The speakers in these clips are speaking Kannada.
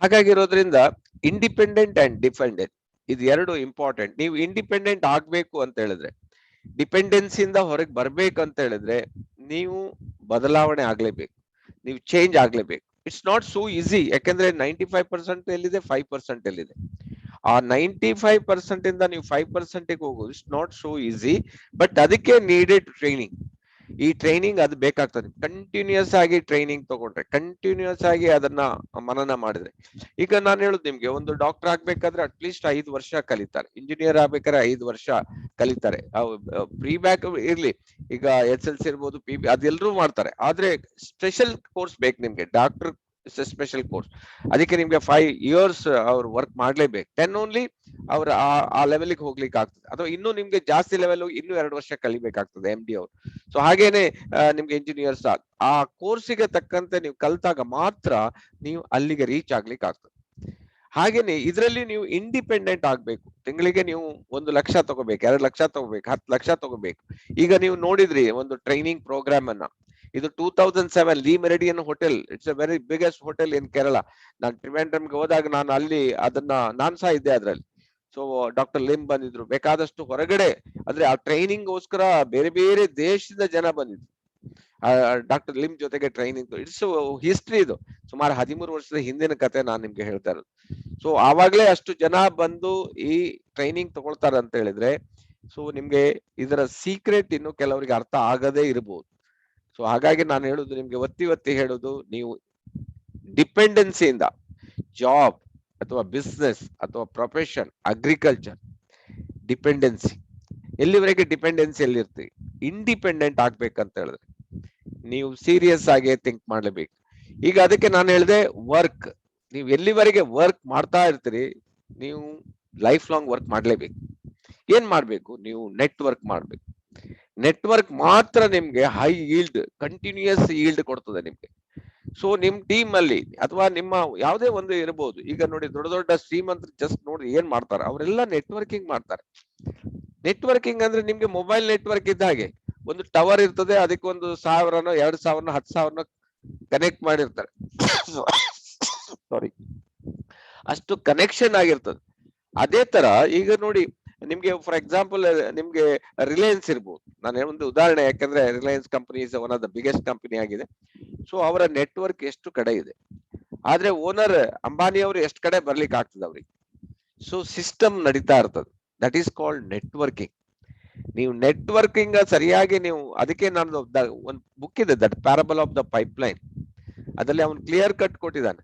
ಹಾಗಾಗಿರೋದ್ರಿಂದ ಇಂಡಿಪೆಂಡೆಂಟ್ ಅಂಡ್ ಡಿಪೆಂಡೆಂಟ್ ಇದು ಎರಡು ಇಂಪಾರ್ಟೆಂಟ್. ನೀವು ಇಂಡಿಪೆಂಡೆಂಟ್ ಆಗ್ಬೇಕು ಅಂತ ಹೇಳಿದ್ರೆ, ಡಿಪೆಂಡೆನ್ಸಿಯಿಂದ ಹೊರಗೆ ಬರ್ಬೇಕು ಅಂತ ಹೇಳಿದ್ರೆ ನೀವು ಬದಲಾವಣೆ ಆಗ್ಲೇಬೇಕು, ನೀವು ಚೇಂಜ್ ಆಗ್ಲೇಬೇಕು. It's not so easy. ಯಾಕಂದ್ರೆ 95% ಎಲ್ಲಿದೆ, 5% ಎಲ್ಲಿದೆ. ಆ 95% ಇಂದ ನೀವು 5% ಹೋಗೋದು it's not so easy. But ಅದಕ್ಕೆ ನೀಡೆಡ್ ಟ್ರೈನಿಂಗ್. ಈ ಟ್ರೈನಿಂಗ್ ಅದು ಬೇಕಾಗ್ತದೆ. ಕಂಟಿನ್ಯೂಸ್ ಆಗಿ ಟ್ರೈನಿಂಗ್ ತಗೊಂಡ್ರೆ, ಕಂಟಿನ್ಯೂಸ್ ಆಗಿ ಅದನ್ನ ಮನನ ಮಾಡಿದ್ರೆ. ಈಗ ನಾನು ಹೇಳುದು ನಿಮ್ಗೆ, ಒಂದು ಡಾಕ್ಟರ್ ಆಗ್ಬೇಕಾದ್ರೆ ಅಟ್ಲೀಸ್ಟ್ 5 ವರ್ಷ ಕಲಿತಾರೆ, ಇಂಜಿನಿಯರ್ ಆಗ್ಬೇಕಾದ್ರೆ 5 ವರ್ಷ ಕಲಿತಾರೆ. ಪ್ರೀ ಬ್ಯಾಕ್ ಇರ್ಲಿ, ಈಗ SLC ಇರ್ಬೋದು, PB ಅದೆಲ್ಲರೂ ಮಾಡ್ತಾರೆ. ಆದ್ರೆ ಸ್ಪೆಷಲ್ ಕೋರ್ಸ್ ಬೇಕು ನಿಮ್ಗೆ. ಡಾಕ್ಟರ್ ಸ್ಪೆಷಲ್ ಕೋರ್ಸ್, ಅದಕ್ಕೆ ನಿಮ್ಗೆ 5 years ಅವ್ರು ವರ್ಕ್ ಮಾಡ್ಲೇಬೇಕು. 10 ಓನ್ಲಿ ಅವ್ರ ಆ ಲೆವೆಲ್ಗೆ ಹೋಗ್ಲಿಕ್ಕೆ ಆಗ್ತದೆ. ಅಥವಾ ಇನ್ನೂ ನಿಮ್ಗೆ ಜಾಸ್ತಿ ಲೆವೆಲ್ ಇನ್ನೂ 2 ವರ್ಷ ಕಲಿಬೇಕಾಗ್ತದೆ MD ಅವರು. ಸೊ ಹಾಗೇನೆ ನಿಮ್ಗೆ ಇಂಜಿನಿಯರ್ಸ್ ಆ ಕೋರ್ಸಿಗೆ ತಕ್ಕಂತೆ ನೀವು ಕಲ್ತಾಗ ಮಾತ್ರ ನೀವು ಅಲ್ಲಿಗೆ ರೀಚ್ ಆಗ್ಲಿಕ್ಕೆ ಆಗ್ತದೆ. ಹಾಗೇನೆ ಇದರಲ್ಲಿ ನೀವು ಇಂಡಿಪೆಂಡೆಂಟ್ ಆಗ್ಬೇಕು. ತಿಂಗಳಿಗೆ ನೀವು 1 ಲಕ್ಷ ತಗೋಬೇಕು, 2 ಲಕ್ಷ ತಗೋಬೇಕು, 10 ಲಕ್ಷ ತಗೋಬೇಕು. ಈಗ ನೀವು ನೋಡಿದ್ರಿ ಒಂದು ಟ್ರೈನಿಂಗ್ ಪ್ರೋಗ್ರಾಮ್ ಅನ್ನ, ಇದು 2007 Le Meridien hotel. It's a very biggest hotel in Kerala. ನಾನು ಟ್ರಿವೆಂಡ್ರಮ್ಗೆ ಹೋದಾಗ ನಾನು ಅಲ್ಲಿ ನಾನ್ ಸಹ ಇದ್ದೆ ಅದ್ರಲ್ಲಿ. ಸೊ ಡಾಕ್ಟರ್ ಲಿಮ್ ಬಂದಿದ್ರು, ಬೇಕಾದಷ್ಟು ಹೊರಗಡೆ ಅಂದ್ರೆ ಆ ಟ್ರೈನಿಂಗ್ ಗೋಸ್ಕರ ಬೇರೆ ಬೇರೆ ದೇಶದ ಜನ ಬಂದಿದ್ರು ಡಾಕ್ಟರ್ ಲಿಮ್ ಜೊತೆಗೆ ಟ್ರೈನಿಂಗ್. It's history. ಇದು ಸುಮಾರು 13 ವರ್ಷದ ಹಿಂದಿನ ಕತೆ ನಾನು ನಿಮ್ಗೆ ಹೇಳ್ತಾ ಇರೋದು. ಸೊ ಆವಾಗ್ಲೇ ಅಷ್ಟು ಜನ ಬಂದು ಈ ಟ್ರೈನಿಂಗ್ ತಗೊಳ್ತಾರೆ ಅಂತ ಹೇಳಿದ್ರೆ, ಸೊ ನಿಮ್ಗೆ ಇದರ ಸೀಕ್ರೆಟ್ ಇನ್ನು ಕೆಲವರಿಗೆ ಅರ್ಥ ಆಗದೇ ಇರಬಹುದು. ಸೊ ಹಾಗಾಗಿ ನಾನು ಹೇಳುದು ನಿಮ್ಗೆ, ಒತ್ತಿ ಒತ್ತಿ ಹೇಳುದು, ನೀವು ಡಿಪೆಂಡೆನ್ಸಿಯಿಂದ ಜಾಬ್ ಅಥವಾ ಬಿಸ್ನೆಸ್ ಅಥವಾ ಪ್ರೊಫೆಷನ್, ಅಗ್ರಿಕಲ್ಚರ್, ಡಿಪೆಂಡೆನ್ಸಿ ಎಲ್ಲಿವರೆಗೆ ಡಿಪೆಂಡೆನ್ಸಿ ಎಲ್ಲಿರ್ತೀವಿ. ಇಂಡಿಪೆಂಡೆಂಟ್ ಆಗ್ಬೇಕಂತ ಹೇಳಿದ್ರೆ ನೀವು ಸೀರಿಯಸ್ ಆಗಿ ಥಿಂಕ್ ಮಾಡ್ಲೇಬೇಕು. ಈಗ ಅದಕ್ಕೆ ನಾನು ಹೇಳಿದೆ ವರ್ಕ್. ನೀವು ಎಲ್ಲಿವರೆಗೆ ವರ್ಕ್ ಮಾಡ್ತಾ ಇರ್ತೀರಿ, ನೀವು ಲೈಫ್ ಲಾಂಗ್ ವರ್ಕ್ ಮಾಡ್ಲೇಬೇಕು. ಏನ್ ಮಾಡ್ಬೇಕು, ನೀವು ನೆಟ್ವರ್ಕ್ ಮಾಡ್ಬೇಕು. ನೆಟ್ವರ್ಕ್ ಮಾತ್ರ ನಿಮ್ಗೆ ಹೈ ಈಲ್ಡ್, ಕಂಟಿನ್ಯೂಯಸ್ ಈಲ್ಡ್ ಕೊಡ್ತದೆ ನಿಮ್ಗೆ. ಸೊ ನಿಮ್ ಟೀಮ್ ಅಲ್ಲಿ ಅಥವಾ ನಿಮ್ಮ ಯಾವುದೇ ಒಂದು ಇರಬಹುದು. ಈಗ ನೋಡಿ, ದೊಡ್ಡ ದೊಡ್ಡ ಶ್ರೀಮಂತರು ಜಸ್ಟ್ ನೋಡಿ ಏನ್ ಮಾಡ್ತಾರೆ, ಅವರೆಲ್ಲ ನೆಟ್ವರ್ಕಿಂಗ್ ಮಾಡ್ತಾರೆ. ನೆಟ್ವರ್ಕಿಂಗ್ ಅಂದ್ರೆ ನಿಮ್ಗೆ ಮೊಬೈಲ್ ನೆಟ್ವರ್ಕ್ ಇದ್ದ ಹಾಗೆ. ಒಂದು ಟವರ್ ಇರ್ತದೆ, ಅದಕ್ಕೆ ಒಂದು 1000ನೋ 2000ನೋ 10,000ನೋ ಕನೆಕ್ಟ್ ಮಾಡಿರ್ತಾರೆ. ಸಾರಿ, ಅಷ್ಟು ಕನೆಕ್ಷನ್ ಆಗಿರ್ತದೆ. ಅದೇ ತರ ಈಗ ನೋಡಿ, ನಿಮ್ಗೆ ಫಾರ್ ಎಕ್ಸಾಂಪಲ್ ನಿಮ್ಗೆ ರಿಲಯನ್ಸ್ ಇರ್ಬೋದು. ನಾನು ಒಂದು ಉದಾಹರಣೆ, ಯಾಕಂದ್ರೆ Reliance company is one of the biggest company ಆಗಿದೆ. ಸೊ ಅವರ ನೆಟ್ವರ್ಕ್ ಎಷ್ಟು ಕಡೆ ಇದೆ, ಆದ್ರೆ ಓನರ್ ಅಂಬಾನಿ ಅವರು ಎಷ್ಟು ಕಡೆ ಬರ್ಲಿಕ್ಕೆ ಆಗ್ತದೆ ಅವ್ರಿಗೆ. ಸೊ ಸಿಸ್ಟಮ್ ನಡೀತಾ ಇರ್ತದೆ. That is called networking. ನೀವು ನೆಟ್ವರ್ಕಿಂಗ್ ಸರಿಯಾಗಿ ನೀವು, ಅದಕ್ಕೆ ನಾನು ಒಂದು ಬುಕ್ ಇದೆ, that parable of the pipeline. ಅದರಲ್ಲಿ ಅವನು ಕ್ಲಿಯರ್ ಕಟ್ ಕೊಟ್ಟಿದ್ದಾನೆ.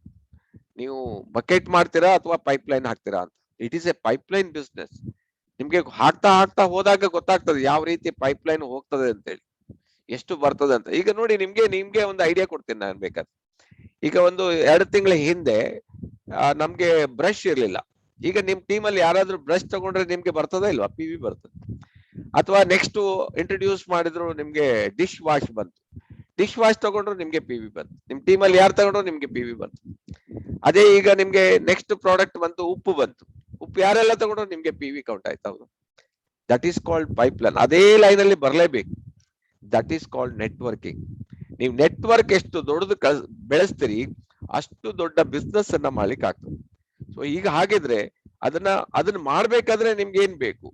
ನೀವು ಬಕೆಟ್ ಮಾಡ್ತೀರಾ ಅಥವಾ ಪೈಪ್ಲೈನ್ ಹಾಕ್ತೀರಾ ಅಂತ. It is A pipeline business. ನಿಮ್ಗೆ ಹಾಕ್ತಾ ಹಾಕ್ತಾ ಹೋದಾಗ ಗೊತ್ತಾಗ್ತದೆ ಯಾವ ರೀತಿ ಪೈಪ್ಲೈನ್ ಹೋಗ್ತದೆ ಅಂತೇಳಿ, ಎಷ್ಟು ಬರ್ತದೆ ಅಂತ. ಈಗ ನೋಡಿ, ನಿಮ್ಗೆ ಒಂದು ಐಡಿಯಾ ಕೊಡ್ತೀನಿ ನಾನು ಬೇಕಾದ್ರೆ. ಈಗ ಒಂದು 2 ತಿಂಗಳ ಹಿಂದೆ ನಮ್ಗೆ ಬ್ರಷ್ ಇರ್ಲಿಲ್ಲ. ಈಗ ನಿಮ್ ಟೀಮ್ ಅಲ್ಲಿ ಯಾರಾದ್ರೂ ಬ್ರಷ್ ತಗೊಂಡ್ರೆ ನಿಮ್ಗೆ ಬರ್ತದ ಇಲ್ವಾ, PV ಬರ್ತದೆ. ಅಥವಾ ನೆಕ್ಸ್ಟ್ ಇಂಟ್ರೊಡ್ಯೂಸ್ ಮಾಡಿದ್ರು, ನಿಮ್ಗೆ ಡಿಶ್ ವಾಶ್ ಬಂತು. ಡಿಶ್ ವಾಶ್ ತಗೊಂಡ್ರು ನಿಮ್ಗೆ PV ಬಂತು. ನಿಮ್ ಟೀಮ್ ಅಲ್ಲಿ ಯಾರು ತಗೊಂಡ್ರು ನಿಮ್ಗೆ PV ಬಂತು. ಅದೇ ಈಗ ನಿಮ್ಗೆ ನೆಕ್ಸ್ಟ್ ಪ್ರಾಡಕ್ಟ್ ಬಂತು, ಉಪ್ಪು ಬಂತು. ಉಪ್ಪು ಯಾರೆಲ್ಲ ತಗೊಂಡ್ರು ನಿಮ್ಗೆ PV ಕೌಂಟ್ ಆಯ್ತು. ಹೌದು, ದಟ್ ಈಸ್ ಕಾಲ್ಡ್ ಪೈಪ್ಲೈನ್. ಅದೇ ಲೈನ್ ಅಲ್ಲಿ ಬರ್ಲೇಬೇಕು. That is called networking. ನೀವು ನೆಟ್ವರ್ಕ್ ಎಷ್ಟು ದೊಡ್ಡದು ಬೆಳೆಸ್ತೀರಿ, ಅಷ್ಟು ದೊಡ್ಡ ಬಿಸ್ನೆಸ್ ಅನ್ನ ಮಾಡ್ಲಿಕ್ಕೆ ಆಗ್ತದೆ. ಸೊ ಈಗ ಹಾಗಿದ್ರೆ ಅದನ್ನ ಮಾಡ್ಬೇಕಾದ್ರೆ ನಿಮ್ಗೆ ಏನ್ ಬೇಕು,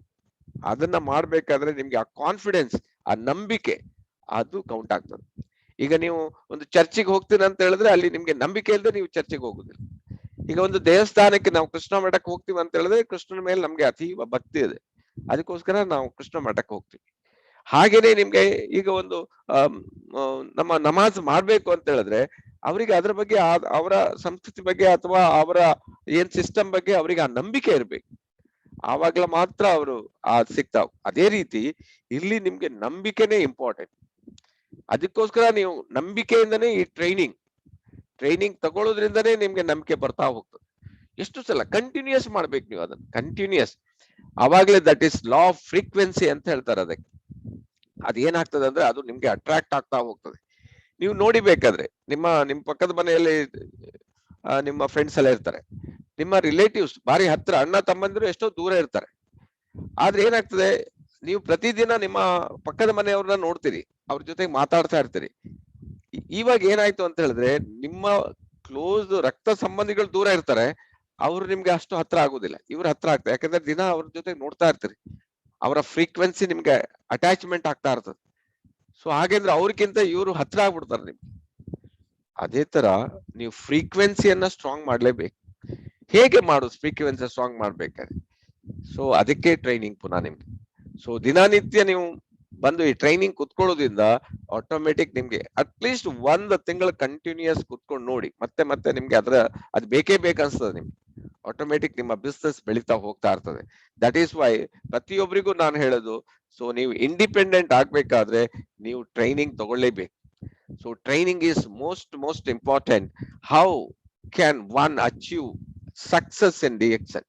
ಅದನ್ನ ಮಾಡ್ಬೇಕಾದ್ರೆ ನಿಮ್ಗೆ ಆ ಕಾನ್ಫಿಡೆನ್ಸ್, ಆ ನಂಬಿಕೆ, ಅದು ಕೌಂಟ್ ಆಗ್ತದೆ. ಈಗ ನೀವು ಒಂದು ಚರ್ಚಿಗೆ ಹೋಗ್ತೀನಿ ಅಂತ ಹೇಳಿದ್ರೆ, ಅಲ್ಲಿ ನಿಮ್ಗೆ ನಂಬಿಕೆ ಇಲ್ಲದೆ ನೀವು ಚರ್ಚಿಗೆ ಹೋಗುದಿಲ್ಲ. ಈಗ ಒಂದು ದೇವಸ್ಥಾನಕ್ಕೆ ನಾವು ಕೃಷ್ಣ ಮಠಕ್ಕೆ ಹೋಗ್ತೀವಿ ಅಂತ ಹೇಳಿದ್ರೆ, ಕೃಷ್ಣನ ಮೇಲೆ ನಮ್ಗೆ ಅತೀವ ಭಕ್ತಿ ಇದೆ, ಅದಕ್ಕೋಸ್ಕರ ನಾವು ಕೃಷ್ಣ ಮಠಕ್ಕೆ ಹೋಗ್ತೀವಿ. ಹಾಗೇನೆ ನಿಮ್ಗೆ ಈಗ ಒಂದು ನಮ್ಮ ನಮಾಜ್ ಮಾಡ್ಬೇಕು ಅಂತ ಹೇಳಿದ್ರೆ, ಅವರಿಗೆ ಅದ್ರ ಬಗ್ಗೆ, ಅವರ ಸಂಸ್ಕೃತಿ ಬಗ್ಗೆ ಅಥವಾ ಅವರ ಏನ್ ಸಿಸ್ಟಮ್ ಬಗ್ಗೆ ಅವರಿಗೆ ಆ ನಂಬಿಕೆ ಇರ್ಬೇಕು. ಆವಾಗ್ಲ ಮಾತ್ರ ಅವರು ಸಿಗ್ತಾವ್. ಅದೇ ರೀತಿ ಇಲ್ಲಿ ನಿಮ್ಗೆ ನಂಬಿಕೆನೇ ಇಂಪಾರ್ಟೆಂಟ್. ಅದಕ್ಕೋಸ್ಕರ ನೀವು ನಂಬಿಕೆಯಿಂದನೇ ಈ ಟ್ರೈನಿಂಗ್ ತಗೊಳ್ಳೋದ್ರಿಂದನೇ ನಿಮ್ಗೆ ನಂಬಿಕೆ ಬರ್ತಾ ಹೋಗ್ತದೆ. ಎಷ್ಟು ಸಲ ಕಂಟಿನ್ಯೂಸ್ ಮಾಡ್ಬೇಕು ನೀವು ಅದನ್ನ, ಕಂಟಿನ್ಯೂಸ್. ಅವಾಗ್ಲೇ that is law off frequency ಅಂತ ಹೇಳ್ತಾರೆ ಅದಕ್ಕೆ. ಅದೇನಾಗ್ತದೆ ಅಂದ್ರೆ, ಅದು ನಿಮ್ಗೆ ಅಟ್ರಾಕ್ಟ್ ಆಗ್ತಾ ಹೋಗ್ತದೆ. ನೀವು ನೋಡಿಬೇಕಾದ್ರೆ ನಿಮ್ ಪಕ್ಕದ ಮನೆಯಲ್ಲಿ ನಿಮ್ಮ ಫ್ರೆಂಡ್ಸ್ ಎಲ್ಲ ಇರ್ತಾರೆ, ನಿಮ್ಮ ರಿಲೇಟಿವ್ಸ್ ಬಾರಿ ಹತ್ರ, ಅಣ್ಣ ತಮ್ಮಂದಿರು ಎಷ್ಟೋ ದೂರ ಇರ್ತಾರೆ. ಆದ್ರೆ ಏನಾಗ್ತದೆ, ನೀವು ಪ್ರತಿದಿನ ನಿಮ್ಮ ಪಕ್ಕದ ಮನೆಯವ್ರನ್ನ ನೋಡ್ತೀರಿ, ಅವ್ರ ಜೊತೆಗೆ ಮಾತಾಡ್ತಾ ಇರ್ತೀರಿ. ಇವಾಗ ಏನಾಯ್ತು ಅಂತ ಹೇಳಿದ್ರೆ, ನಿಮ್ಮ ಕ್ಲೋಸ್ ರಕ್ತ ಸಂಬಂಧಿಗಳು ದೂರ ಇರ್ತಾರೆ, ಅವ್ರು ನಿಮ್ಗೆ ಅಷ್ಟು ಹತ್ರ ಆಗುದಿಲ್ಲ. ಇವ್ರ ಹತ್ರ ಆಗ್ತಾರೆ, ಯಾಕಂದ್ರೆ ದಿನ ಅವ್ರ ಜೊತೆ ನೋಡ್ತಾ ಇರ್ತೀರಿ, ಅವರ ಫ್ರೀಕ್ವೆನ್ಸಿ ನಿಮ್ಗೆ ಅಟ್ಯಾಚ್ಮೆಂಟ್ ಆಗ್ತಾ ಇರ್ತದೆ. ಸೊ ಹಾಗೆಂದ್ರೆ ಅವ್ರಿಗಿಂತ ಇವ್ರು ಹತ್ರ ಆಗ್ಬಿಡ್ತಾರೆ ನಿಮ್ಗೆ. ಅದೇ ತರ ನೀವು ಫ್ರೀಕ್ವೆನ್ಸಿಯನ್ನ ಸ್ಟ್ರಾಂಗ್ ಮಾಡ್ಲೇಬೇಕು. ಹೇಗೆ ಮಾಡುದು ಫ್ರೀಕ್ವೆನ್ಸಿ ಸ್ಟ್ರಾಂಗ್ ಮಾಡ್ಬೇಕಾದ್ರೆ? ಸೊ ಅದಕ್ಕೆ ಟ್ರೈನಿಂಗ್ ಪುನಃ ನಿಮ್ಗೆ. ಸೊ ದಿನನಿತ್ಯ ನೀವು ಬಂದು ಈ ಟ್ರೈನಿಂಗ್ ಕುತ್ಕೊಳ್ಳೋದ್ರಿಂದ ಆಟೋಮೆಟಿಕ್ ನಿಮ್ಗೆ ಅಟ್ಲೀಸ್ಟ್ 1 ತಿಂಗಳು ಕಂಟಿನ್ಯೂಸ್ ಕುತ್ಕೊಂಡು ನೋಡಿ, ಮತ್ತೆ ಮತ್ತೆ ನಿಮ್ಗೆ ಅದು ಬೇಕೇ ಬೇಕನ್ಸ್ತದೆ ನಿಮ್ಗೆ. ಆಟೋಮೆಟಿಕ್ ನಿಮ್ಮ ಬಿಸ್ನೆಸ್ ಬೆಳೀತಾ ಹೋಗ್ತಾ ಇರ್ತದೆ. ದಟ್ ಈಸ್ ವೈ ಪ್ರತಿಯೊಬ್ಬರಿಗೂ ನಾನು ಹೇಳೋದು, ಸೊ ನೀವು ಇಂಡಿಪೆಂಡೆಂಟ್ ಆಗ್ಬೇಕಾದ್ರೆ ನೀವು ಟ್ರೈನಿಂಗ್ ತಗೊಳ್ಳೇಬೇಕು. So training is most important. How can one achieve success in DXN?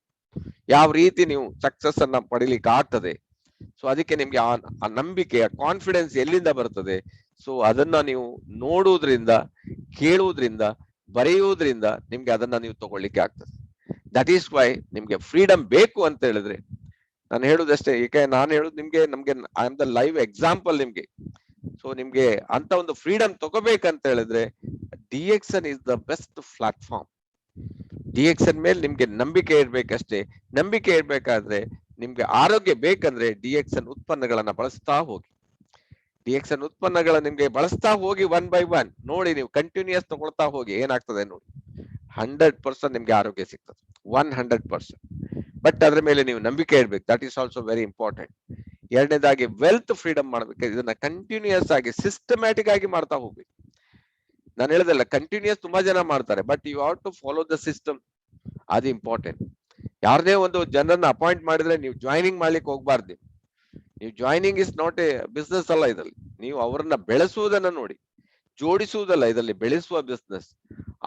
ಯಾವ ರೀತಿ ನೀವು ಸಕ್ಸಸ್ ಅನ್ನ ಪಡಿಲಿಕ್ಕೆ ಆಗ್ತದೆ? ಸೊ ಅದಕ್ಕೆ ನಿಮ್ಗೆ ಆ ನಂಬಿಕೆ, ಆ ಕಾನ್ಫಿಡೆನ್ಸ್ ಎಲ್ಲಿಂದ ಬರ್ತದೆ? ಸೊ ಅದನ್ನ ನೀವು ನೋಡುವುದ್ರಿಂದ, ಕೇಳುವುದ್ರಿಂದ, ಬರೆಯುವುದ್ರಿಂದ ನಿಮ್ಗೆ ಅದನ್ನ ನೀವು ತಗೊಳ್ಳಿಕ್ಕೆ ಆಗ್ತದೆ. ದಟ್ ಈಸ್ ವೈ ನಿಮ್ಗೆ ಫ್ರೀಡಮ್ ಬೇಕು ಅಂತ ಹೇಳಿದ್ರೆ ನಾನು ಹೇಳುದಷ್ಟೇ. ಈಗ ನಾನು ಹೇಳುದು ನಮ್ಗೆ I am the live example ನಿಮ್ಗೆ. ಸೊ ನಿಮ್ಗೆ ಅಂತ ಒಂದು ಫ್ರೀಡಮ್ ತಗೋಬೇಕಂತ ಹೇಳಿದ್ರೆ Dixon is the best platform. Dixon ಮೇಲೆ ನಿಮ್ಗೆ ನಂಬಿಕೆ ಇರ್ಬೇಕಷ್ಟೇ. ನಂಬಿಕೆ ಇರ್ಬೇಕಾದ್ರೆ ನಿಮ್ಗೆ ಆರೋಗ್ಯ ಬೇಕಂದ್ರೆ ಡಿಎಕ್ಸನ್ ಉತ್ಪನ್ನಗಳನ್ನ ಬಳಸ್ತಾ ಹೋಗಿ. ಡಿಎಕ್ಸನ್ ಉತ್ಪನ್ನಗಳ ನಿಮ್ಗೆ ಬಳಸ್ತಾ ಹೋಗಿ 1 by 1 ನೋಡಿ, ನೀವು ಕಂಟಿನ್ಯೂಸ್ ತಗೊಳ್ತಾ ಹೋಗಿ, ಏನಾಗ್ತದೆ ನೋಡಿ. 100% ನಿಮ್ಗೆ ಆರೋಗ್ಯ ಸಿಗ್ತದೆ, 100%. ಬಟ್ ಅದ್ರ ಮೇಲೆ ನೀವು ನಂಬಿಕೆ ಇಡ್ಬೇಕು. That is also very important. ಎರಡನೇದಾಗಿ ವೆಲ್ತ್ ಫ್ರೀಡಮ್ ಮಾಡ್ಬೇಕು. ಇದನ್ನ ಕಂಟಿನ್ಯೂಸ್ ಆಗಿ ಸಿಸ್ಟಮ್ಯಾಟಿಕ್ ಆಗಿ ಮಾಡ್ತಾ ಹೋಗ್ಬೇಕು. ನಾನು ಹೇಳದಲ್ಲ, ಕಂಟಿನ್ಯೂಸ್ ತುಂಬಾ ಜನ ಮಾಡ್ತಾರೆ, but you have to follow the system. ಅದು ಇಂಪಾರ್ಟೆಂಟ್. ಯಾರದೇ ಒಂದು ಜನರನ್ನ ಅಪಾಯಿಂಟ್ ಮಾಡಿದ್ರೆ ನೀವು ಜಾಯ್ನಿಂಗ್ ಮಾಡ್ಲಿಕ್ಕೆ ಹೋಗ್ಬಾರ್ದು. ನೀವು joining is not A business ಅಲ್ಲ. ಇದರಲ್ಲಿ ನೀವು ಅವರನ್ನ ಬೆಳೆಸುವುದನ್ನ ನೋಡಿ, ಜೋಡಿಸುವುದಲ್ಲ. ಇದರಲ್ಲಿ ಬೆಳೆಸುವ ಬಿಸ್ನೆಸ್.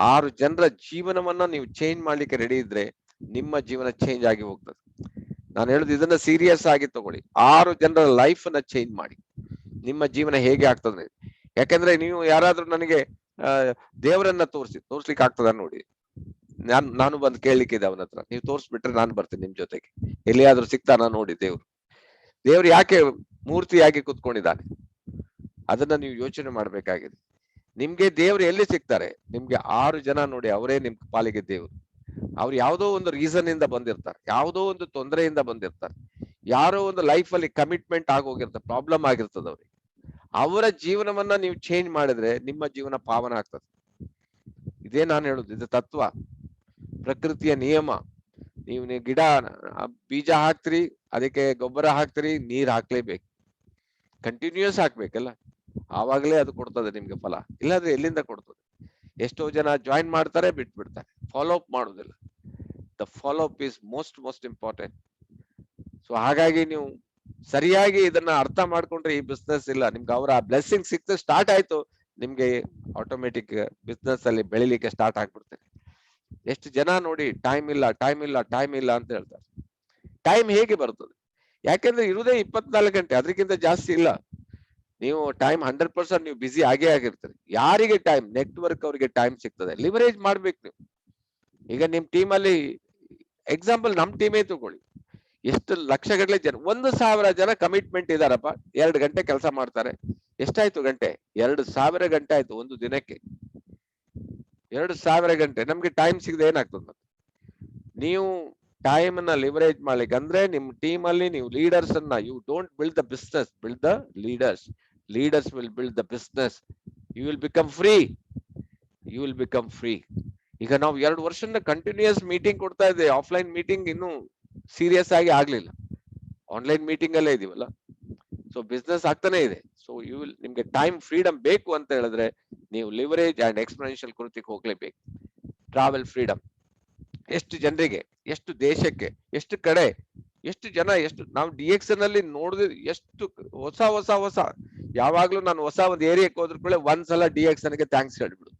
6 ಜನರ ಜೀವನವನ್ನ ನೀವು ಚೇಂಜ್ ಮಾಡ್ಲಿಕ್ಕೆ ರೆಡಿ ಇದ್ರೆ ನಿಮ್ಮ ಜೀವನ ಚೇಂಜ್ ಆಗಿ ಹೋಗ್ತದೆ. ನಾನು ಹೇಳುದು ಇದನ್ನ ಸೀರಿಯಸ್ ಆಗಿ ತಗೊಳ್ಳಿ. 6 ಜನರ ಲೈಫ್ ಅನ್ನ ಚೇಂಜ್ ಮಾಡಿ, ನಿಮ್ಮ ಜೀವನ ಹೇಗೆ ಆಗ್ತದೆ. ಯಾಕಂದ್ರೆ ನೀವು ಯಾರಾದ್ರೂ ನನಗೆ ದೇವರನ್ನ ತೋರ್ಸ್ಲಿಕ್ಕೆ ಆಗ್ತದ ನೋಡಿ. ನಾನು ಬಂದು ಕೇಳಲಿಕ್ಕಿದೆ ಅವನ ಹತ್ರ, ನೀವು ತೋರ್ಸ್ಬಿಟ್ರೆ ನಾನು ಬರ್ತೀನಿ ನಿಮ್ ಜೊತೆಗೆ. ಎಲ್ಲಿಯಾದ್ರೂ ಸಿಗ್ತಾನ ನೋಡಿ ದೇವ್ರು ಯಾಕೆ ಮೂರ್ತಿಯಾಗಿ ಕುತ್ಕೊಂಡಿದ್ದಾನೆ? ಅದನ್ನ ನೀವು ಯೋಚನೆ ಮಾಡ್ಬೇಕಾಗಿದೆ. ನಿಮ್ಗೆ ದೇವ್ರು ಎಲ್ಲಿ ಸಿಗ್ತಾರೆ? ನಿಮ್ಗೆ 6 ಜನ ನೋಡಿ, ಅವರೇ ನಿಮ್ ಪಾಲಿಗೆ ದೇವ್ರು. ಅವ್ರು ಯಾವುದೋ ಒಂದು ರೀಸನ್ ಇಂದ ಬಂದಿರ್ತಾರೆ, ಯಾವುದೋ ಒಂದು ತೊಂದರೆಯಿಂದ ಬಂದಿರ್ತಾರೆ, ಯಾರೋ ಒಂದು ಲೈಫ್ ಅಲ್ಲಿ ಕಮಿಟ್ಮೆಂಟ್ ಆಗೋಗಿರ್ತಾರೆ, ಪ್ರಾಬ್ಲಮ್ ಆಗಿರ್ತದೆ ಅವ್ರಿಗೆ. ಅವರ ಜೀವನವನ್ನ ನೀವು ಚೇಂಜ್ ಮಾಡಿದ್ರೆ ನಿಮ್ಮ ಜೀವನ ಪಾವನ ಆಗ್ತದೆ. ಇದೇ ನಾನು ಹೇಳುದು, ಇದು ತತ್ವ, ಪ್ರಕೃತಿಯ ನಿಯಮ. ನೀವು ಗಿಡ ಬೀಜ ಹಾಕ್ತಿರಿ, ಅದಕ್ಕೆ ಗೊಬ್ಬರ ಹಾಕ್ತಿರಿ, ನೀರ್ ಹಾಕ್ಲೇಬೇಕು, ಕಂಟಿನ್ಯೂಸ್ ಹಾಕ್ಬೇಕಲ್ಲ, ಆವಾಗಲೇ ಅದು ಕೊಡ್ತದೆ ನಿಮ್ಗೆ ಫಲ. ಇಲ್ಲಾಂದ್ರೆ ಎಲ್ಲಿಂದ ಕೊಡ್ತದೆ? ಎಷ್ಟೋ ಜನ ಜಾಯಿನ್ ಮಾಡ್ತಾರೆ, ಬಿಟ್ಬಿಡ್ತಾರೆ, ಫಾಲೋ ಅಪ್ ಮಾಡುದಿಲ್ಲ. The follow up is most important. So ಹಾಗಾಗಿ ನೀವು ಸರಿಯಾಗಿ ಇದನ್ನ ಅರ್ಥ ಮಾಡ್ಕೊಂಡ್ರೆ ಈ ಬಿಸ್ನೆಸ್ ಇಲ್ಲ ನಿಮ್ಗೆ ಅವರ ಬ್ಲೆಸ್ಸಿಂಗ್ ಸಿಕ್ತ ಸ್ಟಾರ್ಟ್ ಆಯ್ತು, ನಿಮ್ಗೆ ಆಟೋಮೆಟಿಕ್ ಬಿಸ್ನೆಸ್ ಅಲ್ಲಿ ಬೆಳಿಲಿಕ್ಕೆ ಸ್ಟಾರ್ಟ್ ಆಗ್ಬಿಡ್ತಾರೆ. ಎಷ್ಟು ಜನ ನೋಡಿ, ಟೈಮ್ ಇಲ್ಲ ಅಂತ ಹೇಳ್ತಾರೆ. ಟೈಮ್ ಹೇಗೆ ಬರ್ತದೆ? ಯಾಕೆಂದ್ರೆ ಇರುವುದೇ 24 ಗಂಟೆ, ಅದಕ್ಕಿಂತ ಜಾಸ್ತಿ ಇಲ್ಲ. ನೀವು ಟೈಮ್ 100% ನೀವು ಬಿಸಿ ಆಗೇ ಆಗಿರ್ತೀರಿ. ಯಾರಿಗೆ ಟೈಮ್? ನೆಟ್ವರ್ಕ್ ಅವರಿಗೆ ಟೈಮ್ ಸಿಗ್ತದೆ. ಲಿವರೇಜ್ ಮಾಡ್ಬೇಕು ನೀವು. ಈಗ ನಿಮ್ ಟೀಮ್ ಅಲ್ಲಿ ಎಕ್ಸಾಂಪಲ್ ನಮ್ ಟೀಮೇ ತಗೊಳ್ಳಿ, ಎಷ್ಟು ಲಕ್ಷಗಟ್ಟಲೆ ಜನ, 1,000 ಜನ ಕಮಿಟ್ಮೆಂಟ್ ಇದಾರಪ್ಪ. 2 ಗಂಟೆ ಕೆಲಸ ಮಾಡ್ತಾರೆ. ಎಷ್ಟಾಯ್ತು ಗಂಟೆ? 2,000 ಗಂಟೆ ಆಯ್ತು ಒಂದು ದಿನಕ್ಕೆ. 2,000 ಗಂಟೆ ನಮ್ಗೆ ಟೈಮ್ ಸಿಗದೆ ಏನಾಗ್ತದೆ? ನೀವು ಟೈಮ್ ನ ಲಿವರೇಜ್ ಮಾಡ್ಲಿಕ್ಕೆ ಅಂದ್ರೆ ನಿಮ್ ಟೀಮ್ ಅಲ್ಲಿ ನೀವು ಲೀಡರ್ಸ್ ಅನ್ನ, you don't build the business, build the leaders. Leaders will build the business. You will become free. ಈಗ ನಾವು 2 ವರ್ಷದಿಂದ ಕಂಟಿನ್ಯೂಸ್ ಮೀಟಿಂಗ್ ಕೊಡ್ತಾ ಇದ್ದೇವೆ. ಆಫ್ಲೈನ್ ಮೀಟಿಂಗ್ ಇನ್ನು ಸೀರಿಯಸ್ ಆಗಿ ಆಗ್ಲಿಲ್ಲ, ಆನ್ಲೈನ್ ಮೀಟಿಂಗ್ ಅಲ್ಲೇ ಇದೀವಲ್ಲ. ಸೊ ಬಿಸ್ನೆಸ್ ಆಗ್ತಾನೆ ಇದೆ. ಸೊ ನಿಮ್ಗೆ ಟೈಮ್ ಫ್ರೀಡಮ್ ಬೇಕು ಅಂತ ಹೇಳಿದ್ರೆ ನೀವು ಲಿವರೇಜ್ ಅಂಡ್ ಎಕ್ಸ್ಪೋನೆನ್ಷಿಯಲ್ ಕೃತಿಗೆ ಹೋಗ್ಲೇಬೇಕು. ಟ್ರಾವೆಲ್ ಫ್ರೀಡಮ್, ಎಷ್ಟು ಜನರಿಗೆ, ಎಷ್ಟು ದೇಶಕ್ಕೆ, ಎಷ್ಟು ಕಡೆ, ಎಷ್ಟು ಜನ, ಎಷ್ಟು ನಾವು ಡಿಎಕ್ಸನ್ ಅಲ್ಲಿ ನೋಡಿದ್ರೆ ಎಷ್ಟು ಹೊಸ ಯಾವಾಗ್ಲೂ ನಾನು ಹೊಸ ಒಂದು ಏರಿಯಾಕ್ಕೆ ಹೋದ್ರ ಕೂಡ ಒಂದ್ಸಲ ಡಿಎಕ್ಸನ್ ಗೆ ಥ್ಯಾಂಕ್ಸ್ ಹೇಳ್ಬಿಡು.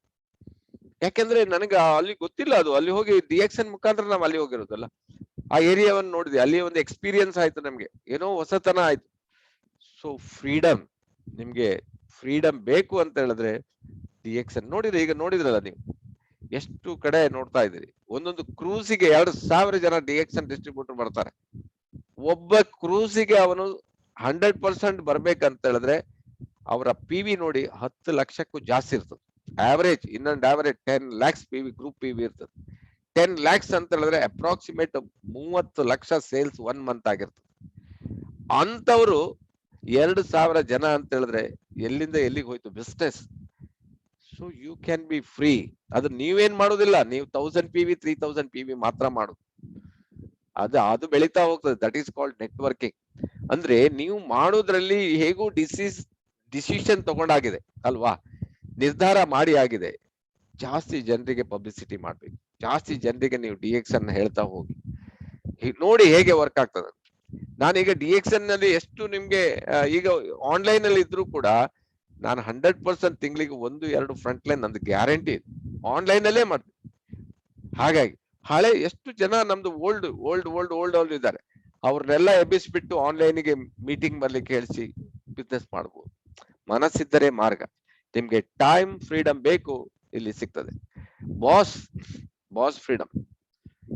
ಯಾಕೆಂದ್ರೆ ನನಗೆ ಅಲ್ಲಿ ಗೊತ್ತಿಲ್ಲ, ಅದು ಅಲ್ಲಿ ಹೋಗಿ ಡಿಎಕ್ಸನ್ ಮುಖಾಂತರ ನಾವು ಅಲ್ಲಿ ಹೋಗಿರೋದಲ್ಲ, ಆ ಏರಿಯಾವನ್ನು ನೋಡಿದ್ವಿ, ಅಲ್ಲಿ ಒಂದು ಎಕ್ಸ್ಪೀರಿಯನ್ಸ್ ಆಯ್ತು, ನಮ್ಗೆ ಏನೋ ಹೊಸತನ ಆಯ್ತು. ಸೊ ನಿಮ್ಗೆ ಫ್ರೀಡಮ್ ಬೇಕು ಅಂತ ಹೇಳಿದ್ರೆ ಡಿಎಕ್ಸನ್ ನೋಡಿದ್ರೆ, ಈಗ ನೋಡಿದ್ರಲ್ಲ ನೀವು ಎಷ್ಟು ಕಡೆ ನೋಡ್ತಾ ಇದ್ದೀರಿ. ಒಂದೊಂದು ಕ್ರೂಸಿಗೆ 2,000 ಜನ ಡಿಎಕ್ಸನ್ ಡಿಸ್ಟ್ರಿಬ್ಯೂಟರ್ ಬರ್ತಾರೆ. ಒಬ್ಬ ಕ್ರೂಸಿಗೆ ಅವನು 100% ಬರ್ಬೇಕಂತ ಹೇಳಿದ್ರೆ ಅವರ PV ನೋಡಿ 10 ಲಕ್ಷಕ್ಕೂ ಜಾಸ್ತಿ ಇರ್ತದೆ. ಆವರೇಜ್ ಇನ್ನೊಂದು average 10 lakhs PV group PV ಇರ್ತದೆ. 10 lakhs ಅಂತ ಹೇಳಿದ್ರೆ ಅಪ್ರಾಕ್ಸಿಮೇಟ್ 30 ಲಕ್ಷ ಸೇಲ್ಸ್ 1 ಮಂತ್ ಆಗಿರ್ತದೆ. ಅಂತವ್ರು 2,000 ಜನ ಅಂತ ಹೇಳಿದ್ರೆ ಎಲ್ಲಿಂದ ಎಲ್ಲಿಗೆ ಹೋಯ್ತು business. So you can be free. ಅದು ನೀವೇನ್ ಮಾಡೋದಿಲ್ಲ, ನೀವು 1000 PV 3000 PV ಮಾತ್ರ ಮಾಡುದು. ಅದು ಬೆಳೀತಾ ಹೋಗ್ತದೆ. That is called networking. ಅಂದ್ರೆ ನೀವು ಮಾಡೋದ್ರಲ್ಲಿ ಹೇಗೂ ಡಿಸಿಷನ್ ತಗೊಂಡಾಗಿದೆ ಅಲ್ವಾ, ನಿರ್ಧಾರ ಮಾಡಿ ಆಗಿದೆ. ಜಾಸ್ತಿ ಜನರಿಗೆ ಪಬ್ಲಿಸಿಟಿ ಮಾಡ್ಬೇಕು, ಜಾಸ್ತಿ ಜನರಿಗೆ ನೀವು DXN ಹೇಳ್ತಾ ಹೋಗಿ, ನೋಡಿ ಹೇಗೆ ವರ್ಕ್ ಆಗ್ತದೆ. ನಾನೀಗ DXN ನಲ್ಲಿ ಎಷ್ಟು ನಿಮ್ಗೆ ಈಗ ಆನ್ಲೈನ್ ಅಲ್ಲಿ ಇದ್ರು ಕೂಡ ನಾನು 100% ತಿಂಗಳಿಗೆ 1-2 ಫ್ರಂಟ್ ಲೈನ್ ನಂದು ಗ್ಯಾರಂಟಿ ಆನ್ಲೈನ್ ಅಲ್ಲೇ ಮಾಡ್ತೀನಿ. ಹಾಗಾಗಿ ಹಳೆ ಎಷ್ಟು ಜನ ನಮ್ದು ಓಲ್ಡ್ ಇದ್ದಾರೆ, ಅವ್ರನ್ನೆಲ್ಲ ಎಬ್ಬಿಸ್ಬಿಟ್ಟು ಆನ್ಲೈನ್ಗೆ ಮೀಟಿಂಗ್ ಬರ್ಲಿಕ್ಕೆ ಹೇಳಿಸಿ ಬಿಸ್ನೆಸ್ ಮಾಡ್ಬೋದು. ಮನಸ್ಸಿದ್ದರೆ ಮಾರ್ಗ. ನಿಮ್ಗೆ ಟೈಮ್ ಫ್ರೀಡಮ್ ಬೇಕು, ಇಲ್ಲಿ ಸಿಗ್ತದೆ. Boss freedom.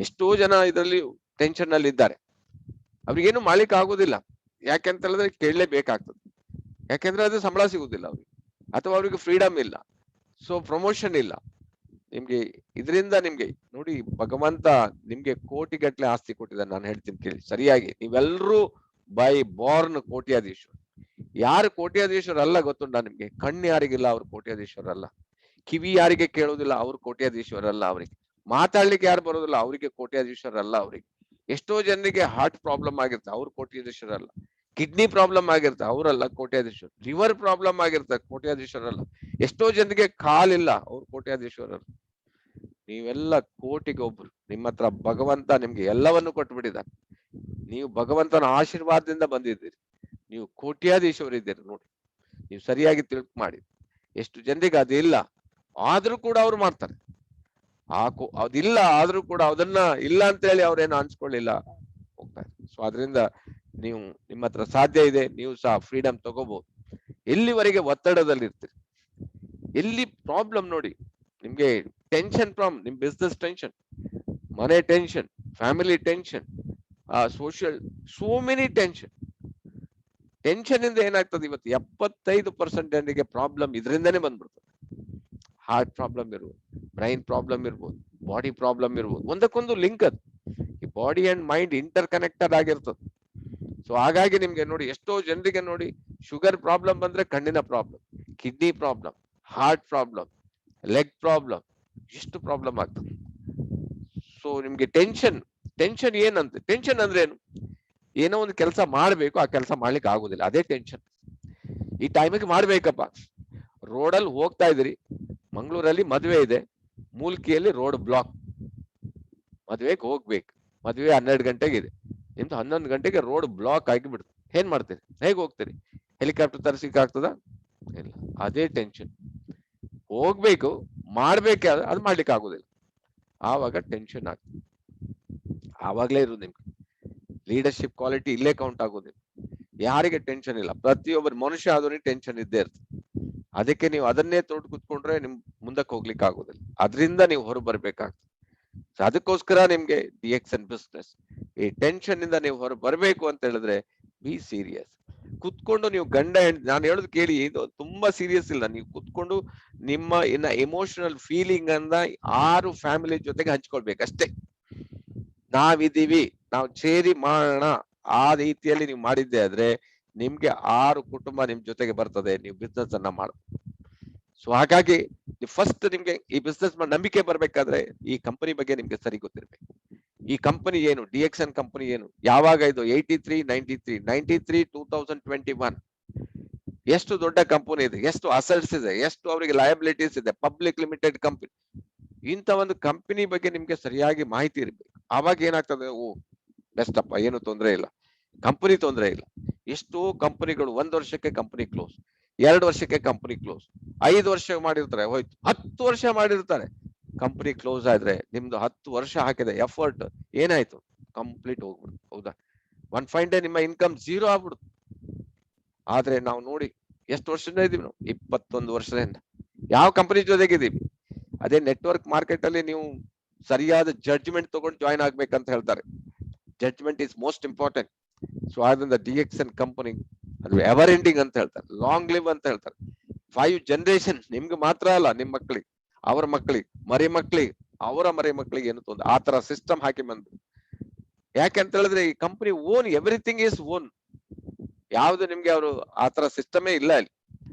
ಎಷ್ಟೋ ಜನ ಇದರಲ್ಲಿ ಟೆನ್ಷನ್ ಅಲ್ಲಿ ಇದ್ದಾರೆ, ಅವ್ರಿಗೇನು ಮಾಡ್ಲಿಕ್ಕೆ ಆಗುದಿಲ್ಲ. ಯಾಕೆಂತ ಹೇಳಿದ್ರೆ ಕೇಳಲೇಬೇಕಾಗ್ತದೆ, ಯಾಕೆಂದ್ರೆ ಅದು ಸಂಬಳ ಸಿಗುದಿಲ್ಲ ಅವ್ರಿಗೆ, ಅಥವಾ ಅವ್ರಿಗೆ ಫ್ರೀಡಮ್ ಇಲ್ಲ, ಸೊ ಪ್ರಮೋಷನ್ ಇಲ್ಲ. ನಿಮ್ಗೆ ಇದರಿಂದ ನಿಮ್ಗೆ ನೋಡಿ, ಭಗವಂತ ನಿಮ್ಗೆ ಕೋಟಿಗಟ್ಲೆ ಆಸ್ತಿ ಕೊಟ್ಟಿದ್ದಾನೆ. ನಾನು ಹೇಳ್ತೀನಿ ಕೇಳಿ ಸರಿಯಾಗಿ, ನೀವೆಲ್ಲರೂ ಬೈ ಬಾರ್ನ್ ಕೋಟ್ಯಾಧೀಶ್ವರ. ಯಾರು ಕೋಟ್ಯಾಧೀಶ್ವರ ಅಲ್ಲ ಗೊತ್ತುಂಟ ನಿಮ್ಗೆ? ಕಣ್ಣು ಯಾರಿಗಿಲ್ಲ ಅವ್ರು ಕೋಟ್ಯಾಧೀಶ್ವರ ಅಲ್ಲ, ಕಿವಿ ಯಾರಿಗೆ ಕೇಳೋದಿಲ್ಲ ಅವ್ರು ಕೋಟ್ಯಾಧೀಶ್ವರ ಅಲ್ಲ, ಅವ್ರಿಗೆ ಮಾತಾಡ್ಲಿಕ್ಕೆ ಯಾರು ಬರೋದಿಲ್ಲ ಅವ್ರಿಗೆ ಕೋಟ್ಯಾಧೀಶ್ವರ ಅಲ್ಲ. ಅವ್ರಿಗೆ ಎಷ್ಟೋ ಜನರಿಗೆ ಹಾರ್ಟ್ ಪ್ರಾಬ್ಲಮ್ ಆಗಿರುತ್ತೆ, ಅವ್ರು ಕೋಟ್ಯಾಧೀಶ್ವರ ಅಲ್ಲ. ಕಿಡ್ನಿ ಪ್ರಾಬ್ಲಮ್ ಆಗಿರುತ್ತೆ, ಅವರಲ್ಲ ಕೋಟ್ಯಾಧೀಶ್ವರ. ಲಿವರ್ ಪ್ರಾಬ್ಲಮ್ ಆಗಿರುತ್ತೆ, ಕೋಟ್ಯಾಧೀಶ್ವರ ಅಲ್ಲ. ಎಷ್ಟೋ ಜನರಿಗೆ ಕಾಲಿಲ್ಲ, ಅವ್ರು ಕೋಟ್ಯಾಧೀಶ್ವರ. ನೀವೆಲ್ಲ ಕೋಟಿಗೆ ಒಬ್ರು. ನಿಮ್ಮ ಹತ್ರ ಭಗವಂತ ನಿಮ್ಗೆ ಎಲ್ಲವನ್ನು ಕೊಟ್ಬಿಟ್ಟಿದ್ದಾನೆ. ನೀವು ಭಗವಂತನ ಆಶೀರ್ವಾದದಿಂದ ಬಂದಿದ್ದೀರಿ, ನೀವು ಕೋಟ್ಯಾಧೀಶ್ವರಿದ್ದೀರಿ. ನೋಡಿ, ನೀವು ಸರಿಯಾಗಿ ತಿಳ್ಕ ಮಾಡಿ. ಎಷ್ಟು ಜನರಿಗೆ ಅದಿಲ್ಲ, ಆದ್ರೂ ಕೂಡ ಅವ್ರು ಮಾಡ್ತಾರೆ. ಅದಿಲ್ಲ ಆದ್ರೂ ಕೂಡ ಅದನ್ನ ಇಲ್ಲ ಅಂತ ಹೇಳಿ ಅವ್ರೇನು ಅನ್ಸ್ಕೊಳ್ಳಿಲ್ಲ, ಹೋಗ್ತಾರೆ. ಸೊ ಅದರಿಂದ ನೀವು, ನಿಮ್ಮ ಹತ್ರ ಸಾಧ್ಯ ಇದೆ, ನೀವು ಸಹ ಫ್ರೀಡಮ್ ತಗೋಬಹುದು. ಎಲ್ಲಿವರೆಗೆ ಒತ್ತಡದಲ್ಲಿ ಇರ್ತೀರಿ, ಎಲ್ಲಿ ಪ್ರಾಬ್ಲಮ್ ನೋಡಿ ನಿಮ್ಗೆ ಟೆನ್ಷನ್ ಪ್ರಾಬ್ಲಮ್, ನಿಮ್ ಬಿಸ್ನೆಸ್ ಟೆನ್ಷನ್, ಮನೆ tension, family tension, social, so many tension ಇಂದ ಏನಾಗ್ತದೆ ಇವತ್ತು 75% ಜನರಿಗೆ ಪ್ರಾಬ್ಲಮ್ ಇದರಿಂದಾನೇ ಬಂದ್ಬಿಡ್ತದೆ. ಹಾರ್ಟ್ ಪ್ರಾಬ್ಲಮ್ ಇರ್ಬೋದು, ಬ್ರೈನ್ ಪ್ರಾಬ್ಲಮ್ ಇರ್ಬೋದು, ಬಾಡಿ ಪ್ರಾಬ್ಲಮ್ ಇರ್ಬೋದು. ಒಂದಕ್ಕೊಂದು ಲಿಂಕ್ ಅದು. ಈ body and mind inter connected ಆಗಿರ್ತದೆ. ಸೊ ಹಾಗಾಗಿ ನಿಮ್ಗೆ ನೋಡಿ, ಎಷ್ಟೋ ಜನರಿಗೆ ನೋಡಿ ಶುಗರ್ ಪ್ರಾಬ್ಲಮ್ ಬಂದ್ರೆ ಕಣ್ಣಿನ problem, kidney problem, heart problem, leg problem, ಎಷ್ಟು ಪ್ರಾಬ್ಲಮ್ ಆಗ್ತದೆ. ಸೊ ನಿಮ್ಗೆ ಟೆನ್ಷನ್ ಏನಂತೆ? ಟೆನ್ಷನ್ ಅಂದ್ರೆ ಏನು? ಏನೋ ಒಂದು ಕೆಲಸ ಮಾಡ್ಬೇಕು, ಆ ಕೆಲಸ ಮಾಡ್ಲಿಕ್ಕೆ ಆಗುದಿಲ್ಲ, ಅದೇ ಟೆನ್ಷನ್. ಈ ಟೈಮಿಗೆ ಮಾಡ್ಬೇಕಪ್ಪ, ರೋಡಲ್ಲಿ ಹೋಗ್ತಾ ಇದ್ರಿ, ಮಂಗಳೂರಲ್ಲಿ ಮದುವೆ ಇದೆ, ಮೂಲ್ಕಿಯಲ್ಲಿ ರೋಡ್ ಬ್ಲಾಕ್, ಮದುವೆಗೆ ಹೋಗ್ಬೇಕು, ಮದುವೆ 12 ಗಂಟೆಗೆ ಇದೆ, ನಿಮ್ದು 11 ಗಂಟೆಗೆ ರೋಡ್ ಬ್ಲಾಕ್ ಆಗಿಬಿಡ್ತು. ಏನ್ ಮಾಡ್ತೀರಿ? ಹೇಗೆ ಹೋಗ್ತೀರಿ? ಹೆಲಿಕಾಪ್ಟರ್ ತರಿಸಿಕ್ ಆಗ್ತದ? ಇಲ್ಲ, ಅದೇ ಟೆನ್ಷನ್. ಹೋಗ್ಬೇಕು, ಮಾಡ್ಬೇಕೆ, ಅದು ಮಾಡ್ಲಿಕ್ಕೆ ಆಗುದಿಲ್ಲ, ಆವಾಗ ಟೆನ್ಷನ್ ಆಗ್ತದೆ. ಆವಾಗ್ಲೇ ಇರುದು ನಿಮ್ಗೆ ಲೀಡರ್ಶಿಪ್ ಕ್ವಾಲಿಟಿ ಇಲ್ಲೇ ಕೌಂಟ್ ಆಗೋದಿಲ್ಲ. ಯಾರಿಗೆ ಟೆನ್ಷನ್ ಇಲ್ಲ, ಪ್ರತಿಯೊಬ್ಬರು ಮನುಷ್ಯ ಆದವನಿಗೆ ಟೆನ್ಷನ್ ಇದ್ದೇ ಇರ್ತದೆ. ಅದಕ್ಕೆ ನೀವು ಅದನ್ನೇ ತೊಟ್ಟು ಕುತ್ಕೊಂಡ್ರೆ ನಿಮ್ ಮುಂದಕ್ಕೆ ಹೋಗ್ಲಿಕ್ಕೆ ಆಗೋದಿಲ್ಲ, ಅದರಿಂದ ನೀವು ಹೊರ ಬರ್ಬೇಕಾಗ್ತದೆ. ಅದಕ್ಕೋಸ್ಕರ ನಿಮ್ಗೆ DXN ಬಿಸ್ನೆಸ್. ಈ ಟೆನ್ಷನ್ ಇಂದ ನೀವು ಹೊರ ಬರ್ಬೇಕು ಅಂತ ಹೇಳಿದ್ರೆ ಬಿ ಸೀರಿಯಸ್. ಕುತ್ಕೊಂಡು ನೀವು ಗಂಡ ನಾನು ಹೇಳುದು ಕೇಳಿ, ಇದು ತುಂಬಾ ಸೀರಿಯಸ್ ಇಲ್ಲ. ನೀವು ಕುತ್ಕೊಂಡು ನಿಮ್ಮ ಎಮೋಷನಲ್ ಫೀಲಿಂಗ್ ಅನ್ನ 6 ಫ್ಯಾಮಿಲಿ ಜೊತೆಗೆ ಹಂಚ್ಕೊಳ್ಬೇಕಷ್ಟೇ. ನಾವಿದೀವಿ, ನಾವು ಸೇರಿ ಮಾಡೋಣ, ಆ ರೀತಿಯಲ್ಲಿ ನೀವು ಮಾಡಿದ್ದೆ ಆದ್ರೆ ನಿಮ್ಗೆ 6 ಕುಟುಂಬ ನಿಮ್ ಜೊತೆಗೆ ಬರ್ತದೆ, ನೀವು ಬಿಸ್ನೆಸ್ ಅನ್ನ ಮಾಡ. ಸೊ ಹಾಗಾಗಿ ಫಸ್ಟ್ ನಿಮ್ಗೆ ಈ ಬಿಸ್ನೆಸ್ ನಂಬಿಕೆ ಬರ್ಬೇಕಾದ್ರೆ ಈ ಕಂಪನಿ ಬಗ್ಗೆ ನಿಮ್ಗೆ ಸರಿ ಗೊತ್ತಿರ್ಬೇಕು. ಈ ಕಂಪನಿ ಏನು, DXN ಕಂಪನಿ ಏನು, ಯಾವಾಗ ಇದು 93 2021, ಎಷ್ಟು ದೊಡ್ಡ ಕಂಪನಿ ಇದೆ, ಎಷ್ಟು ಅಸೆಟ್ಸ್ ಇದೆ, ಎಷ್ಟು ಅವರಿಗೆ ಲಯಬಿಲಿಟೀಸ್ ಇದೆ, ಪಬ್ಲಿಕ್ ಲಿಮಿಟೆಡ್ ಕಂಪನಿ. ಇಂಥ ಒಂದು ಕಂಪನಿ ಬಗ್ಗೆ ನಿಮ್ಗೆ ಸರಿಯಾಗಿ ಮಾಹಿತಿ ಇರ್ಬೇಕು. ಆವಾಗ ಏನಾಗ್ತದೆ, ಓ ಬೆಸ್ಟ್ ಅಪ್ಪ, ಏನು ತೊಂದರೆ ಇಲ್ಲ, ಕಂಪನಿ ತೊಂದರೆ ಇಲ್ಲ. ಎಷ್ಟೋ ಕಂಪನಿಗಳು 1 ವರ್ಷಕ್ಕೆ ಕಂಪನಿ ಕ್ಲೋಸ್, 2 ವರ್ಷಕ್ಕೆ ಕಂಪನಿ ಕ್ಲೋಸ್, 5 ವರ್ಷ ಮಾಡಿರ್ತಾರೆ ಹೋಯ್ತು, 10 ವರ್ಷ ಮಾಡಿರ್ತಾರೆ, ಕಂಪನಿ ಕ್ಲೋಸ್ ಆದ್ರೆ ನಿಮ್ದು 10 ವರ್ಷ ಹಾಕಿದ ಎಫರ್ಟ್ ಏನಾಯ್ತು? ಕಂಪ್ಲೀಟ್ ಹೋಗ್ಬಿಡುದು. ಹೌದಾ? ಒನ್ ಫೈನ್ ಡೇ ನಿಮ್ಮ ಇನ್ಕಮ್ 0 ಆಗ್ಬಿಡುದು. ಆದ್ರೆ ನಾವು ನೋಡಿ ಎಷ್ಟು ವರ್ಷದಿಂದ ಇದೀವಿ ನಾವು? 21 ವರ್ಷದಿಂದ ಯಾವ ಕಂಪನಿ ಜೊತೆಗಿದ್ದೀವಿ? ಅದೇ ನೆಟ್ವರ್ಕ್ ಮಾರ್ಕೆಟ್ ಅಲ್ಲಿ ನೀವು ಸರಿಯಾದ ಜಡ್ಜ್ಮೆಂಟ್ ತಗೊಂಡು ಜಾಯಿನ್ ಆಗ್ಬೇಕಂತ ಹೇಳ್ತಾರೆ. Judgement is most important. So ಆದ್ರಿಂದ DXN ಕಂಪನಿ ಅದು ಎವರ್ ಎಂಡಿಂಗ್ ಅಂತ ಹೇಳ್ತಾರೆ, ಲಾಂಗ್ ಲಿವ್ ಅಂತ ಹೇಳ್ತಾರೆ. 5 ಜನರೇಷನ್ ನಿಮ್ಗೆ ಮಾತ್ರ ಅಲ್ಲ, ನಿಮ್ ಮಕ್ಳಿಗೆ, ಅವ್ರ ಮಕ್ಳಿಗೆ, ಮರಿ ಮಕ್ಳಿಗೆ, ಅವರ ಮರಿ ಮಕ್ಳಿಗೆ ಏನು ತೊಂದ್ರೆ, ಆ ತರ ಸಿಸ್ಟಮ್ ಹಾಕಿ ಬಂದು. ಯಾಕೆ ಅಂತ ಹೇಳಿದ್ರೆ ಈ company own, everything is own. ಯಾವ್ದು ನಿಮ್ಗೆ ಅವರು ಆತರ ಸಿಸ್ಟಮೇ ಇಲ್ಲ ಇಲ್ಲಿ.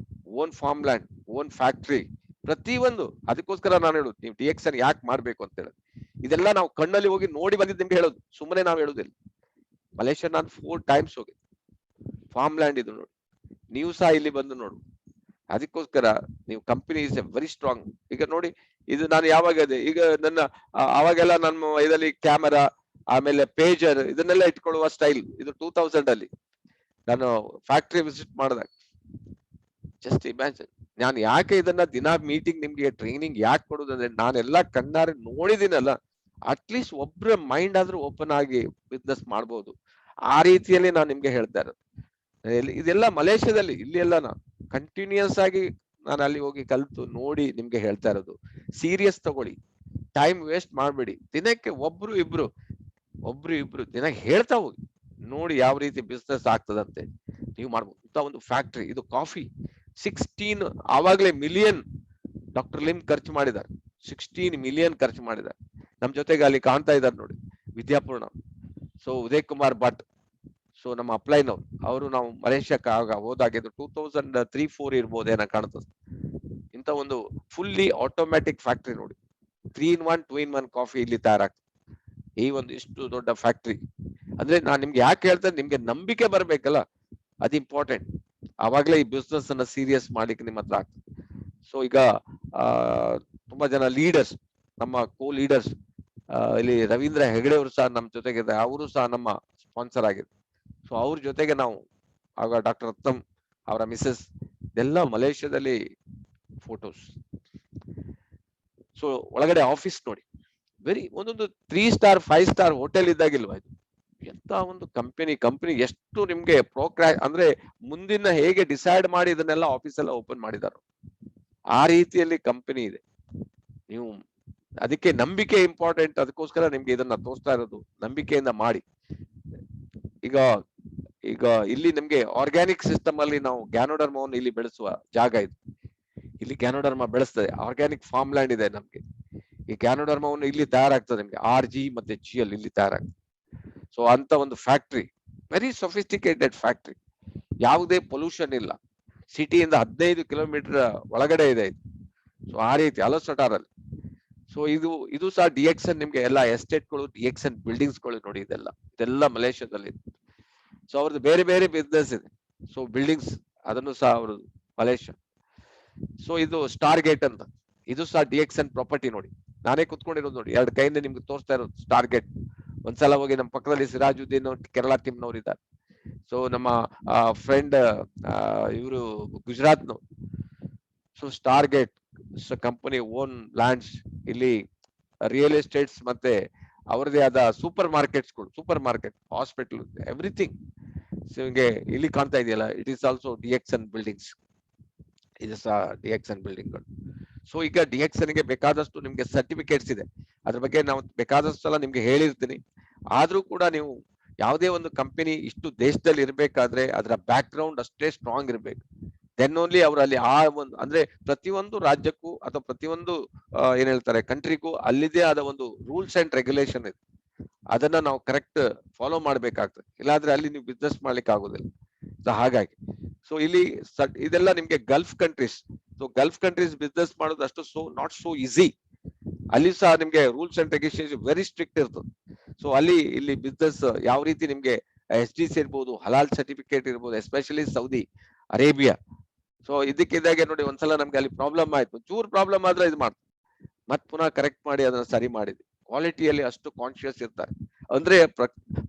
Own farm land, own factory, ಪ್ರತಿಯೊಂದು. ಅದಕ್ಕೋಸ್ಕರ ನಾನು ಹೇಳುದು, ನೀವು DXN ಯಾಕೆ ಮಾಡ್ಬೇಕು ಅಂತ ಹೇಳುದು. ಇದೆಲ್ಲ ನಾವು ಕಣ್ಣಲ್ಲಿ ಹೋಗಿ ನೋಡಿ ಬಂದಿದ್ದು ನಿಮ್ಗೆ ಹೇಳೋದು, ಸುಮ್ಮನೆ ನಾವು ಹೇಳುದಿಲ್ಲ. ಮಲೇಷ್ಯಾ ನಾನು 4 ಟೈಮ್ಸ್ ಹೋಗಿ, ಫಾರ್ಮ್ ಲ್ಯಾಂಡ್ ಇದು ನೋಡಿ, ನೀವು ಸಹ ಇಲ್ಲಿ ಬಂದು ನೋಡು. ಅದಕ್ಕೋಸ್ಕರ ನೀವು company is A very strong. ಈಗ ನೋಡಿ, ಇದು ನಾನು ಯಾವಾಗ ಇದೆ ಈಗ ನನ್ನ ಅವಾಗೆಲ್ಲ ನಮ್ಮ ಇದರಲ್ಲಿ ಕ್ಯಾಮರಾ, ಆಮೇಲೆ ಪೇಜರ್, ಇದನ್ನೆಲ್ಲ ಇಟ್ಕೊಳ್ಳುವ ಸ್ಟೈಲ್ ಇದು 2000 ಅಲ್ಲಿ ನಾನು ಫ್ಯಾಕ್ಟ್ರಿ ವಿಸಿಟ್ ಮಾಡಿದಾಗ. Just imagine. ನಾನು ಯಾಕೆ ಇದನ್ನ ದಿನ ಮೀಟಿಂಗ್ ನಿಮ್ಗೆ ಟ್ರೈನಿಂಗ್ ಯಾಕೆ ಕೊಡುದಂದ್ರೆ, ನಾನೆಲ್ಲ ಕಣ್ಣಾರೆ ನೋಡಿದ್ದೀನಲ್ಲ, ಅಟ್ಲೀಸ್ಟ್ ಒಬ್ಬರ ಮೈಂಡ್ ಆದ್ರೂ ಓಪನ್ ಆಗಿ ಬಿಸ್ನೆಸ್ ಮಾಡ್ಬೋದು. ಆ ರೀತಿಯಲ್ಲಿ ನಾನು ನಿಮ್ಗೆ ಹೇಳ್ತಾ ಇರೋದು. ಇದೆಲ್ಲ ಮಲೇಷ್ಯಾದಲ್ಲಿ, ಇಲ್ಲಿ ಎಲ್ಲ ನಾನು ಕಂಟಿನ್ಯೂಸ್ ಆಗಿ ನಾನು ಅಲ್ಲಿ ಹೋಗಿ ಕಲ್ತು ನೋಡಿ ನಿಮ್ಗೆ ಹೇಳ್ತಾ ಇರೋದು. ಸೀರಿಯಸ್ ತಗೊಳ್ಳಿ, ಟೈಮ್ ವೇಸ್ಟ್ ಮಾಡ್ಬೇಡಿ. ದಿನಕ್ಕೆ ಒಬ್ರು ಇಬ್ರು ದಿನ ಹೇಳ್ತಾ ಹೋಗಿ, ನೋಡಿ ಯಾವ ರೀತಿ ಬಿಸ್ನೆಸ್ ಆಗ್ತದಂತೆ. ನೀವು ಮಾಡ್ಬೋದು ಇಂತ ಒಂದು ಫ್ಯಾಕ್ಟ್ರಿ. ಇದು ಕಾಫಿ 16 ಆವಾಗ್ಲೇ ಮಿಲಿಯನ್ ಡಾಕ್ಟರ್ ಲಿಮ್ ಖರ್ಚು ಮಾಡಿದ್ದಾರೆ. 16 ಮಿಲಿಯನ್ ಖರ್ಚು ಮಾಡಿದ್ದಾರೆ. ನಮ್ ಜೊತೆಗೆ ಅಲ್ಲಿ ಕಾಣ್ತಾ ಇದ್ದಾರೆ ನೋಡಿ, ವಿದ್ಯಾಪೂರ್ಣ. ಸೊ ಉದಯ್ ಕುಮಾರ್ ಭಟ್, ಸೊ ನಮ್ಮ ಅಪ್ಲೈನವ್ರು, ಅವರು ನಾವು ಮಲೇಷ್ಯಾಕ್ಕೆ ಆಗ ಹೋದಾಗ ಇದು 2003-4 ಇರ್ಬೋದೇನ ಕಾಣ್ತದೆ. ಇಂತ ಒಂದು ಫುಲ್ಲಿ ಆಟೋಮ್ಯಾಟಿಕ್ ಫ್ಯಾಕ್ಟ್ರಿ ನೋಡಿ, 3-in-1 2-in-1 ಕಾಫಿ ಇಲ್ಲಿ ತಯಾರಾಗ್ತದೆ. ಈ ಒಂದು ಇಷ್ಟು ದೊಡ್ಡ ಫ್ಯಾಕ್ಟ್ರಿ ಅಂದ್ರೆ ನಾನ್ ನಿಮ್ಗೆ ಯಾಕೆ ಹೇಳ್ತೇನೆ, ನಿಮ್ಗೆ ನಂಬಿಕೆ ಬರ್ಬೇಕಲ್ಲ, ಅದು ಇಂಪಾರ್ಟೆಂಟ್. ಆವಾಗ್ಲೇ ಈ ಬಿಸ್ನೆಸ್ ಅನ್ನ ಸೀರಿಯಸ್ ಮಾಡ್ಲಿಕ್ಕೆ ನಿಮ್ಮ ಹತ್ರ ಆಗ್ತದೆ. ಸೊ ಈಗ ತುಂಬಾ ಜನ ಲೀಡರ್ಸ್, ನಮ್ಮ ಕೋ ಲೀಡರ್ಸ್, ಇಲ್ಲಿ ರವೀಂದ್ರ ಹೆಗಡೆ ಅವರು ಸಹ ನಮ್ಮ ಜೊತೆಗಿದೆ, ಅವರು ಸಹ ನಮ್ಮ ಸ್ಪಾನ್ಸರ್ ಆಗಿದೆ. ಸೊ ಅವ್ರ ಜೊತೆಗೆ ನಾವು ಆಗ ಡಾಕ್ಟರ್ ರತ್ನಂ ಅವರ ಮಿಸಸ್ ಎಲ್ಲ ಮಲೇಷ್ಯಾದಲ್ಲಿ ಫೋಟೋಸ್. ಸೊ ಒಳಗಡೆ ಆಫೀಸ್ ನೋಡಿ, ವೆರಿ ಒಂದೊಂದು 3 ಸ್ಟಾರ್ 5 ಸ್ಟಾರ್ ಹೋಟೆಲ್ ಇದ್ದಾಗಿಲ್ವಾ ಇದು. ಎಂತ ಒಂದು ಕಂಪನಿ ಎಷ್ಟು ನಿಮ್ಗೆ ಅಂದ್ರೆ ಮುಂದಿನ ಹೇಗೆ ಡಿಸೈಡ್ ಮಾಡಿ ಇದನ್ನೆಲ್ಲ ಆಫೀಸ್ ಎಲ್ಲ ಓಪನ್ ಮಾಡಿದಾರ, ಆ ರೀತಿಯಲ್ಲಿ ಕಂಪನಿ ಇದೆ. ನೀವು ಅದಕ್ಕೆ ನಂಬಿಕೆ ಇಂಪಾರ್ಟೆಂಟ್. ಅದಕ್ಕೋಸ್ಕರ ನಿಮ್ಗೆ ಇದನ್ನ ತೋರಿಸ್ತಾ ಇರೋದು, ನಂಬಿಕೆಯಿಂದ ಮಾಡಿ. ಈಗ ಈಗ ಇಲ್ಲಿ ನಿಮ್ಗೆ ಆರ್ಗ್ಯಾನಿಕ್ ಸಿಸ್ಟಮ್ ಅಲ್ಲಿ ನಾವು ಗ್ಯಾನೋಡರ್ಮವನ್ನು ಇಲ್ಲಿ ಬೆಳೆಸುವ ಜಾಗ ಇದು. ಇಲ್ಲಿ ಗ್ಯಾನೋಡರ್ಮ ಬೆಳೆಸ್ತದೆ, ಆರ್ಗ್ಯಾನಿಕ್ ಫಾರ್ಮ್ ಲ್ಯಾಂಡ್ ಇದೆ ನಮ್ಗೆ. ಈ ಗ್ಯಾನೋಡರ್ಮವನ್ನು ಇಲ್ಲಿ ತಯಾರಾಗ್ತದೆ ನಿಮ್ಗೆ, RG ಮತ್ತೆ GL ಇಲ್ಲಿ ತಯಾರಾಗ್ತದೆ. ಸೊ ಅಂತ ಒಂದು ಫ್ಯಾಕ್ಟ್ರಿ, ವೆರಿ ಸೊಫಿಸ್ಟಿಕೇಟೆಡ್ ಫ್ಯಾಕ್ಟ್ರಿ, ಯಾವುದೇ ಪೊಲ್ಯೂಷನ್ ಇಲ್ಲ. ಸಿಟಿಯಿಂದ 15 ಕಿಲೋಮೀಟರ್ ಒಳಗಡೆ ಇದೆ ಇದು. ಸೊ ಆ ರೀತಿ ಅಲಸಟಾರಲ್ಲಿ. ಸೊ ಇದು ಸಹ DXN ನಿಮ್ಗೆ ಎಲ್ಲ ಎಸ್ಟೇಟ್ಗಳು, DXN ಬಿಲ್ಡಿಂಗ್ಸ್ಗಳು ನೋಡಿ, ಇದೆಲ್ಲ ಮಲೇಷ್ಯಾದಲ್ಲಿ. ಸೊ ಅವ್ರದ್ದು ಬೇರೆ ಬೇರೆ ಬಿಸ್ನೆಸ್ ಇದೆ. ಸೊ ಬಿಲ್ಡಿಂಗ್ಸ್ ಅದನ್ನು ಸಹ ಅವ್ರದ್ದು ಮಲೇಷ್ಯಾ. ಸೊ ಇದು ಸ್ಟಾರ್ ಗೇಟ್ ಅಂತ, ಇದು ಸಹ DXN ಪ್ರಾಪರ್ಟಿ ನೋಡಿ. ನಾನೇ ಕುತ್ಕೊಂಡಿರೋದು ನೋಡಿ, 2 ಕೈಯಿಂದ ನಿಮ್ಗೆ ತೋರಿಸ್ತಾ ಇರೋದು ಸ್ಟಾರ್ ಗೇಟ್. ಒಂದ್ಸಲ ಹೋಗಿ ನಮ್ಮ ಪಕ್ಕದಲ್ಲಿ ಸಿರಾಜುದ್ದೀನ್ ಕೇರಳ ಟೀಮ್ನವ್ರು ಇದ್ದಾರೆ. ಸೊ ನಮ್ಮ ಫ್ರೆಂಡ್ ಇವರು ಗುಜರಾತ್ನವ್ರು. So Star Gate company own lands, ಇಲ್ಲಿ ರಿಯಲ್ ಎಸ್ಟೇಟ್ಸ್ ಮತ್ತೆ ಅವರದೇ ಆದ supermarket, hospital, everything. So ಹಿಂಗೆ ಇಲ್ಲಿ ಕಾಣ್ತಾ ಇದೆಯಲ್ಲ, it is also DXN buildings. ಇದು ಸಹ DXN ಬಿಲ್ಡಿಂಗ್ಗಳು. ಸೊ ಈಗ DXN ಗೆ ಬೇಕಾದಷ್ಟು ನಿಮ್ಗೆ ಸರ್ಟಿಫಿಕೇಟ್ಸ್ ಇದೆ. ಅದ್ರ ಬಗ್ಗೆ ನಾವು ಬೇಕಾದಷ್ಟು ಸಲ ನಿಮ್ಗೆ ಹೇಳಿರ್ತೀನಿ. ಆದ್ರೂ ಕೂಡ ನೀವು ಯಾವುದೇ ಒಂದು ಕಂಪನಿ ಇಷ್ಟು ದೇಶದಲ್ಲಿ ಇರ್ಬೇಕಾದ್ರೆ ಅದರ ಬ್ಯಾಕ್ ಗ್ರೌಂಡ್ ಅಷ್ಟೇ ಸ್ಟ್ರಾಂಗ್ ಇರ್ಬೇಕು. ದೆನ್ ಓನ್ಲಿ ಅವರಲ್ಲಿ ಆ ಒಂದು, ಅಂದ್ರೆ ಪ್ರತಿಯೊಂದು ರಾಜ್ಯಕ್ಕೂ ಅಥವಾ ಪ್ರತಿಯೊಂದು ಏನ್ ಹೇಳ್ತಾರೆ ಕಂಟ್ರಿಗೂ ಅಲ್ಲಿದೆ ಆದ ಒಂದು ರೂಲ್ಸ್ ಅಂಡ್ ರೆಗ್ಯುಲೇಷನ್ ಇದೆ. ಅದನ್ನ ನಾವು ಕರೆಕ್ಟ್ ಫಾಲೋ ಮಾಡ್ಬೇಕಾಗ್ತದೆ, ಇಲ್ಲಾಂದ್ರೆ ಅಲ್ಲಿ ನೀವು ಬಿಸ್ನೆಸ್ ಮಾಡ್ಲಿಕ್ಕೆ ಆಗೋದಿಲ್ಲ. ಸೊ ಹಾಗಾಗಿ ಸೊ ಇಲ್ಲಿ ಇದೆಲ್ಲ ನಿಮ್ಗೆ Gulf countries. So Gulf countries business ಮಾಡೋದು ಅಷ್ಟು ನಾಟ್ ಸೋ ಈಸಿ. ಅಲ್ಲಿ ಸಹ ನಿಮ್ಗೆ rules and regulation very strict ಇರ್ತದೆ. ಸೊ ಇಲ್ಲಿ ಬಿಸ್ನೆಸ್ ಯಾವ ರೀತಿ ನಿಮ್ಗೆ SDC ಇರ್ಬೋದು, ಹಲಾಲ್ ಸರ್ಟಿಫಿಕೇಟ್ ಇರ್ಬೋದು, ಎಸ್ಪೆಷಲಿ ಸೌದಿ ಅರೇಬಿಯಾ. ಸೊ ಇದಕ್ಕಿದ್ದಾಗೆ ನೋಡಿ, ಒಂದ್ಸಲ ನಮ್ಗೆ ಅಲ್ಲಿ ಪ್ರಾಬ್ಲಮ್ ಆಯ್ತು, ಚೂರ್ ಪ್ರಾಬ್ಲಮ್ ಆದ್ರೆ ಇದು ಮಾಡ್ತಾರೆ, ಮತ್ ಪುನಃ ಕರೆಕ್ಟ್ ಮಾಡಿ ಅದನ್ನ ಸರಿ ಮಾಡಿದ್ವಿ. ಕ್ವಾಲಿಟಿಯಲ್ಲಿ ಅಷ್ಟು ಕಾನ್ಶಿಯಸ್ ಇರ್ತಾರೆ. ಅಂದ್ರೆ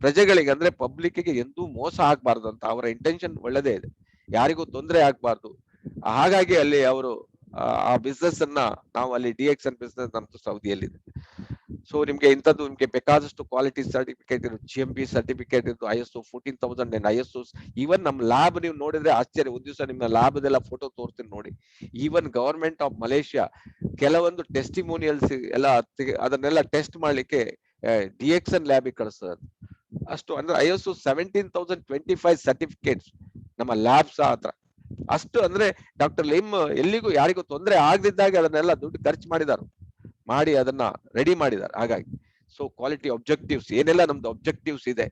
ಪ್ರಜೆಗಳಿಗೆ, ಅಂದ್ರೆ ಪಬ್ಲಿಕ್ಗೆ ಎಂದೂ ಮೋಸ ಆಗ್ಬಾರ್ದು ಅಂತ ಅವರ ಇಂಟೆನ್ಷನ್ ಒಳ್ಳೆದೇ ಇದೆ, ಯಾರಿಗೂ ತೊಂದರೆ ಆಗ್ಬಾರ್ದು. ಹಾಗಾಗಿ ಅಲ್ಲಿ ಅವರು ಆ ಬಿಸ್ನೆಸ್ ಅನ್ನ ನಾವು ಅಲ್ಲಿ DXN ಬಿಸ್ನೆಸ್ ನಮ್ದು ಸೌದಿಯಲ್ಲಿದೆ. ಸೊ ನಿಮ್ಗೆ ಇಂಥದ್ದು ನಿಮ್ಗೆ ಬೇಕಾದಷ್ಟು ಕ್ವಾಲಿಟಿ ಸರ್ಟಿಫಿಕೇಟ್ ಇರುತ್ತೆ, GMP ಸರ್ಟಿಫಿಕೇಟ್ ಇರುತ್ತೆ, ISO 14000 and ISO. ಈವನ್ ನಮ್ ಲ್ಯಾಬ್ ನೀವು ನೋಡಿದ್ರೆ ಆಶ್ಚರ್ಯ. ಒಂದ್ ದಿವಸ ನಿಮ್ಮ ಲ್ಯಾಬ್ ಅದೆಲ್ಲ ಫೋಟೋ ತೋರಿಸ್ತೀನಿ ನೋಡಿ. ಈವನ್ ಗವರ್ಮೆಂಟ್ ಆಫ್ ಮಲೇಷ್ಯಾ ಕೆಲವೊಂದು ಟೆಸ್ಟಿಮೋನಿಯಲ್ಸ್ ಎಲ್ಲ ಅದನ್ನೆಲ್ಲ ಟೆಸ್ಟ್ ಮಾಡ್ಲಿಕ್ಕೆ DXN ಲ್ಯಾಬಿಗೆ ಕಳಿಸ್ತದೆ. ಅಷ್ಟು ಅಂದ್ರೆ ISO 17025 ಸರ್ಟಿಫಿಕೇಟ್ಸ್ ನಮ್ಮ ಲ್ಯಾಬ್ ಸಹ ಹತ್ರ. ಅಷ್ಟು ಅಂದ್ರೆ ಡಾಕ್ಟರ್ ಲಿಮ್ ಎಲ್ಲಿಗೂ ಯಾರಿಗೂ ತೊಂದರೆ ಆಗದಿದ್ದಾಗ ಅದನ್ನೆಲ್ಲ ದುಡ್ಡು ಖರ್ಚು ಮಾಡಿ ಅದನ್ನ ರೆಡಿ ಮಾಡಿದ್ದಾರೆ. ಹಾಗಾಗಿ ಸೊ ಕ್ವಾಲಿಟಿ ಅಬ್ಜೆಕ್ಟಿವ್ಸ್ ಏನೆಲ್ಲ ನಮ್ದು ಅಬ್ಜೆಕ್ಟಿವ್ಸ್ ಇದೆ,